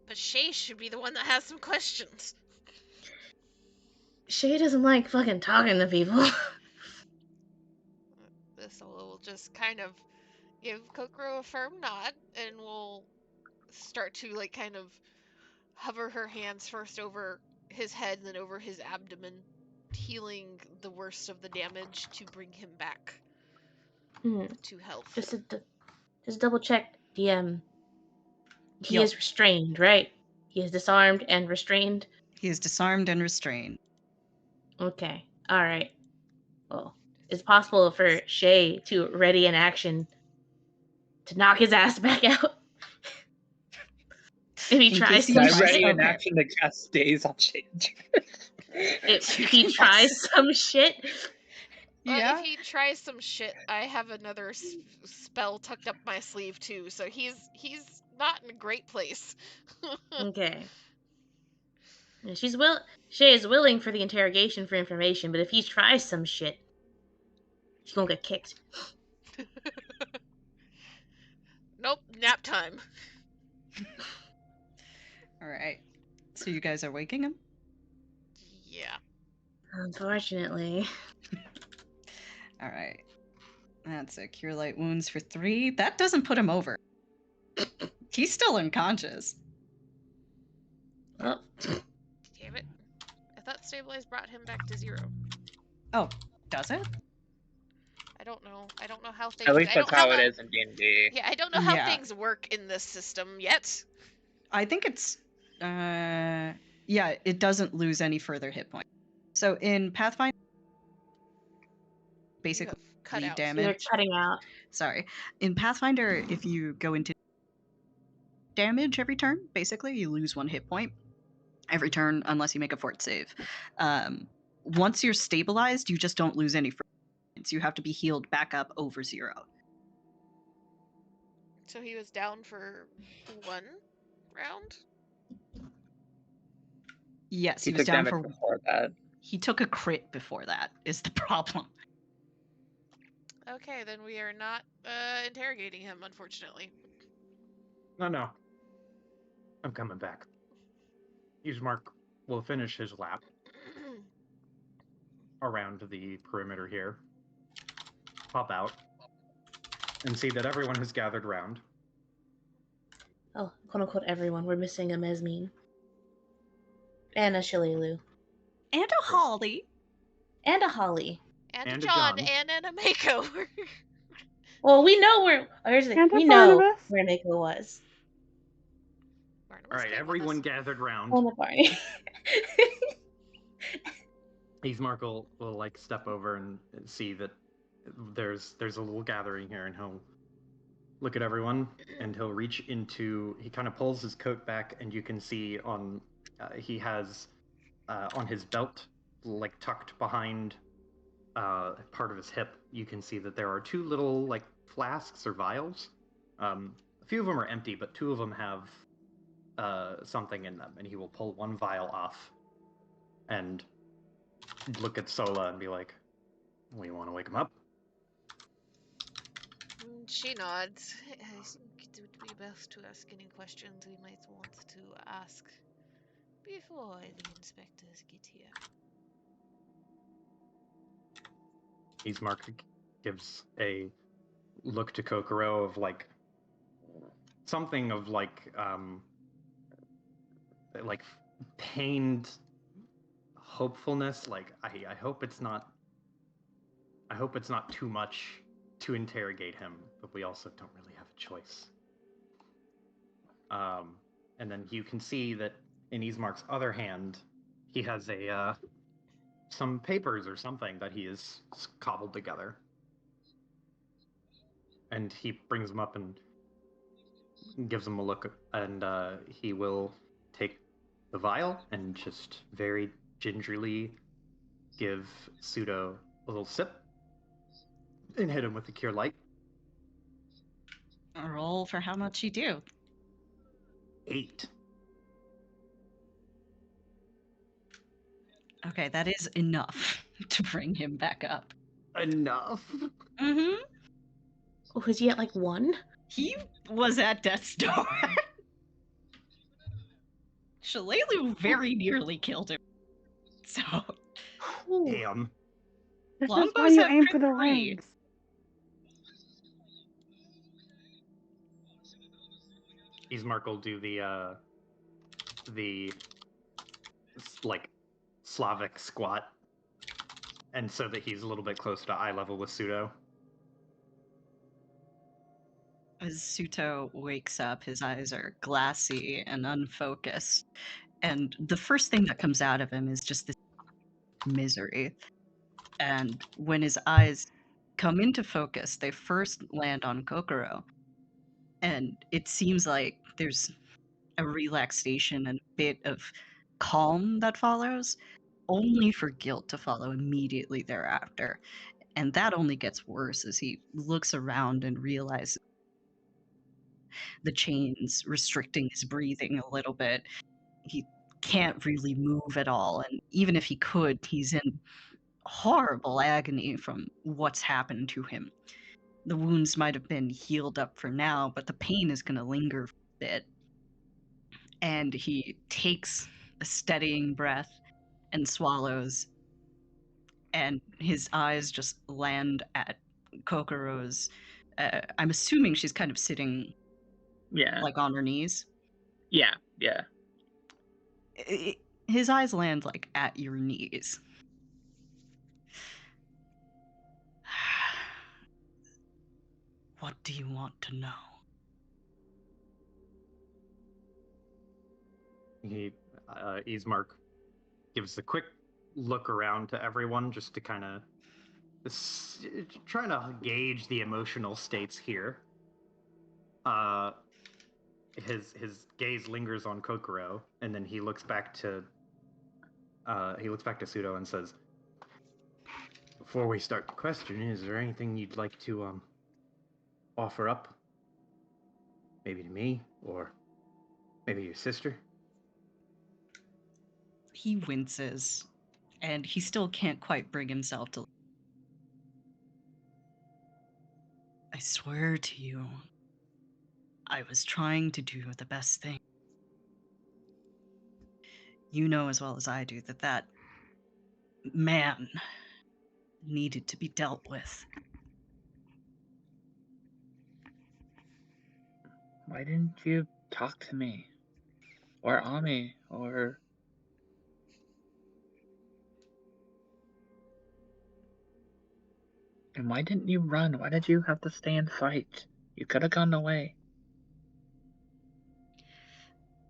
But Shay should be the one that has some questions. Shay doesn't like fucking talking to people. This will just kind of give Kokoro a firm nod, and will start to like kind of hover her hands first over his head, then over his abdomen, healing the worst of the damage to bring him back to health. Just double check, DM. He Yep. is restrained, right? He is disarmed and restrained. He is disarmed and restrained. Okay. All right. Well, it's possible for Shay to ready an action to knock his ass back out. If he tries some I'm shit. ready in action to cast stays on change. If he tries some shit. If he tries some shit, I have another spell tucked up my sleeve too, so he's not in a great place. Okay. Shay is willing for the interrogation for information, but if he tries some shit, he's gonna get kicked. Nope, nap time. All right. So you guys are waking him? Yeah. Unfortunately. All right. That's a cure light wounds for 3. That doesn't put him over. He's still unconscious. Oh. Damn it. I thought stabilize brought him back to 0. Oh, does it? I don't know. I don't know how things. At least that's how it is in D&D. Yeah, I don't know how things work in this system yet. I think it's it doesn't lose any further hit points. So in Pathfinder, basically cut out. damage. You're cutting out. Sorry. In Pathfinder, if you go into damage every turn, basically you lose 1 hit point every turn unless you make a fort save. Once you're stabilized, you just don't lose any points. You have to be healed back up over 0. So he was down for 1 round? Yes, he was took down damage for before that. He took a crit before that is the problem. Okay, then we are not interrogating him, unfortunately. No. I'm coming back. Usemark will finish his lap around the perimeter here, pop out, and see that everyone has gathered round. Oh, quote unquote everyone. We're missing a Mesmine. And a Shillelagh. And a Holly. And a Holly. And a And a John. John. And a makeover. Well, we know where. Here's the thing. And a We know Barnabas. where Nico was. Barnabas All right, came with everyone us. gathered round. On the Barney. Ismark will like step over and see that there's a little gathering here, and he'll look at everyone, and he'll reach into. He kind of pulls his coat back, and you can see on he has on his belt, like tucked behind part of his hip, you can see that there are two little like flasks or vials. A few of them are empty, but two of them have something in them, and he will pull one vial off and look at Sola and be like, "Well, you want to wake him up?" She nods. I think it would be best to ask any questions we might want to ask before the inspectors get here. Ismark gives a look to Kokoro of like something of like pained hopefulness. Like I hope it's not. I hope it's not too much to interrogate him, but we also don't really have a choice. And then you can see that in Ismark's other hand, he has a some papers or something that he has cobbled together. And he brings them up and gives them a look, and he will take the vial and just very gingerly give Pseudo a little sip and hit him with the cure light. A roll for how much you do. 8. Okay, that is enough to bring him back up. Enough. Mm-hmm. Oh, was he at like 1? He was at death's door. Shalelu very nearly killed him. So Damn. This is longbows why you have aim crit for the 3. legs. Ismark will do the like Slavic squat, and so that he's a little bit closer to eye level with Pseudo. As Suto wakes up, his eyes are glassy and unfocused. And the first thing that comes out of him is just this misery. And when his eyes come into focus, they first land on Kokoro. And it seems like there's a relaxation and a bit of calm that follows, only for guilt to follow immediately thereafter. And that only gets worse as he looks around and realizes the chains restricting his breathing a little bit. He can't really move at all, and even if he could, he's in horrible agony from what's happened to him. The wounds might have been healed up for now, but the pain is going to linger for a bit. And he takes a steadying breath and swallows, and his eyes just land at Kokoro's. I'm assuming she's kind of sitting like on her knees. Yeah. His eyes land like at your knees. What do you want to know? Ismark gives a quick look around to everyone just to kind of trying to gauge the emotional states here. His gaze lingers on Kokoro, and then he looks back to Pseudo and says, "Before we start the question, is there anything you'd like to offer up? Maybe to me, or maybe your sister?" He winces, and he still can't quite bring himself to. I swear to you, I was trying to do the best thing. You know as well as I do that that man needed to be dealt with. Why didn't you talk to me? Or Ami? Or... And why didn't you run? Why did you have to stay and fight? You could have gone away.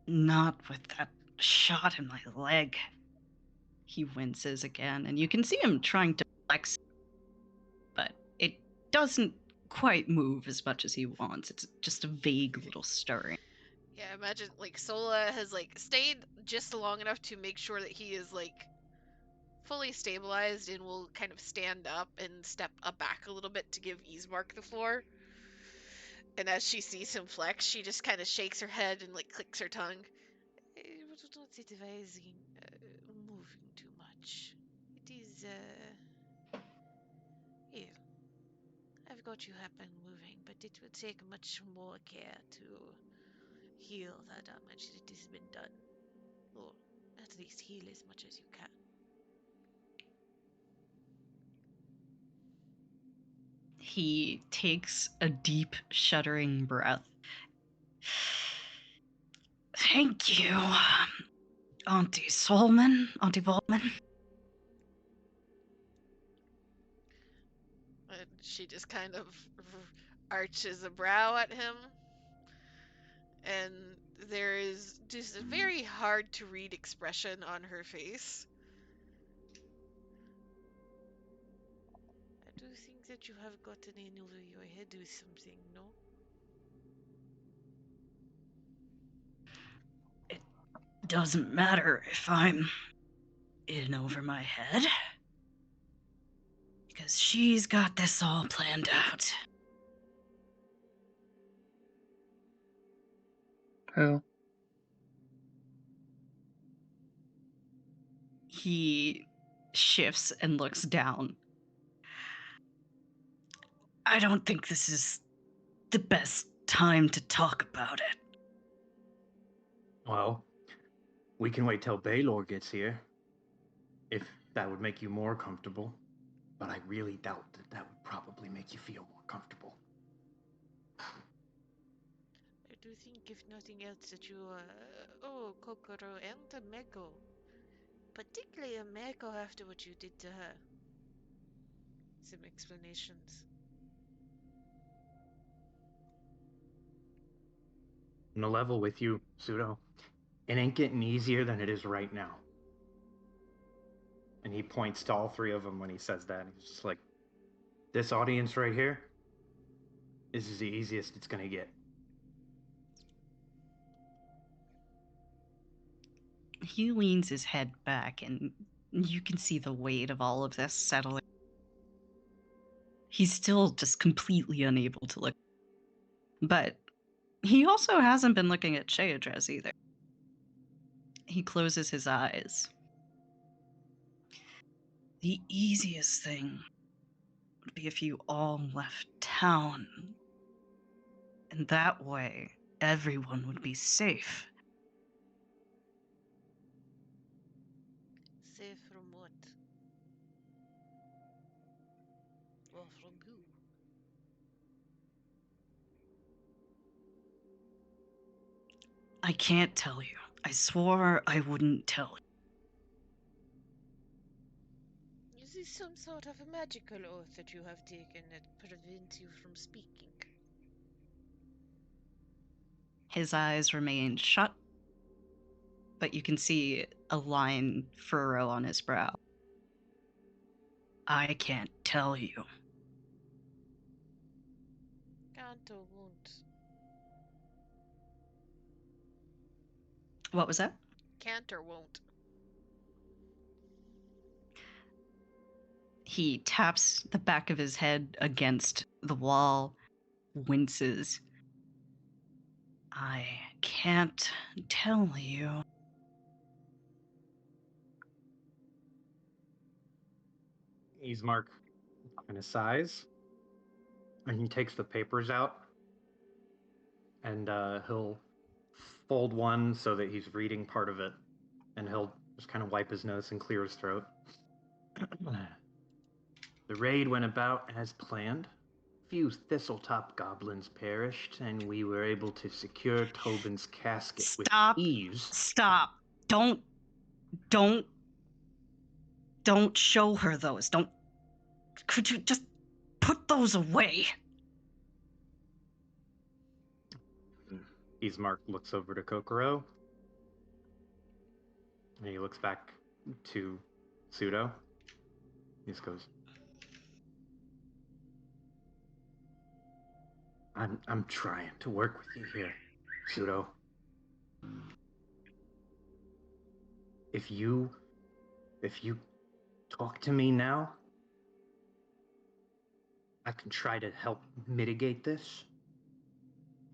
Not with that shot in my leg. He winces again, and you can see him trying to flex, but it doesn't quite move as much as he wants. It's just a vague little stirring. Yeah, imagine like Sola has like stayed just long enough to make sure that he is like fully stabilized and will kind of stand up and step back a little bit to give Easemark the floor. And as she sees him flex, she just kind of shakes her head and like clicks her tongue. I was not advising moving too much. It is here. I've got you up and moving, but it will take much more care to heal the damage that has been done. Or at least heal as much as you can. He takes a deep, shuddering breath. Thank you, Auntie Solman, Auntie Bowman. And she just kind of arches a brow at him. And there is just a very hard to read expression on her face. I do think that you have gotten in over your head with something, no? It doesn't matter if I'm in over my head, because she's got this all planned out. Who? He shifts and looks down. I don't think this is the best time to talk about it. Well, we can wait till Baylor gets here, if that would make you more comfortable. But I really doubt that that would probably make you feel more comfortable. I do think, if nothing else, that you, Kokoro and Meko, particularly Meko after what you did to her. Some explanations. On a level with you, Pseudo, it ain't getting easier than it is right now. And he points to all three of them when he says that. He's just like, this audience right here, this is the easiest it's gonna get. He leans his head back, and you can see the weight of all of this settling. He's still just completely unable to look. But he also hasn't been looking at Sheodres either. He closes his eyes. The easiest thing would be if you all left town. And that way, everyone would be safe. Safe from what? Or from who? I can't tell you. I swore I wouldn't tell you. Is this some sort of a magical oath that you have taken that prevents you from speaking? His eyes remain shut, but you can see a line furrow on his brow. I can't tell you. Can't or won't? What was that? Can't or won't? He taps the back of his head against the wall, winces. I can't tell you. Easemark kind of sighs, and he takes the papers out, and he'll fold one so that he's reading part of it, and he'll just kind of wipe his nose and clear his throat. The raid went about as planned. Few Thistletop goblins perished, and we were able to secure Tobin's casket with ease. Stop. Don't show her those. Could you just those away. Ismark looks over to Kokoro. And he looks back to Pseudo. He just goes, I'm trying to work with you here, Pseudo. If you talk to me now, I can try to help mitigate this.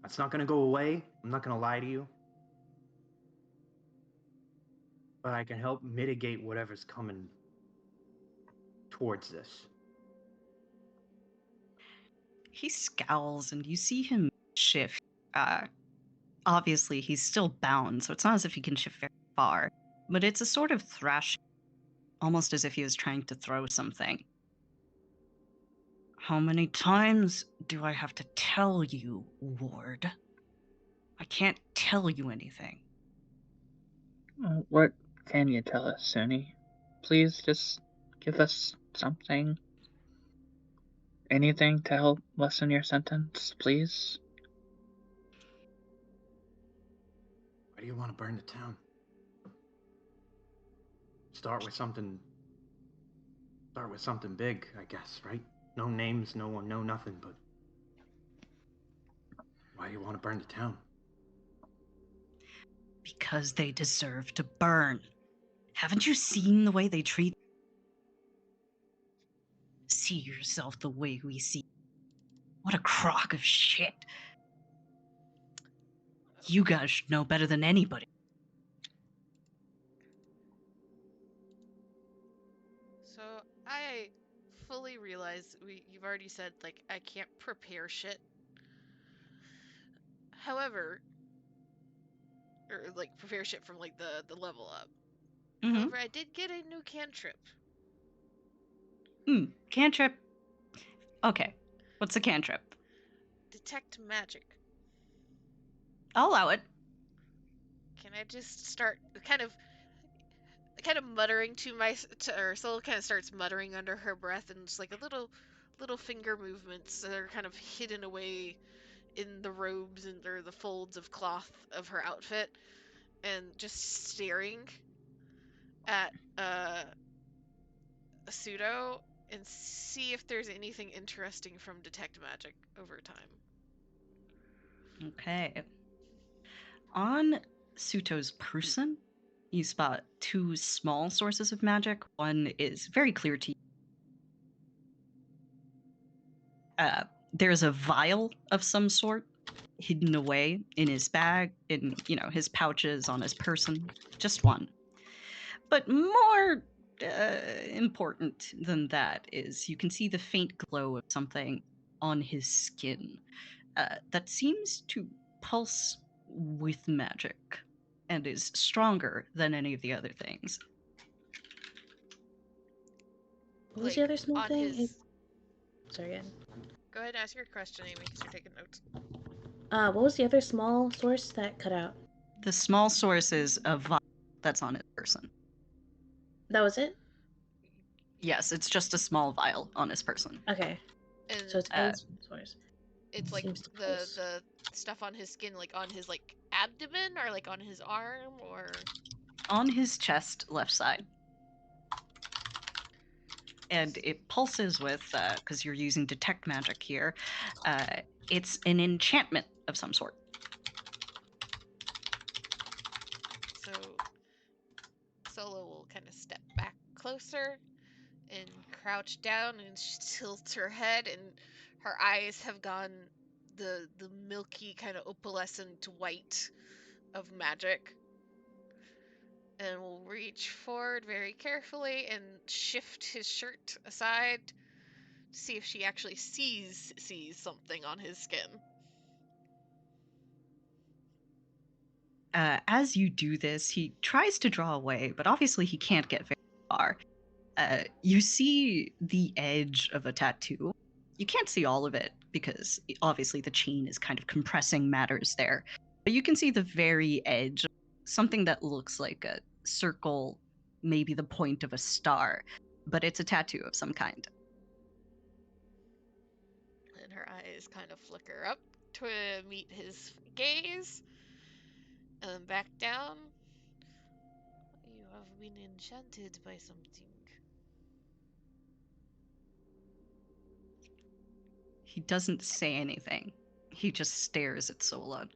It's not gonna go away. I'm not gonna lie to you. But I can help mitigate whatever's coming towards this. He scowls and you see him shift. Obviously, he's still bound, so it's not as if he can shift very far. But it's a sort of thrashing, almost as if he was trying to throw something. How many times do I have to tell you, Ward? I can't tell you anything. What can you tell us, Sunny? Please just give us something. Anything to help lessen your sentence, please? Why do you want to burn the town? Start with something big, I guess, right? No names, no one, no nothing, but why do you want to burn the town? Because they deserve to burn. Haven't you seen the way they treat? See yourself the way we see. What a crock of shit. You guys should know better than anybody. So I fully realize you've already said, like, I can't prepare shit. However, or like prepare shit from like the level up. Mm-hmm. However, I did get a new cantrip. Cantrip. Okay, what's a cantrip? Detect magic. I'll allow it. Can I just start kind of muttering or Soul kind of starts muttering under her breath, and just like a little finger movements that are kind of hidden away in the robes or the folds of cloth of her outfit, and just staring at a pseudo and see if there's anything interesting from detect magic over time. Okay. On Suto's person, you spot two small sources of magic. One is very clear to you. There's a vial of some sort hidden away in his bag, in, his pouches, on his person. Just one. But more important than that is you can see the faint glow of something on his skin that seems to pulse with magic and is stronger than any of the other things. What was the other small thing? Sorry, again. Go ahead and ask your question, Amy, because you're taking notes. What was the other small source that cut out? The small source is a vial that's on his person. That was it? Yes, it's just a small vial on his person. Okay. And so it's a source. It's like the stuff on his skin, like on his like abdomen, or like on his arm, or on his chest, left side. And it pulses with, because you're using detect magic here, it's an enchantment of some sort. So Solo will kind of step back closer and crouch down and tilt her head, and her eyes have gone the milky kind of opalescent white of magic. And will reach forward very carefully and shift his shirt aside to see if she actually sees something on his skin. As you do this, he tries to draw away, but obviously he can't get very far. You see the edge of a tattoo. You can't see all of it because obviously the chain is kind of compressing matters there. But you can see the very edge, something that looks like a circle, maybe the point of a star, but it's a tattoo of some kind. her eyes kind of flicker up to meet his gaze, and then back down. You have been enchanted by something. He doesn't say anything. He just stares at Sola.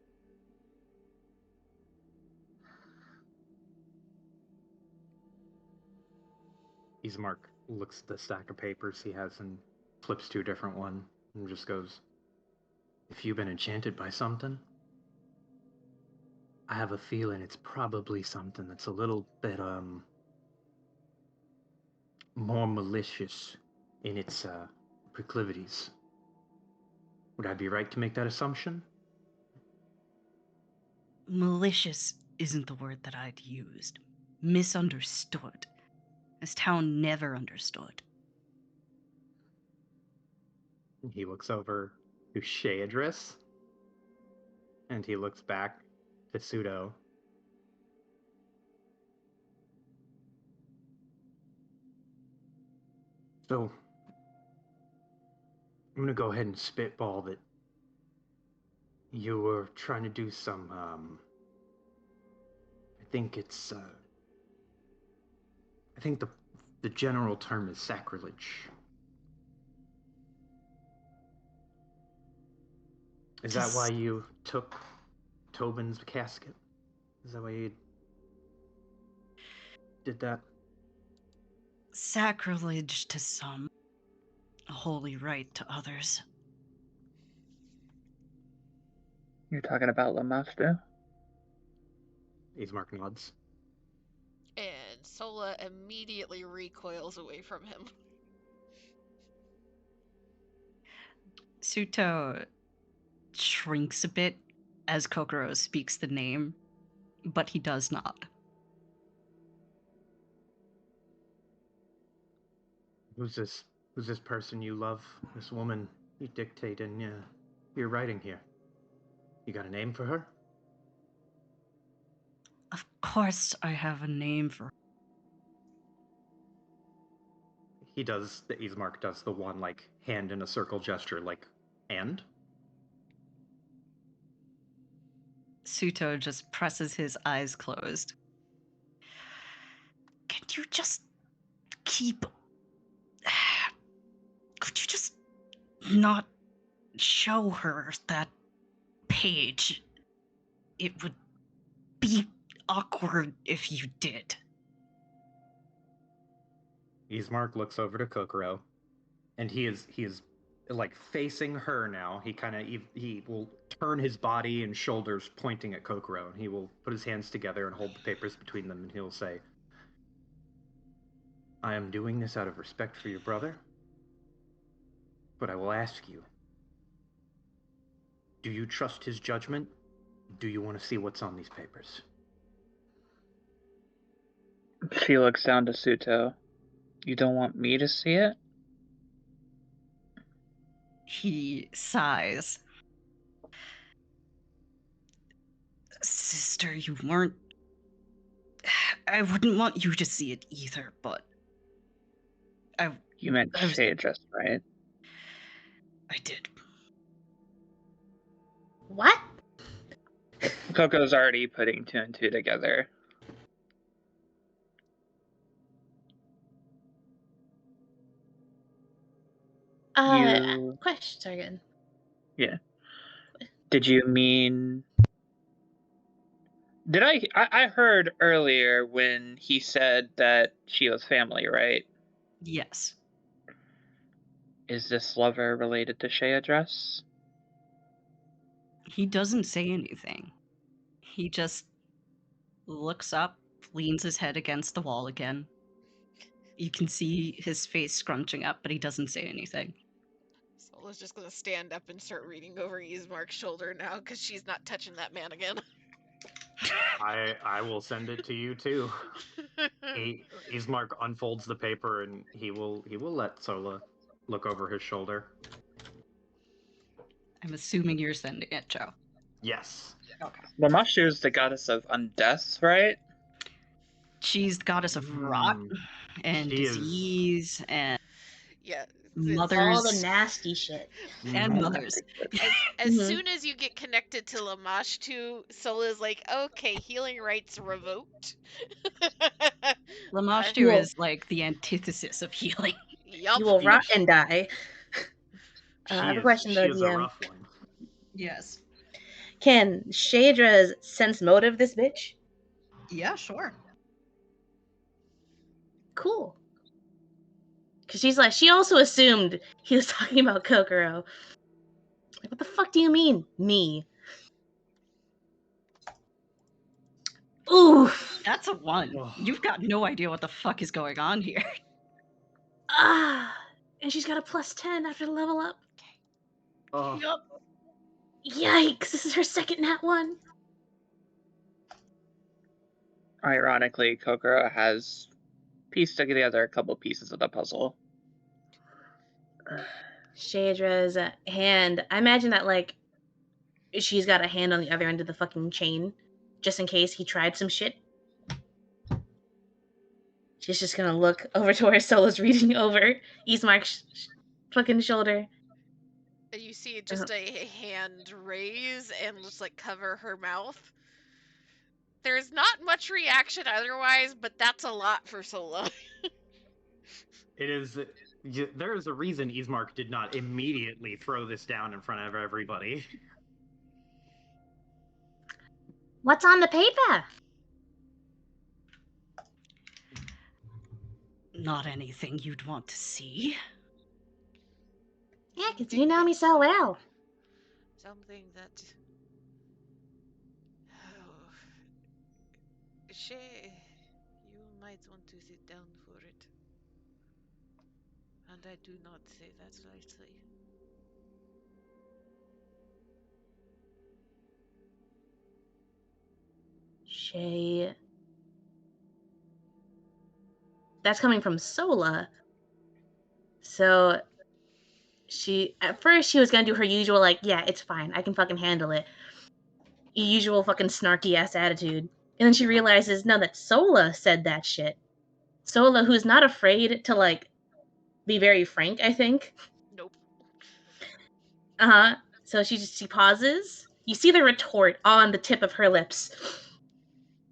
Ismark looks at the stack of papers he has and flips to a different one and just goes, "If you've been enchanted by something, I have a feeling it's probably something that's a little bit, more malicious in its, proclivities. Would I be right to make that assumption?" Malicious isn't the word that I'd used. Misunderstood. This town never understood. He looks over to Shayadris, and he looks back to Pseudo. So, I'm gonna go ahead and spitball that you were trying to do some, I think the general term is sacrilege. Is that why you took Tobin's casket? Is that why you did that? Sacrilege to some, a holy rite to others. You're talking about Lamaster? Ismark nods. And Sola immediately recoils away from him. Suto shrinks a bit as Kokoro speaks the name, but he does not. Who's this person you love? This woman you dictate in your writing here? You got a name for her? Of course I have a name for her. Ismark does the one, like, hand in a circle gesture, like, and? Suto just presses his eyes closed. Can you just keep... Could you just not show her that page? It would be awkward if you did. Ismark looks over to Kokoro, and he is like facing her now. He will turn his body and shoulders pointing at Kokoro, and he will put his hands together and hold the papers between them, and he'll say, "I am doing this out of respect for your brother, but I will ask you, do you trust his judgment? Do you want to see what's on these papers?" She looks down to Suto. You don't want me to see it? He sighs. Sister, you weren't... I wouldn't want you to see it either, but... You meant Shayadris, right? I did. What? Coco's already putting 2 and 2 together. Question, sorry again. Yeah. Did you mean... I heard earlier when he said that she was family, right? Yes. Is this lover related to Shayadris? He doesn't say anything. He just looks up, leans his head against the wall again. You can see his face scrunching up, but he doesn't say anything. Sola's just gonna stand up and start reading over Ismark's shoulder now, because she's not touching that man again. I will send it to you too. Ismark unfolds the paper, and he will let Sola look over his shoulder. I'm assuming you're sending it, Joe. Yes. Okay. Lamashu is the goddess of undeath, right? She's the goddess of rot and She disease and... Yeah. mothers. All the nasty shit. And mothers. As soon as you get connected to Lamashtu, Sola's like, okay, healing rights revoked. Lamashtu is like the antithesis of healing. Yup. You will rot and die. I have a question though, She is a DM. rough one. Yes. Can Shadra's sense motive this bitch? Yeah, sure. Cool. Because she's like, she also assumed he was talking about Kokoro. Like, what the fuck do you mean, me? Oof. That's a 1. You've got no idea what the fuck is going on here. And she's got a +10 after the level up. Oh. Yup. Yikes, this is her second nat 1. Ironically, Kokoro has pieced together a couple pieces of the puzzle. Shadra's hand. I imagine that, like, she's got a hand on the other end of the fucking chain, just in case he tried some shit. She's just gonna look over to where Solo's reading over Ismark's fucking shoulder. You see just a hand raise and just like cover her mouth. There's not much reaction otherwise, but that's a lot for Sola. It is. There is a reason Ismark did not immediately throw this down in front of everybody. What's on the paper? Not anything you'd want to see. Yeah, because you know me so well. Something that... Oh... Shay, you might want to sit down for it. And I do not say that lightly. Shay... That's coming from Sola. So... At first she was gonna do her usual, like, yeah, it's fine, I can fucking handle it. Usual fucking snarky ass attitude. And then she realizes, no, that Sola said that shit. Sola, who's not afraid to, like, be very frank, I think. Nope. So she pauses. You see the retort on the tip of her lips.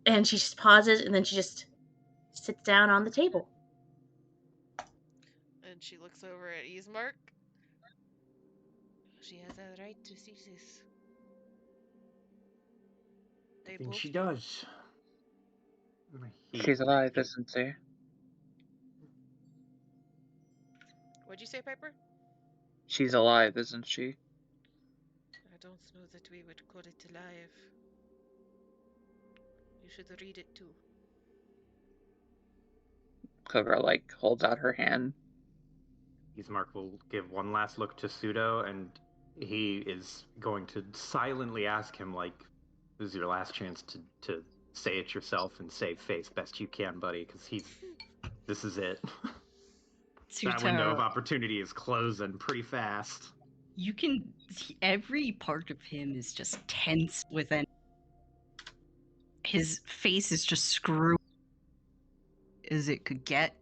And she just pauses, and then she just sits down on the table. And she looks over at Ismark. She has a right to see this. I think she does. She's alive, isn't she? What'd you say, Piper? She's alive, isn't she? I don't know that we would call it alive. You should read it too. Kokoro, like, holds out her hand. Ismark will give one last look to Pseudo, and he is going to silently ask him, like, this is your last chance to say it yourself and save face best you can, buddy, because this is it. That window of opportunity is closing pretty fast. You can... Every part of him is just tense within. His face is just screwed as it could get.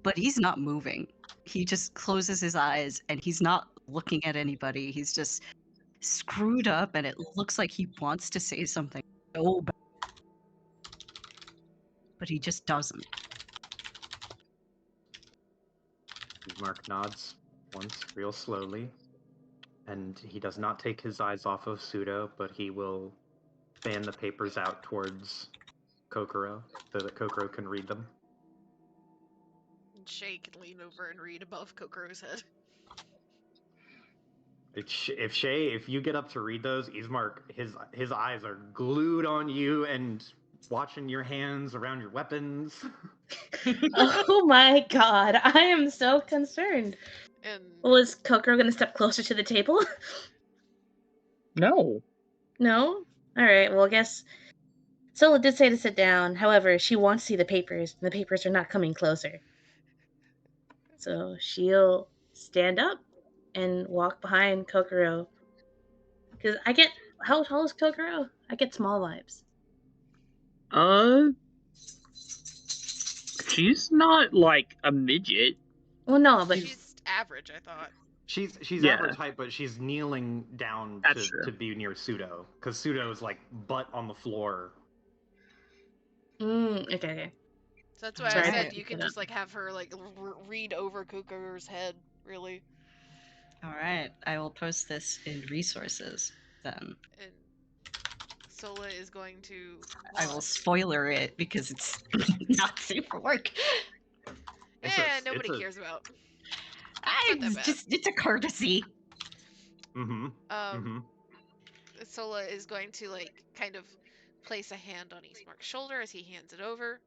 But he's not moving. He just closes his eyes and he's not looking at anybody. He's just screwed up and it looks like he wants to say something so bad. But he just doesn't. Mark nods once, real slowly, and he does not take his eyes off of Pseudo, but he will fan the papers out towards Kokoro so that Kokoro can read them. And Shay can lean over and read above Kokoro's head. If you get up to read those, Ismark, his eyes are glued on you and watching your hands around your weapons. Oh my god, I am so concerned. And Was Kokoro gonna step closer to the table? No. No? Alright, well I guess Sola did say to sit down. However, she wants to see the papers, and the papers are not coming closer. So she'll stand up and walk behind Kokoro. Because I get... How tall is Kokoro? I get small vibes. She's not like a midget. Well, no, but she's average, I thought. She's Yeah. average height, but she's kneeling down That's true. to be near Pseudo, because Pseudo's like butt on the floor. Okay. So that's why Sorry, I I said picked you it can up. just like have her like read over Kukuru's head, really. All right, I will post this in resources then. And Sola is going to. I will spoiler it because it's not safe for work. Nobody cares about. It's a courtesy. Sola is going to like kind of place a hand on Eastmark's shoulder as he hands it over,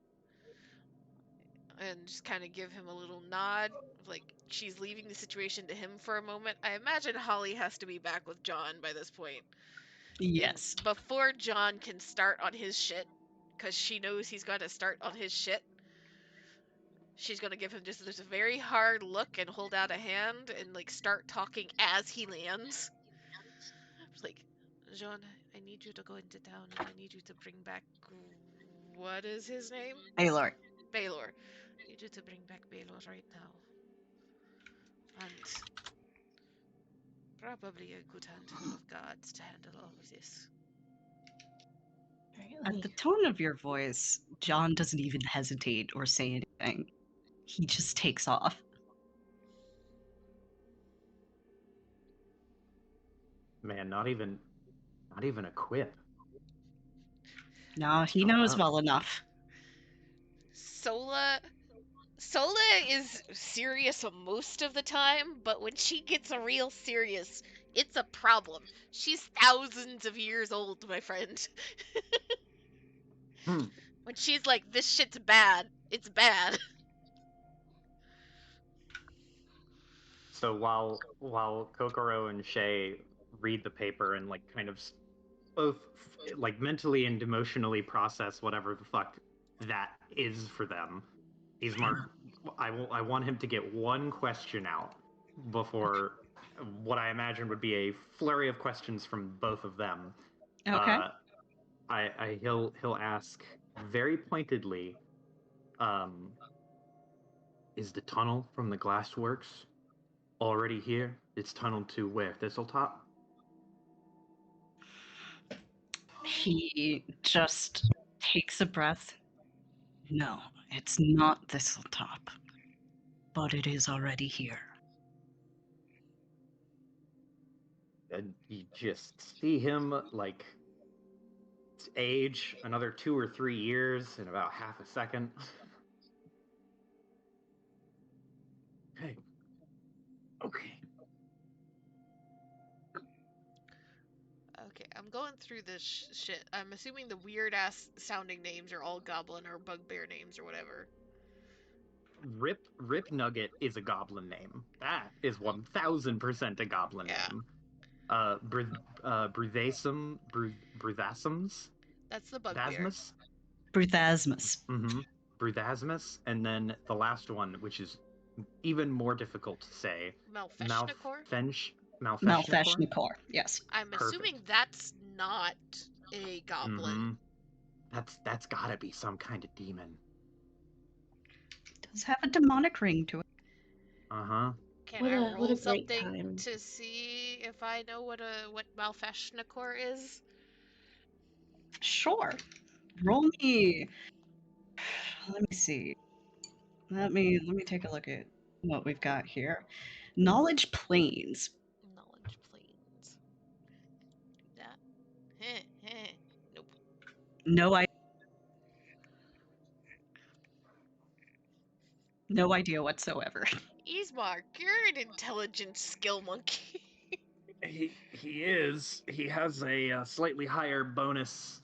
and just kind of give him a little nod, like she's leaving the situation to him for a moment. I imagine Holly has to be back with John by this point. Yes. And before John can start on his shit, because she knows he's got to start on his shit, she's going to give him just this very hard look and hold out a hand and like start talking as he lands. It's like, John, I need you to go into town and I need you to bring back. What is his name? Baylor. Baylor. I need you to bring back Baylor right now. And probably a good handful of guards to handle all of this. At the tone of your voice, John doesn't even hesitate or say anything. He just takes off. Man, not even a quip. No, he knows well enough. Sola is serious most of the time, but when she gets a real serious, it's a problem. She's thousands of years old, my friend. When she's like, this shit's bad, it's bad. So while Kokoro and Shay read the paper and like kind of both like mentally and emotionally process whatever the fuck that is for them, Ismark, I want him to get one question out before what I imagine would be a flurry of questions from both of them. Okay. He'll ask very pointedly, is the tunnel from the Glassworks already here? It's tunnel to where? Thistletop? He just takes a breath. No, it's not Thistletop, but it is already here. And you just see him like age another 2 or 3 years in about half a second. Okay. Okay, I'm going through this shit. I'm assuming the weird ass sounding names are all goblin or bugbear names or whatever. Rip Nugget is a goblin name. That is 1000% a goblin name. Bruthasums. That's the bugbear. Bruthasmus. Bruthasmus, and then the last one, which is even more difficult to say. Malfeshnikor. Yes. I'm assuming that's not a goblin. That's gotta be some kind of demon. It does have a demonic ring to it. Can I roll something to see if I know what Malfeshnikor is? Sure. Roll me. Let me see. Let me take a look at what we've got here. Knowledge planes. Knowledge planes. Do that. Nope. No idea whatsoever. Ismark, you're an intelligent skill monkey. He is. He has a slightly higher bonus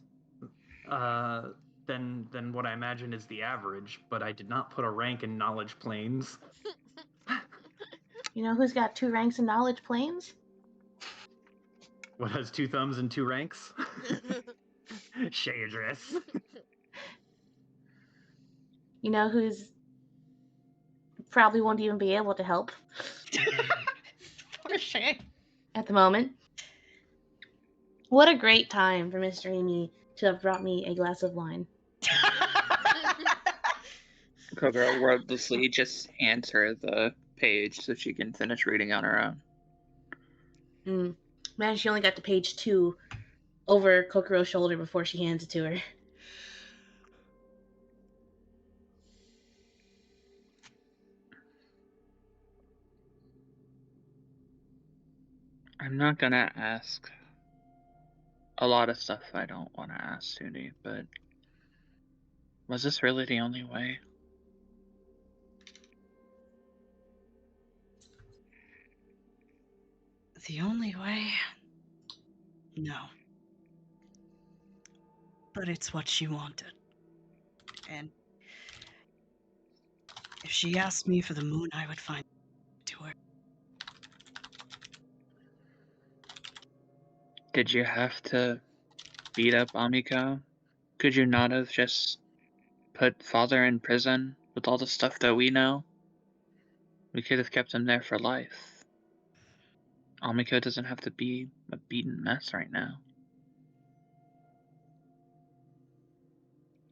than what I imagine is the average, but I did not put a rank in knowledge planes. You know who's got 2 ranks in knowledge planes? What has 2 thumbs and 2 ranks? Shay address. You know who's probably won't even be able to help. Poor Shay. At the moment. What a great time for Mr. Amy to have brought me a glass of wine. Kokoro wordlessly just hands her the page so she can finish reading on her own. Man, she only got to page 2 over Kokuro's shoulder before she hands it to her. I'm not gonna ask a lot of stuff I don't want to ask Suni, but was this really the only way? The only way? No. But it's what she wanted. And if she asked me for the moon, I would find it to her. Did you have to beat up Amiko? Could you not have just put father in prison with all the stuff that we know? We could have kept him there for life. Amiko doesn't have to be a beaten mess right now.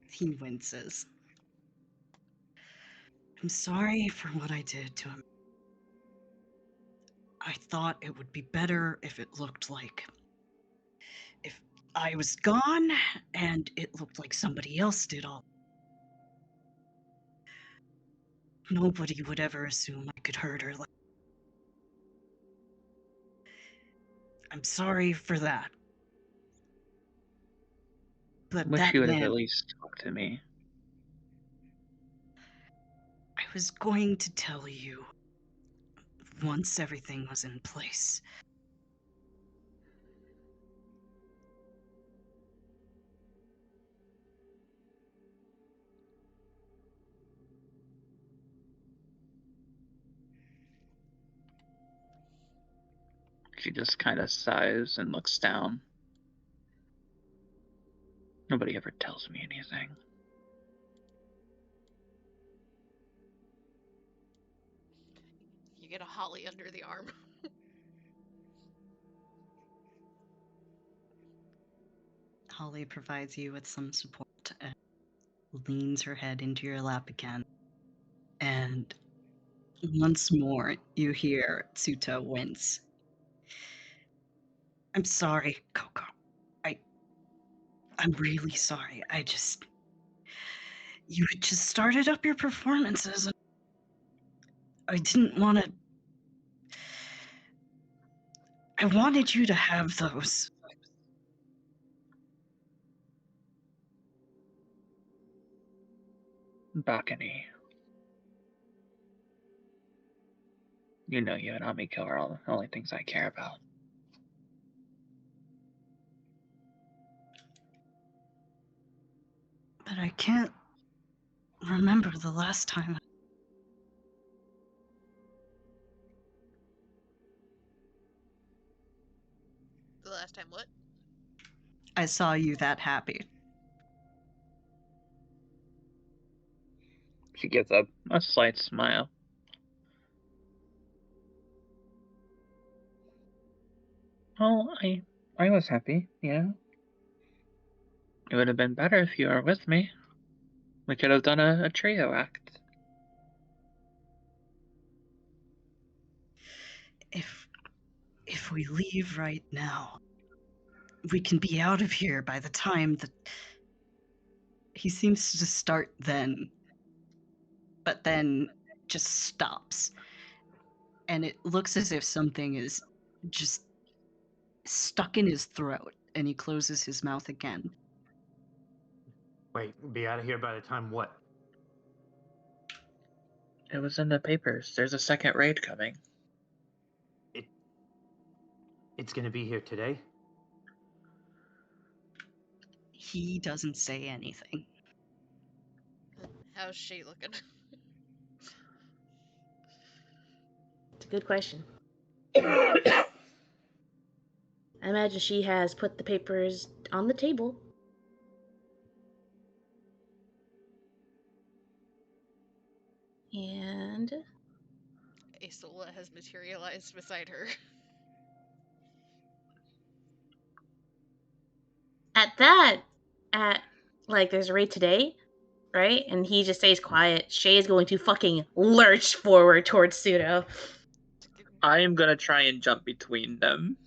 He winces. I'm sorry for what I did to him. I thought it would be better if it looked like if I was gone and it looked like somebody else did all. Nobody would ever assume I could hurt her. I'm sorry for that. But Wish that you would have man, at least talked to me. I was going to tell you once everything was in place. She just kind of sighs and looks down. Nobody ever tells me anything. You get a holly under the arm. Holly provides you with some support and leans her head into your lap again. And once more, you hear Tsuta wince. I'm sorry, Coco. I'm really sorry. You had just started up your performances. And I didn't want to. I wanted you to have those. Balcony. You know you and Amiko are all the only things I care about. But I can't remember the last time. The last time what? I saw you that happy. She gives up a slight smile. Oh, I was happy, yeah. It would have been better if you were with me. We could have done a trio act. If we leave right now, we can be out of here by the time that he seems to start then, but then just stops. And it looks as if something is just stuck in his throat, and he closes his mouth again. Wait, be out of here by the time what? It was in the papers. There's a second raid coming. It's gonna be here today? He doesn't say anything. How's she looking? It's a good question. I imagine she has put the papers on the table. And Isola has materialized beside her. there's a raid today. right? And he just stays quiet. Shay is going to fucking lurch forward towards Pseudo. I am gonna try and jump between them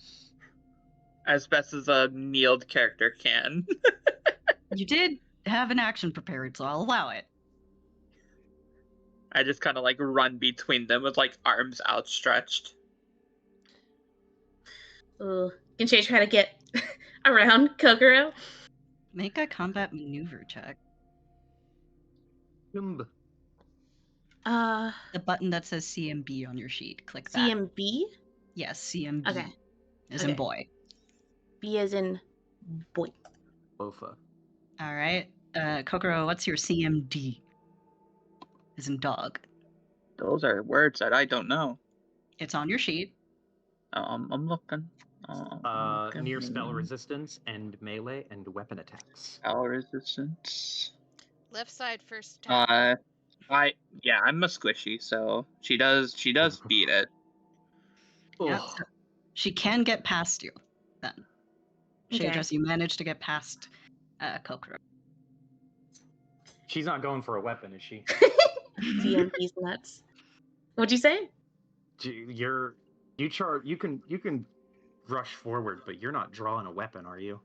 as best as a kneeled character can. You did have an action prepared, so I'll allow it. I just kind of like run between them with like arms outstretched. Ooh. Can Shay try to get around Kokoro? Make a combat maneuver check. Yumb. The button that says CMB on your sheet. Click that. CMB? Yes, CMB. Okay. As in boy. B as in boy. Bofa. All right. Kokoro, what's your CMD? As in dog. Those are words that I don't know. It's on your sheet. I'm looking. Near spell resistance and melee and weapon attacks. Spell resistance. Left side first attack. I'm a squishy, so she does beat it. Yeah. So she can get past you then. Okay. Shaydras, you managed to get past Kokoro. She's not going for a weapon, is she? CMB's nuts. What'd you say? You can rush forward, but you're not drawing a weapon, are you?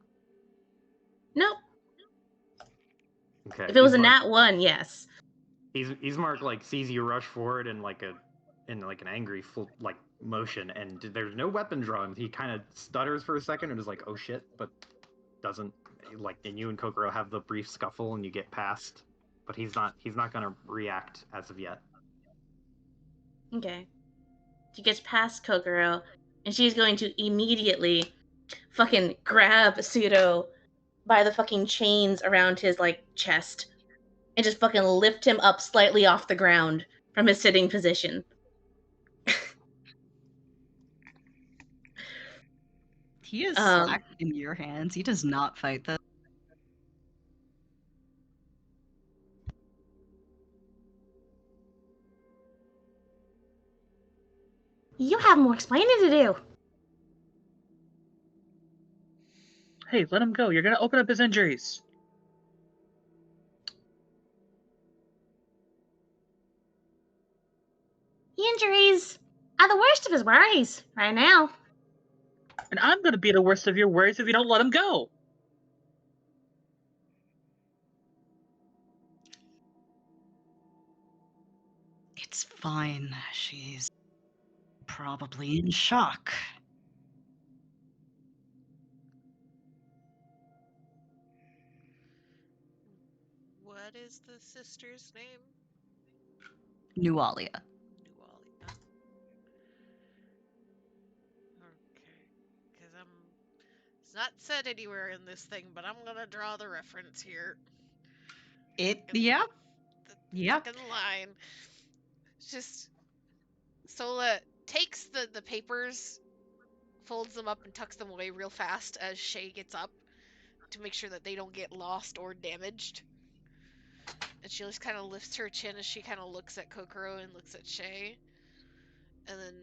Nope. Okay. If it was a nat 1, yes. Ismark like sees you rush forward in an angry motion, and there's no weapon drawn. He kind of stutters for a second and is like, "Oh shit," but doesn't and you and Kokoro have the brief scuffle and you get past, but he's not gonna react as of yet. Okay. She gets past Kokoro, and she's going to immediately fucking grab Pseudo by the fucking chains around his chest and just fucking lift him up slightly off the ground from his sitting position. He is slack in your hands. He does not fight this. You have more explaining to do. Hey, let him go. You're gonna open up his injuries. Injuries are the worst of his worries right now. And I'm gonna be the worst of your worries if you don't let him go. It's fine. She's probably in shock. What is the sister's name? Nualia. Okay. Because it's not said anywhere in this thing, but I'm gonna draw the reference here. Yeah. Second line. Just Sola takes the papers, folds them up, and tucks them away real fast as Shay gets up to make sure that they don't get lost or damaged. And she just kind of lifts her chin as she kind of looks at Kokoro and looks at Shay. And then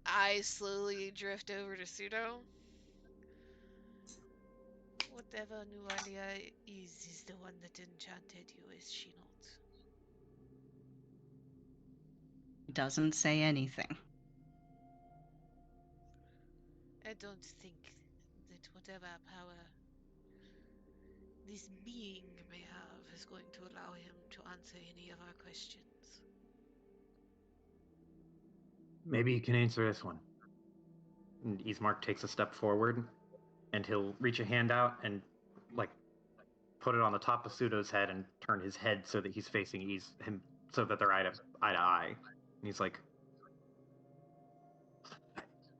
eyes slowly drift over to Pseudo. Whatever Nualia is the one that enchanted you, is she not? Doesn't say anything. I don't think that whatever power this being may have is going to allow him to answer any of our questions. Maybe you can answer this one. And Ismark takes a step forward, and he'll reach a hand out and put it on the top of Pseudo's head and turn his head so that he's facing him, so that they're eye to eye. And he's like,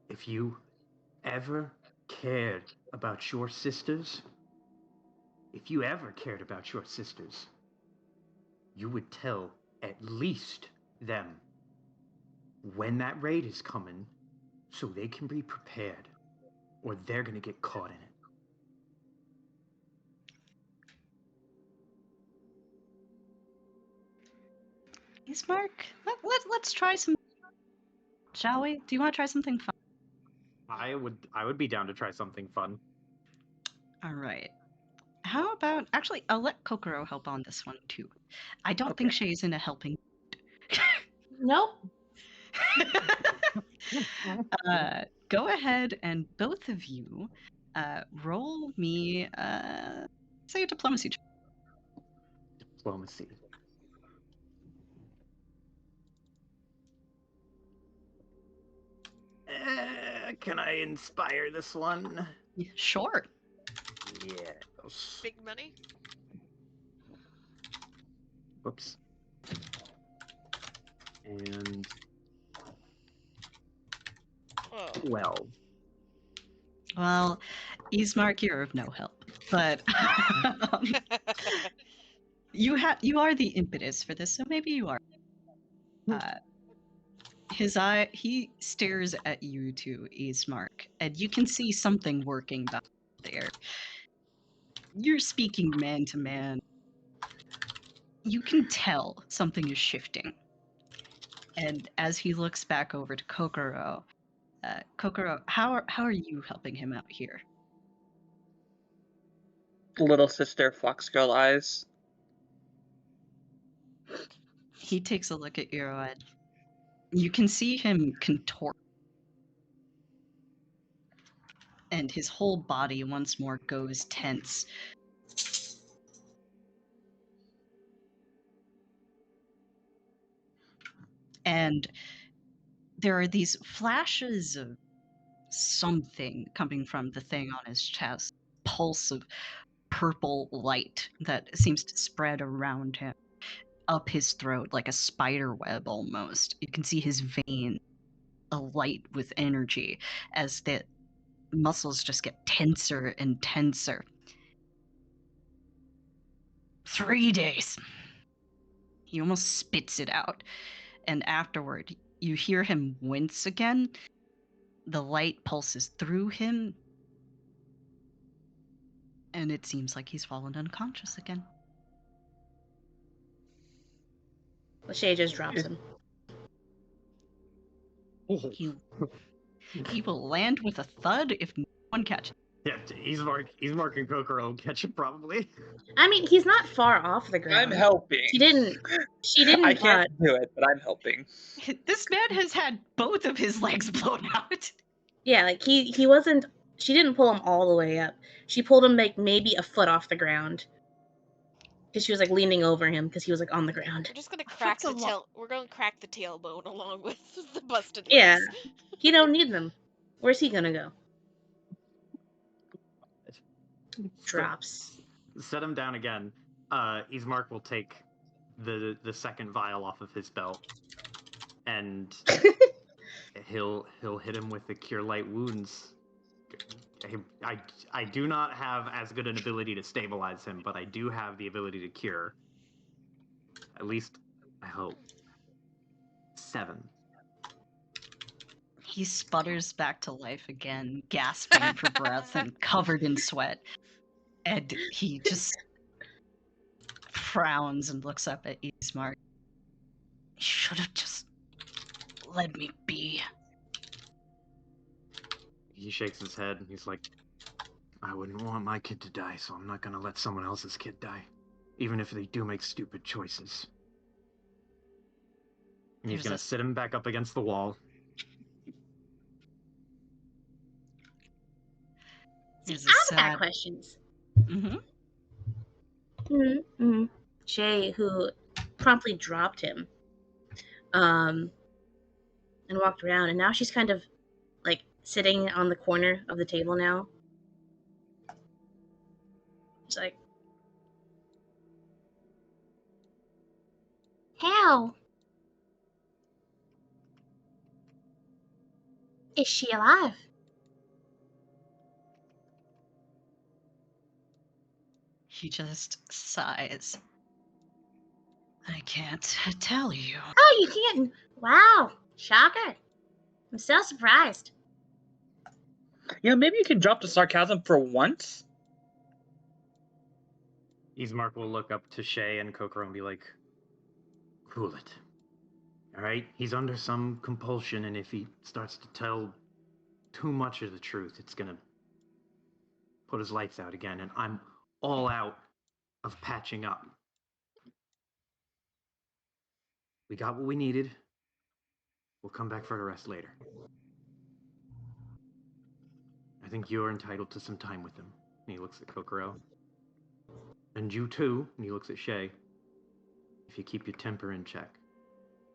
"If you ever cared about your sisters, you would tell at least them when that raid is coming so they can be prepared, or they're gonna get caught in it." Ismark, let's try some. Shall we? Do you want to try something fun? I would be down to try something fun. All right. How about actually? I'll let Kokoro help on this one too. I don't think Shay's in a helping. Nope. Go ahead and both of you roll me say a diplomacy check. Diplomacy. Can I inspire this one? Sure. Yes. Big money. Whoops. And 12. Well, Ismark, you're of no help, but you are the impetus for this, so maybe you are. He stares at you too, Ismark, and you can see something working back there. You're speaking man to man. You can tell something is shifting. And as he looks back over to Kokoro, Kokoro, how are you helping him out here? Little sister fox girl eyes. He takes a look at Iroed. You can see him contort. And his whole body once more goes tense. And there are these flashes of something coming from the thing on his chest, pulse of purple light that seems to spread around him, up his throat like a spider web almost. You can see his vein alight with energy as the muscles just get tenser and tenser. 3 days. He almost spits it out. And afterward, you hear him wince again. The light pulses through him. And it seems like he's fallen unconscious again. Shay just drops him. He will land with a thud if no one catches. Yeah, Ismark and Kokoro catch him probably. I mean, he's not far off the ground. I'm helping. She didn't. I can't do it, but I'm helping. This man has had both of his legs blown out. Yeah, like he wasn't. She didn't pull him all the way up. She pulled him like maybe a foot off the ground. Because she was like leaning over him because he was like on the ground. We're just gonna crack the tail. We're gonna crack the tailbone along with the busted legs. Yeah, he don't need them. Where's he gonna go? Drops. Set him down again. Ismark will take the second vial off of his belt, and he'll hit him with the cure light wounds. I do not have as good an ability to stabilize him, but I do have the ability to cure. At least, I hope. 7. He sputters back to life again, gasping for breath and covered in sweat. And he just frowns and looks up at Ismark. You should have just let me be. He shakes his head and he's like, I wouldn't want my kid to die, so I'm not gonna let someone else's kid die. Even if they do make stupid choices. And he's gonna sit him back up against the wall. I've got questions. Shay, who promptly dropped him, and walked around, and now she's kind of like sitting on the corner of the table now. It's like, how is she alive? He just sighs. I can't tell you. Oh, you can't? Wow, shocker. I'm so surprised. Yeah, maybe you can drop the sarcasm for once. Ismark will look up to Shay and Kokoro and be like, cool it. Alright? He's under some compulsion, and if he starts to tell too much of the truth, it's gonna put his lights out again, and I'm all out of patching up. We got what we needed. We'll come back for the rest later. I think you're entitled to some time with him. And he looks at Kokoro. And you too, and he looks at Shay. If you keep your temper in check.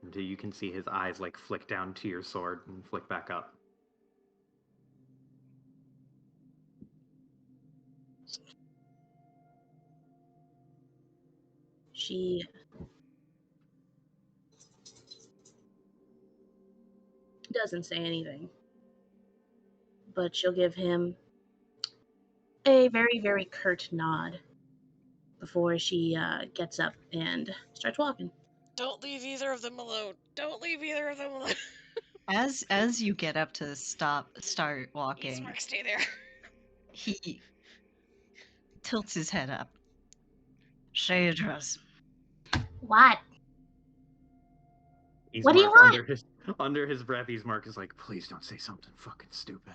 Until you can see his eyes like flick down to your sword and flick back up. She doesn't say anything, but she'll give him a very, very curt nod before she gets up and starts walking. Don't leave either of them alone. Don't leave either of them alone. As you get up to start walking, Mark, stay there. He tilts his head up. Shaydras. What? What do you want? Under his breath, Mark is like, please don't say something fucking stupid.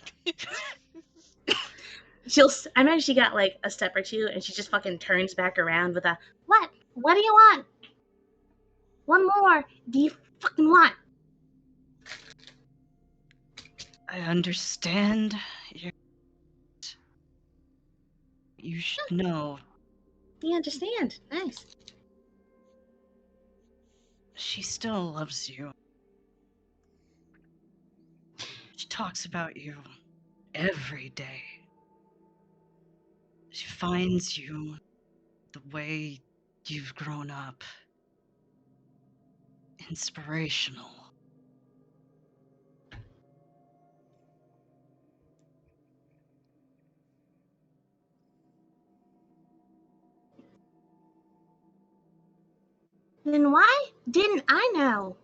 I imagine she got like a step or two and she just fucking turns back around with a, what? What do you want? One more. Do you fucking want? I understand. You should know. You understand. Nice. She still loves you. She talks about you every day. She finds you the way you've grown up. Inspirational. Then why didn't I know?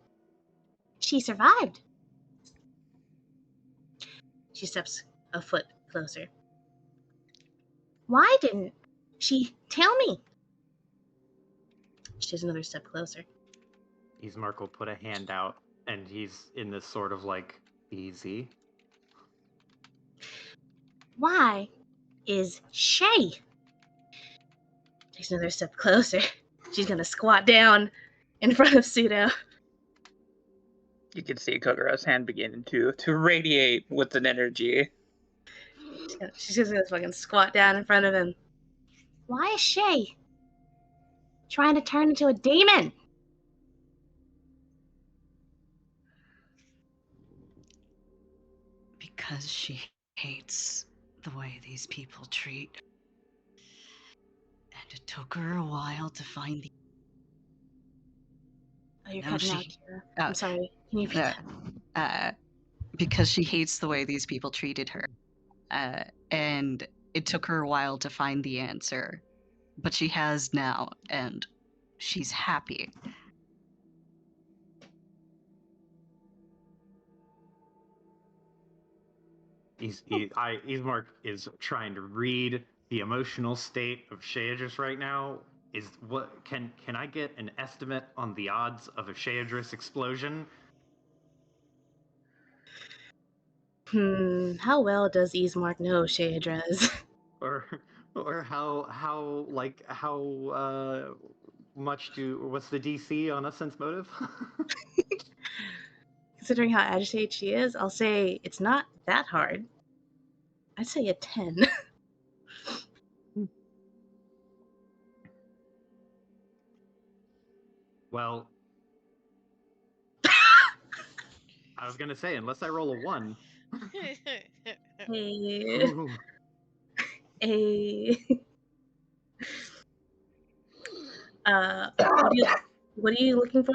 She survived. She steps a foot closer. Why didn't she tell me? She takes another step closer. Mark will put a hand out, and he's in this sort of like, easy. Why is Shay? Takes another step closer. She's gonna squat down in front of Pseudo. You can see Kokoro's hand beginning to radiate with an energy. She's just gonna fucking squat down in front of him. Why is Shay trying to turn into a demon? Because she hates the way these people treat her. And it took her a while to find the... Oh, you're cutting out, Kira. I'm sorry. Can you repeat that? Because she hates the way these people treated her. And it took her a while to find the answer. But she has now, and she's happy. Mark is trying to read the emotional state of Shaydras right now. Can I get an estimate on the odds of a Shaydras explosion? How well does Ismark know Shaydras? Or how much what's the DC on a sense motive? Considering how agitated she is, I'll say it's not that hard. I'd say a 10. Well, I was gonna say, unless I roll a 1. Hey. Hey. What are you looking for?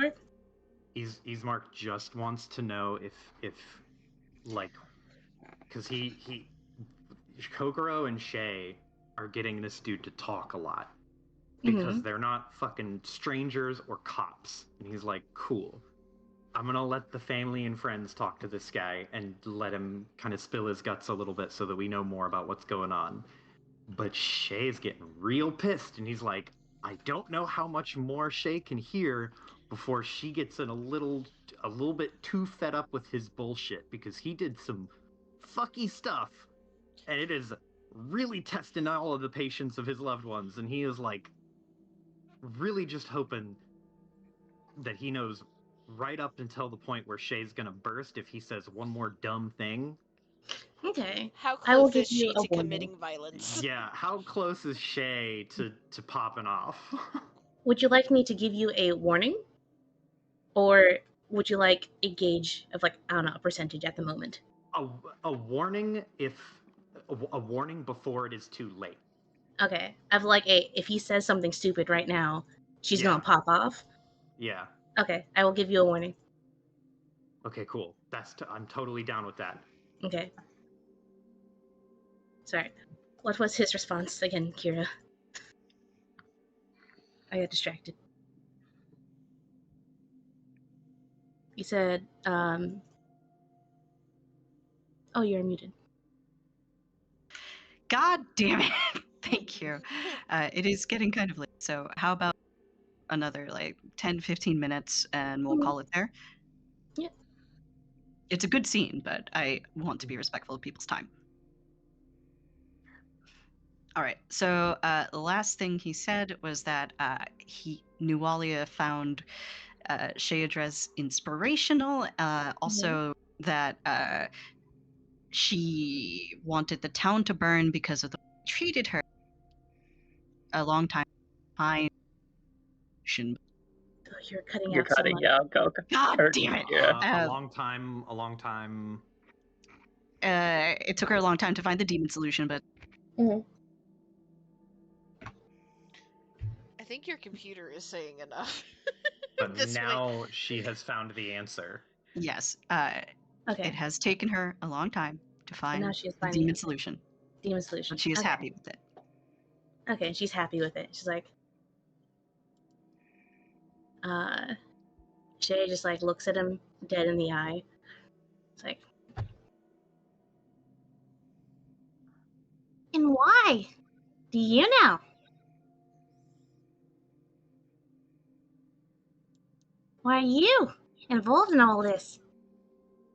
Ismark just wants to know if like, because he Kokoro and Shay are getting this dude to talk a lot because they're not fucking strangers or cops, and he's like, cool, I'm gonna let the family and friends talk to this guy and let him kind of spill his guts a little bit so that we know more about what's going on. But Shay's getting real pissed, and he's like, I don't know how much more Shay can hear before she gets a little bit too fed up with his bullshit, because he did some fucky stuff, and it is really testing all of the patience of his loved ones, and he is like really just hoping that he knows right up until the point where Shay's gonna burst if he says one more dumb thing. Okay. How I will close give is you she a to warning. committing violence? Yeah, how close is Shay to popping off? Would you like me to give you a warning? Or would you like a gauge of, like, I don't know, a percentage at the moment? a warning a warning before it is too late. Okay. I've like if he says something stupid right now, she's Yeah. gonna pop off. Yeah. Okay, I will give you a warning. Okay, cool. I'm totally down with that. Okay. Sorry. What was his response again, Kira? I got distracted. He said, oh, you're muted. God damn it. Thank you. It is getting kind of late, so how about another like 10, 15 minutes and we'll call it there? Yeah. It's a good scene, but I want to be respectful of people's time. All right, so the last thing he said was that Nualia found Shayadrez inspirational, also that she wanted the town to burn because of the way they treated her a long time. Oh, you're cutting You're out so cutting much. out. Go. God damn it! Yeah. A long time. It took her a long time to find the demon solution, but I think your computer is saying enough. But This now she has found the answer. yes, Okay. it has taken her a long time to find now she is the finding demon it. solution, Demon solution. but she is Okay. happy with it. Okay, she's happy with it. She's like, Shay just like looks at him dead in the eye. It's like, and why? Do you know? Why are you involved in all this?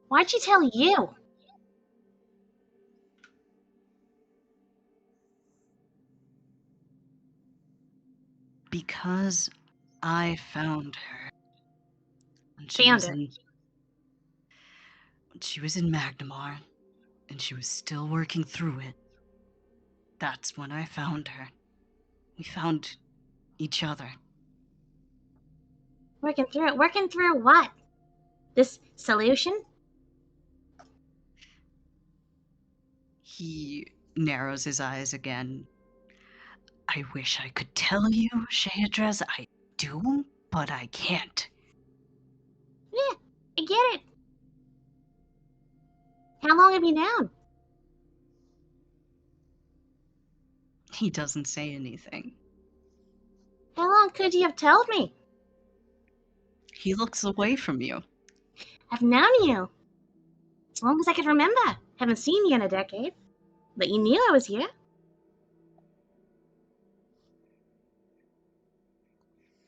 Why'd she tell you? Because I found her. When Found her. She was in Magnamar, and she was still working through it. That's when I found her. We found each other. Working through it. Working through what? This solution? He narrows his eyes again. I wish I could tell you, Shayadrez, I do, but I can't. Yeah, I get it. How long have you known? He doesn't say anything. How long could you have told me? He looks away from you. I've known you. As long as I can remember. Haven't seen you in a decade. But you knew I was here.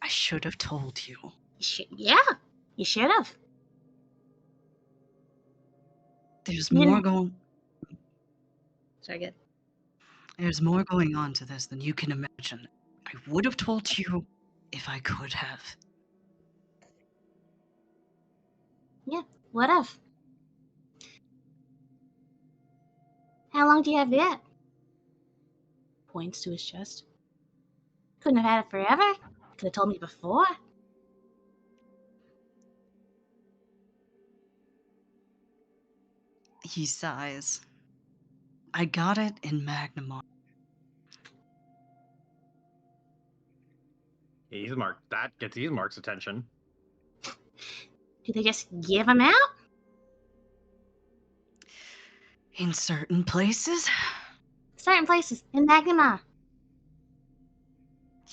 I should have told you. Yeah, you should have. There's more Sorry, good. There's more going on to this than you can imagine. I would have told you if I could have. Yeah, what of? How long do you have yet? Points to his chest. Couldn't have had it forever. Could have told me before. He sighs. I got it in Magnamar. That gets Mark's attention. Do they just give him out? In certain places? Certain places in Magnamar.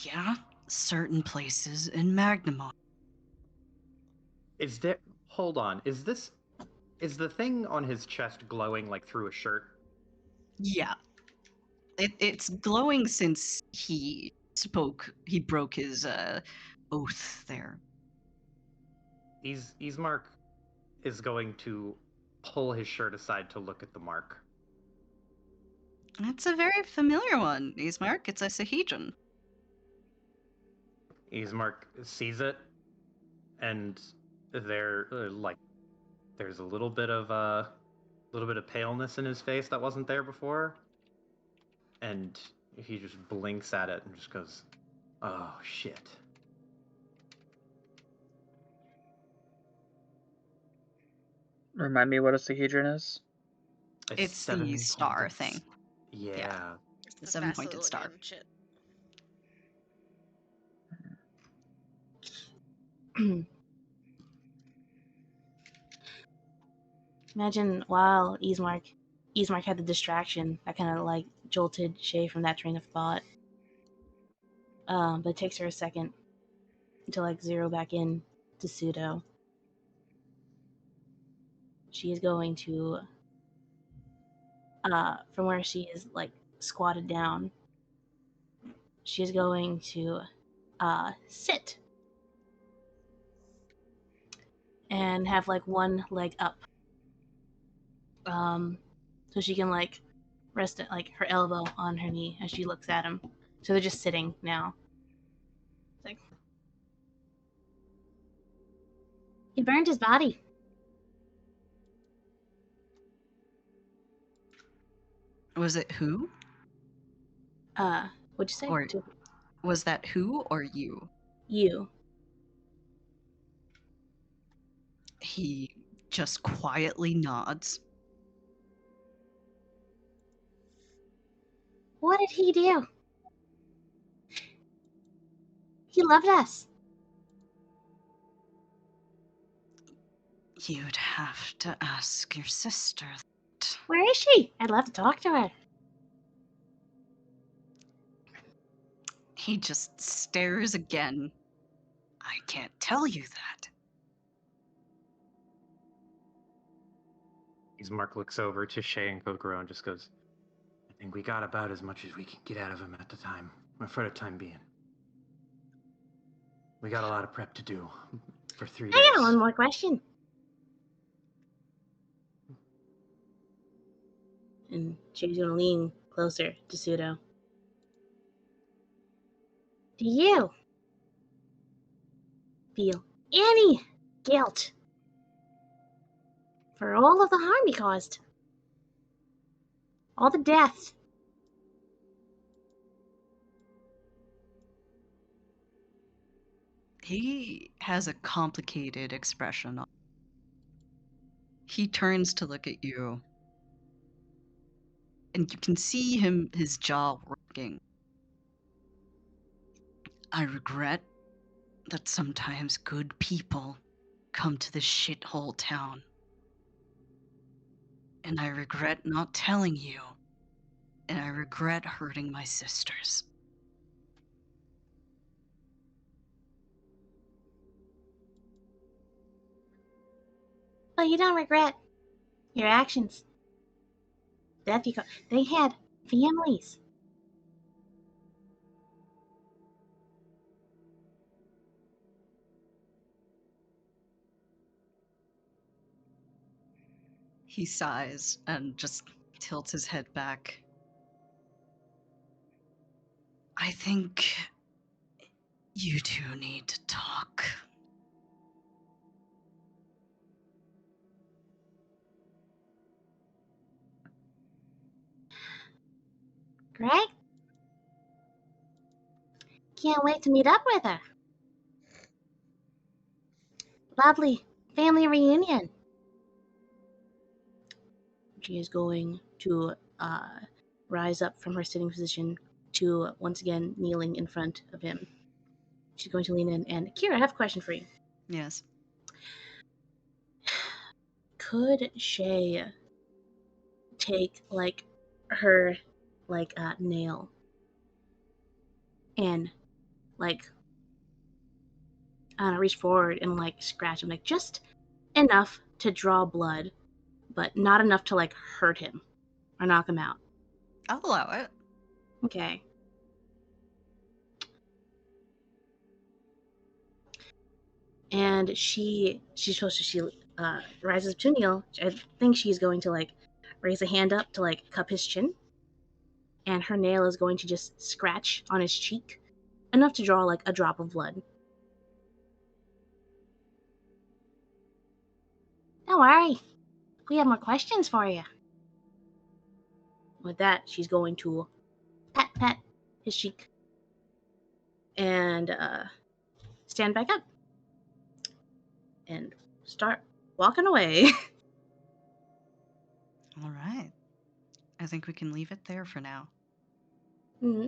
Yeah, certain places in Magnamar. Hold on, is the thing on his chest glowing like through a shirt? Yeah. It's glowing since he broke his oath there. Ismark is going to pull his shirt aside to look at the mark. It's a very familiar one, Ismark. It's a Sahedron. Ismark sees it, and there's a little bit of paleness in his face that wasn't there before, and he just blinks at it and just goes, "Oh shit." Remind me what a Sahedron is? It's the star thing. Yeah. It's the 7-pointed star. Shit. Imagine while Ismark had the distraction that kind of like jolted Shay from that train of thought. But it takes her a second to like zero back in to Pseudo. She is going to, from where she is like squatted down, she is going to sit and have like one leg up. So she can like rest at like her elbow on her knee as she looks at him. So they're just sitting now. It's like, he burned his body. Was it who? What'd you say? Or was that who or you? You. He just quietly nods. What did he do? He loved us. You'd have to ask your sister that. Where is she? I'd love to talk to her. He just stares again. I can't tell you that. Ismark looks over to Shay and Kokoro and just goes, "I think we got about as much as we can get out of him at the time, or for the time being. We got a lot of prep to do for 3 days." I got one more question. And Shay's gonna lean closer to Pseudo. Do you feel any guilt for all of the harm he caused? All the death? He has a complicated expression on. He turns to look at you. And you can see his jaw working. I regret that sometimes good people come to this shithole town. And I regret not telling you. And I regret hurting my sisters. But you don't regret your actions. Death you caused. They had families. He sighs and just tilts his head back. I think you two need to talk. Greg? Can't wait to meet up with her. Lovely family reunion. She is going to rise up from her sitting position to once again kneeling in front of him. She's going to lean in and, Kira, I have a question for you. Yes. Could Shay take like her nail and like I don't know, reach forward and like scratch him, like just enough to draw blood, but not enough to like hurt him or knock him out? I'll allow it. Okay. And she's supposed to rises up to kneel. I think she's going to like raise a hand up to like cup his chin. and her nail is going to just scratch on his cheek, enough to draw like a drop of blood. Don't worry, we have more questions for you. With that, she's going to pat his cheek and stand back up and start walking away. All right. I think we can leave it there for now. Mm-hmm.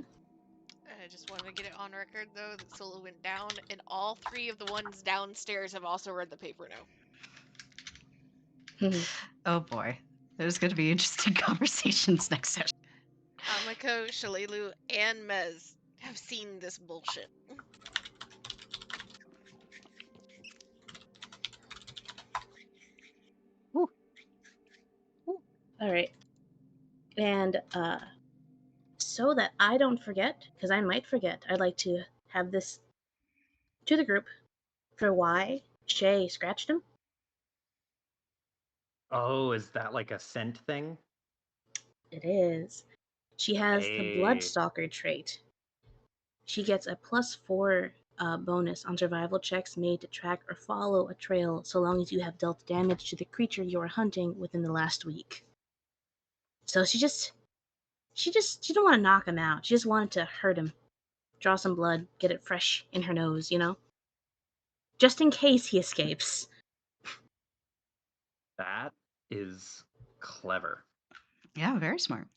I just wanted to get it on record, though, that Solo went down, and all 3 of the ones downstairs have also read the paper now. Oh boy. There's going to be interesting conversations next session. Amiko, Shalelu, and Mez have seen this bullshit. All right. And so that I don't forget, because I might forget, I'd like to have this to the group for why Shay scratched him. Oh, is that like a scent thing? It is. She has the Bloodstalker trait. She gets a +4 bonus on survival checks made to track or follow a trail so long as you have dealt damage to the creature you are hunting within the last week. So she didn't want to knock him out. She just wanted to hurt him, draw some blood, get it fresh in her nose, just in case he escapes. That is clever. Yeah, very smart.